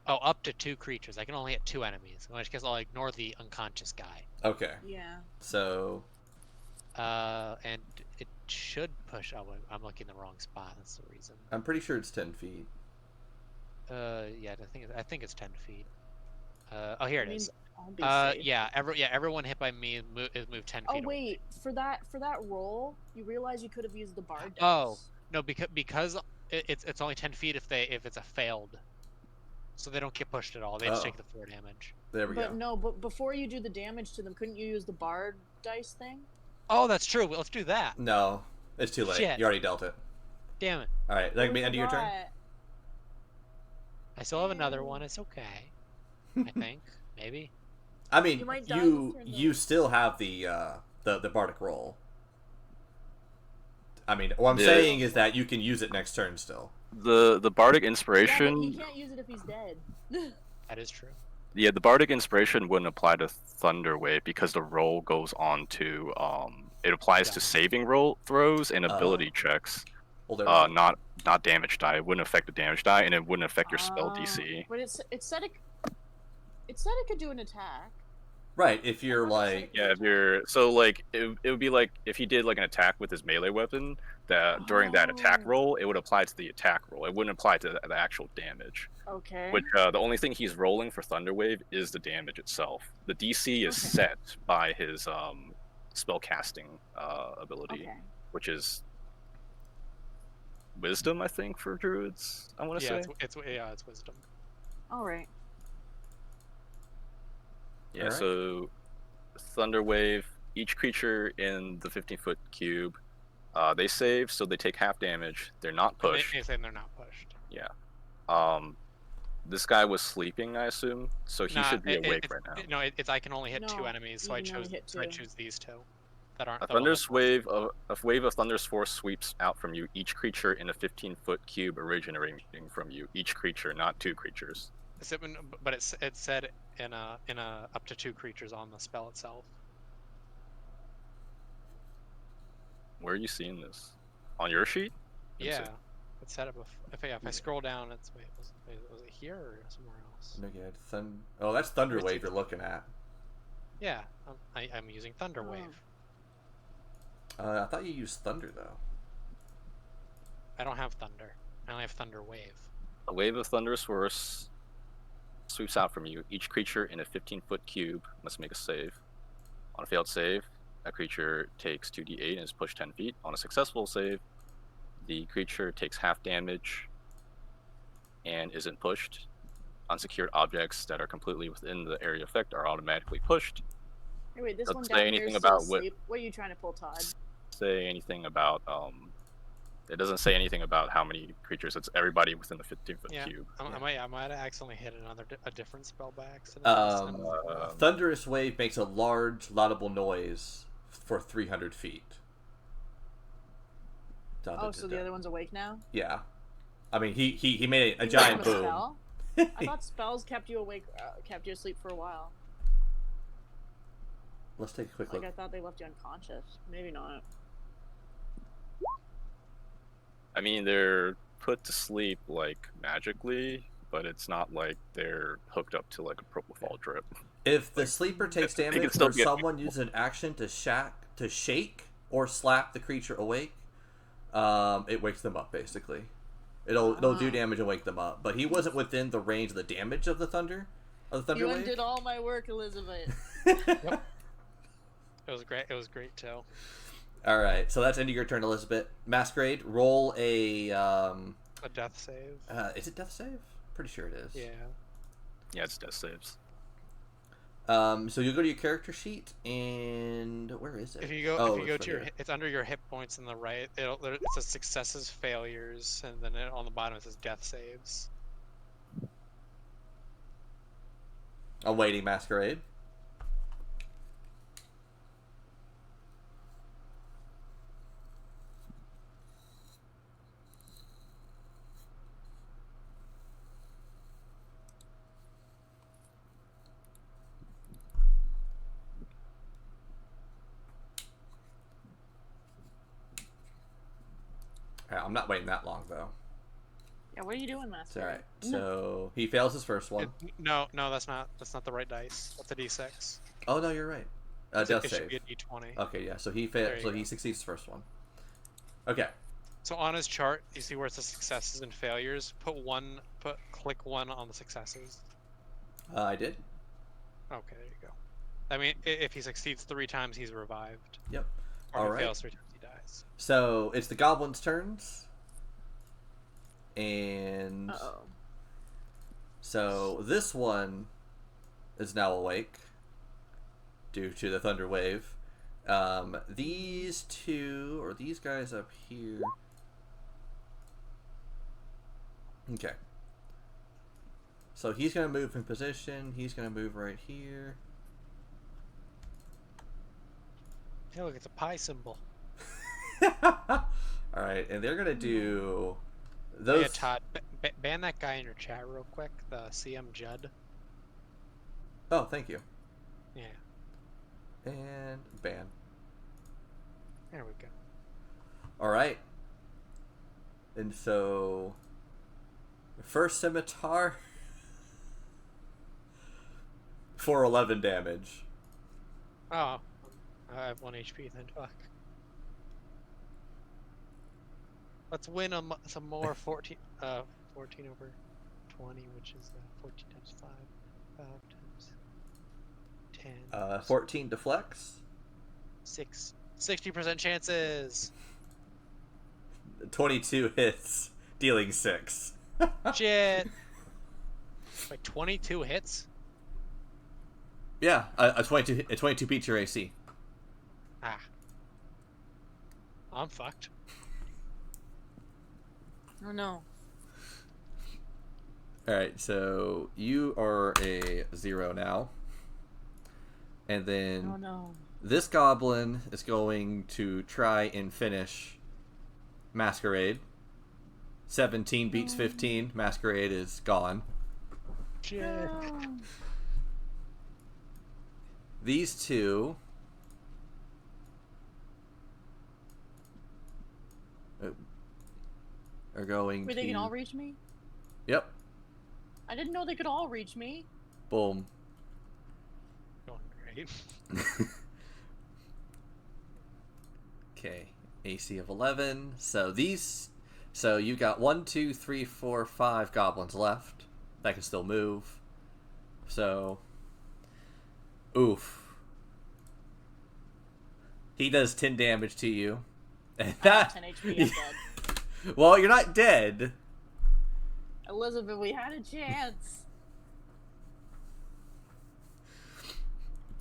Up to 2 creatures. I can only hit 2 enemies. In which case, I'll ignore the unconscious guy. Okay. Yeah. So, And it should push. Oh, I'm looking in the wrong spot. That's the reason. I'm pretty sure it's 10 feet. Yeah, I think it's 10 feet. Oh, here it is. I'll be safe. Yeah, everyone hit by me is moved 10 Oh feet away. wait, for that roll, you realize you could have used the bard dice. Oh no, because it's only 10 feet if it's a failed, so they don't get pushed at all. They just take the 4 damage. There we go. But no, but before you do the damage to them, couldn't you use the bard dice thing? Oh, that's true. Let's do that. No, it's too late. Shit. You already dealt it. Damn it. All right, that can be end of your turn. Forgot. I still have another one. It's okay. I think maybe. I mean, You might die this turn, you though. still have the bardic roll. I mean, what I'm Yeah. saying is that you can use it next turn still. The bardic Yeah, but inspiration. he can't use it if he's dead. That is true. Yeah, the bardic inspiration wouldn't apply to Thunder Wave because the roll goes on to it applies to Damage. saving roll throws and Oh. ability checks. Well, there we go. Not damage die. It wouldn't affect the damage die, and it wouldn't affect your spell DC. But it said it could do an attack. Right, if you're I thought it like, said Yeah, if you're so like it would be like if he did like an attack with his melee weapon that during that attack Oh. roll it would apply to the attack roll. It wouldn't apply to the actual damage. Okay. Which the only thing he's rolling for Thunderwave is the damage itself. The DC is Okay. set by his spell casting ability, Okay. which is Wisdom, I think, for druids. I want to Yeah, say. it's wisdom. All right. Yeah, Alright. so Thunderwave, each creature in the 15-foot cube, they save, so they take half damage. They're not pushed. They say they're not pushed. Yeah. This guy was sleeping, I assume, so he should be awake right now. No, it's I can only hit 2 No, enemies, you so I can only chose hit so I 2. choose these 2 that aren't. A that won't thunderous hit. wave of thunderous force sweeps out from you. Each creature in a 15-foot cube originating from you. Each creature, not 2 creatures. But it said in a up to 2 creatures on the spell itself. Where are you seeing this? On your sheet? Let me see. Yeah, it said it before. If I scroll down, was it here or somewhere else? Oh, that's Thunderwave you're looking at. Yeah, I'm using Thunderwave. I thought you used Thunder though. I don't have Thunder. I only have Thunderwave. A wave of thunderous force sweeps out from you. Each creature in a 15-foot cube must make a save. On a failed save, that creature takes 2d8 and is pushed 10 feet. On a successful save, the creature takes half damage and isn't pushed. Unsecured objects that are completely within the area effect are automatically pushed. Hey, wait, this Doesn't one say down here anything is still about what- asleep. What are you trying to pull, Todd? Say anything about it doesn't say anything about how many creatures. It's everybody within the 15-foot Yeah, cube. I might have accidentally hit a different spell by accident. Thunderous Wave makes a large, laudable noise for 300 feet. Oh, so the other one's awake now? Yeah. I mean, he made a You giant gave him a boom. spell? I thought spells kept you awake, kept you asleep for a while. Let's take a quick Like look. I thought they left you unconscious. Maybe not. I mean, they're put to sleep like magically, but it's not like they're hooked up to like a propofol drip. If the sleeper takes they can damage still or get- someone uses an action to shake or slap the creature awake, it wakes them up basically. It'll do damage and wake them up. But he wasn't within the range of the damage of the thunder You wave. undid all my work, Elizabeth. Yep. It was great. It was great too. All right, so that's end of your turn, Elizabeth. Masquerade, roll a. A death save. Is it death save? Pretty sure it is. Yeah. Yeah, it's death saves. So you go to your character sheet, and where is it? If you go, Oh, if you go it's to right your, here. it's under your hit points on the right. It says successes, failures, and then on the bottom it says death saves. I'm waiting, Masquerade. Alright, I'm not waiting that long, though. Yeah, what are you doing, It's Master? alright. So, he fails his first one. No, that's not the right dice. That's a D6. Oh, no, you're right. Death It save. should be a D20. Okay, yeah, so he There you so go. he succeeds his first one. Okay. So on his chart, you see where it says successes and failures. Click 1 on the successes. I did. Okay, there you go. I mean, if he succeeds 3 times, he's revived. Yep. Or All if right. he fails 3 times, he dies. So, it's the goblin's turns. And Uh-oh. so this one is now awake due to the thunder wave. These two, or these guys up here. Okay. So he's going to move in position. He's going to move right here. Hey, look, it's a pie symbol. Alright, and they're going to do those. Yeah, Todd, ban that guy in your chat real quick, the CM Judd. Oh, thank you. Yeah, And ban. there we go. Alright. And so, first scimitar for 11 damage. Oh, I have 1 HP then, fuck. Let's win some more 14 over 20, which is 14 times 5, 5 times 10. 14 deflects. 60% chances. 22 hits, dealing 6. Shit. Wait, 22 hits? Yeah, a 22 beats your AC. Ah. I'm fucked. Oh no. Alright, so you are a 0 now. And then Oh no. this goblin is going to try and finish Masquerade. 17 beats 15. Masquerade is gone. Shit. No. These two are going Wait, to... they can all reach me? Yep. I didn't know they could all reach me. Boom. Going great. Okay. AC of 11. So you got 1, 2, 3, 4, 5 goblins left. That can still move. So... Oof. He does 10 damage to you. And I have 10 HP, I'm dead. Well, you're not dead. Elizabeth, we had a chance.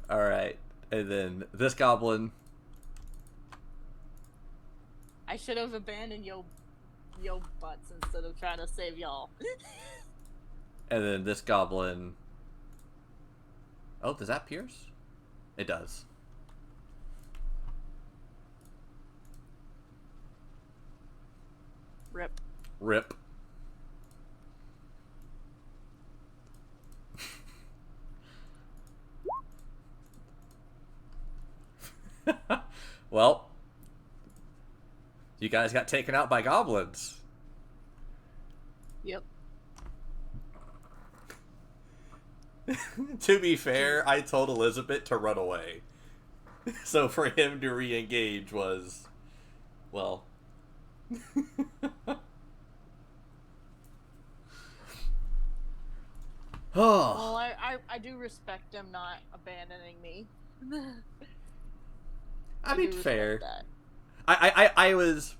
Alright. And then this goblin. I should have abandoned yo butts instead of trying to save y'all. And then this goblin. Oh, does that pierce? It does. Rip. Rip. Well, you guys got taken out by goblins. Yep. To be fair, I told Elizabeth to run away. So for him to re-engage was, well... Well, I do respect them not abandoning me. I mean, do respect fair. that. I was...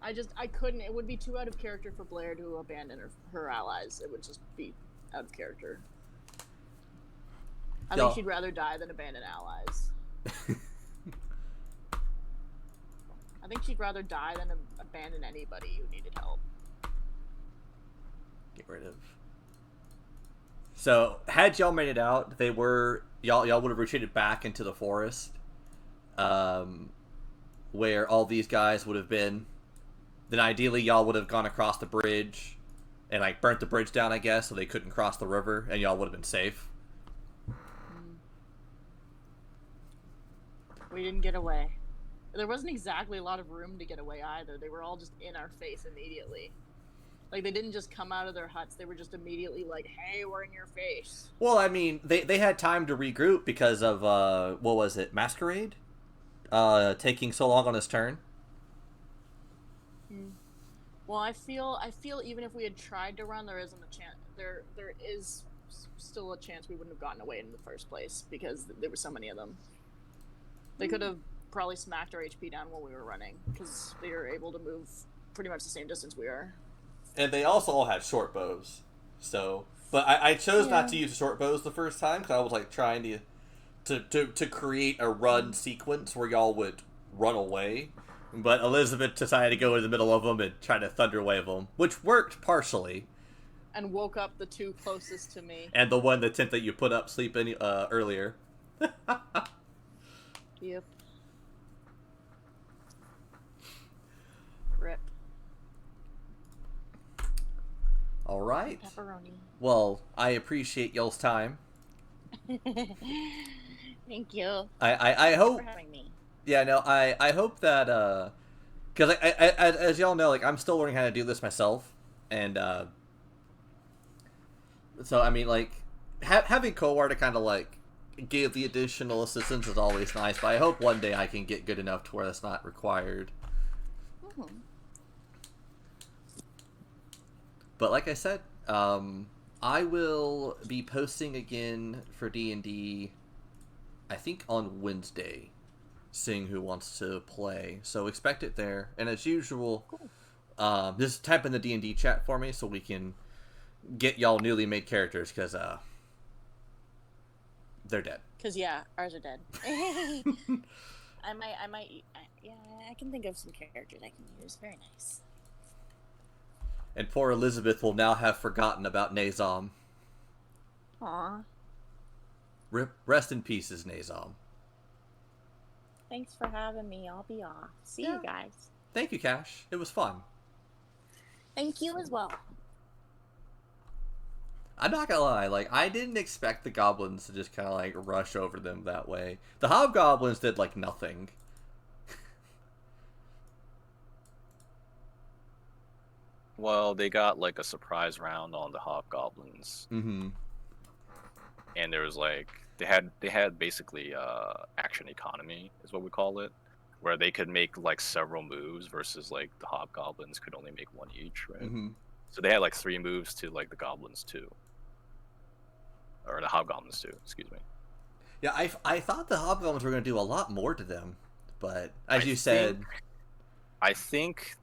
I couldn't. It would be too out of character for Blaire to abandon her allies. It would just be out of character. I think she'd rather die than abandon allies. I think she'd rather die than abandon anybody who needed help. Get rid of So had y'all made it out, y'all would have retreated back into the forest, where all these guys would have been. Then ideally y'all would have gone across the bridge, and like burnt the bridge down, I guess, so they couldn't cross the river, and y'all would have been safe. We didn't get away. There wasn't exactly a lot of room to get away either. They were all just in our face immediately. Like, they didn't just come out of their huts. They were just immediately like, hey, we're in your face. Well, I mean, they had time to regroup because of, what was it, Masquerade? Taking so long on his turn. Well, I feel even if we had tried to run, there isn't a chance. There is still a chance we wouldn't have gotten away in the first place because there were so many of them. They could have probably smacked our HP down while we were running because they were able to move pretty much the same distance we are. And they also all had short bows. So, but I chose not to use short bows the first time because I was like trying to create a run sequence where y'all would run away. But Elizabeth decided to go in the middle of them and try to thunder wave them, which worked partially. And woke up the two closest to me. And the tent that you put up sleeping earlier. Yep. Rip. All right. Pepperoni. Well, I appreciate y'all's time. Thank you. I hope. For having me. Yeah, no, I hope that because as y'all know, like I'm still learning how to do this myself, and so I mean, like having Kowar to kind of like give the additional assistance is always nice. But I hope one day I can get good enough to where that's not required. Mm-hmm. But like I said, I will be posting again for D&D, I think on Wednesday, seeing who wants to play. So expect it there. And as usual, cool. Just type in the D&D chat for me so we can get y'all newly made characters, because they're dead. Because, yeah, ours are dead. I can think of some characters I can use. Very nice. And poor Elizabeth will now have forgotten about Nazom. Aw. Rest in pieces, Nazom. Thanks for having me. I'll be off. See you guys. Thank you, Cash. It was fun. Thank you as well. I'm not gonna lie, like, I didn't expect the goblins to just kind of, like, rush over them that way. The hobgoblins did, like, nothing. Well, they got, like, a surprise round on the hobgoblins. Mm-hmm. And there was, like, they had basically, action economy, is what we call it. Where they could make, like, several moves versus, like, the hobgoblins could only make one each, right? Mm-hmm. So they had, like, 3 moves to, like, the goblins, too. Or the hobgoblins too, excuse me. Yeah, I thought the hobgoblins were going to do a lot more to them, but as you said, I think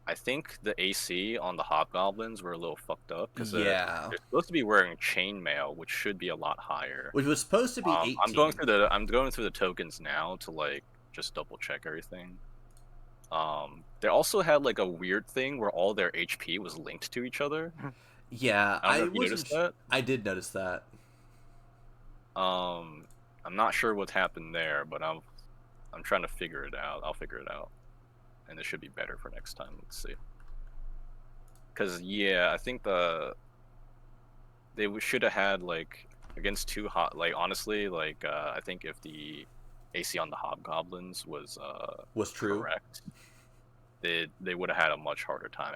the AC on the hobgoblins were a little fucked up because they're supposed to be wearing chainmail, which should be a lot higher. Which was supposed to be 18. I'm going through the tokens now to like just double check everything. They also had like a weird thing where all their HP was linked to each other. Yeah, I noticed that. I did notice that. I'm not sure what's happened there, but I'm trying to figure it out. I'll figure it out, and it should be better for next time. Let's see. Because I think they should have had like against two honestly I think if the AC on the hobgoblins was true, correct, they would have had a much harder time.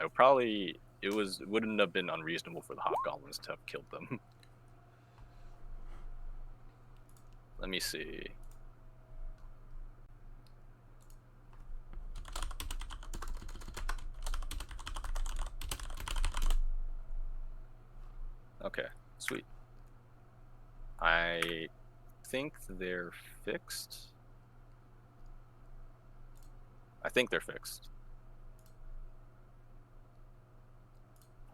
It wouldn't have been unreasonable for the hobgoblins to have killed them. Let me see. Okay, sweet. I think they're fixed. I think they're fixed.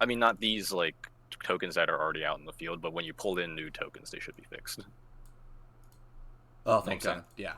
I mean, not these, like, tokens that are already out in the field, but when you pull in new tokens, they should be fixed. Oh, thank God. Yeah.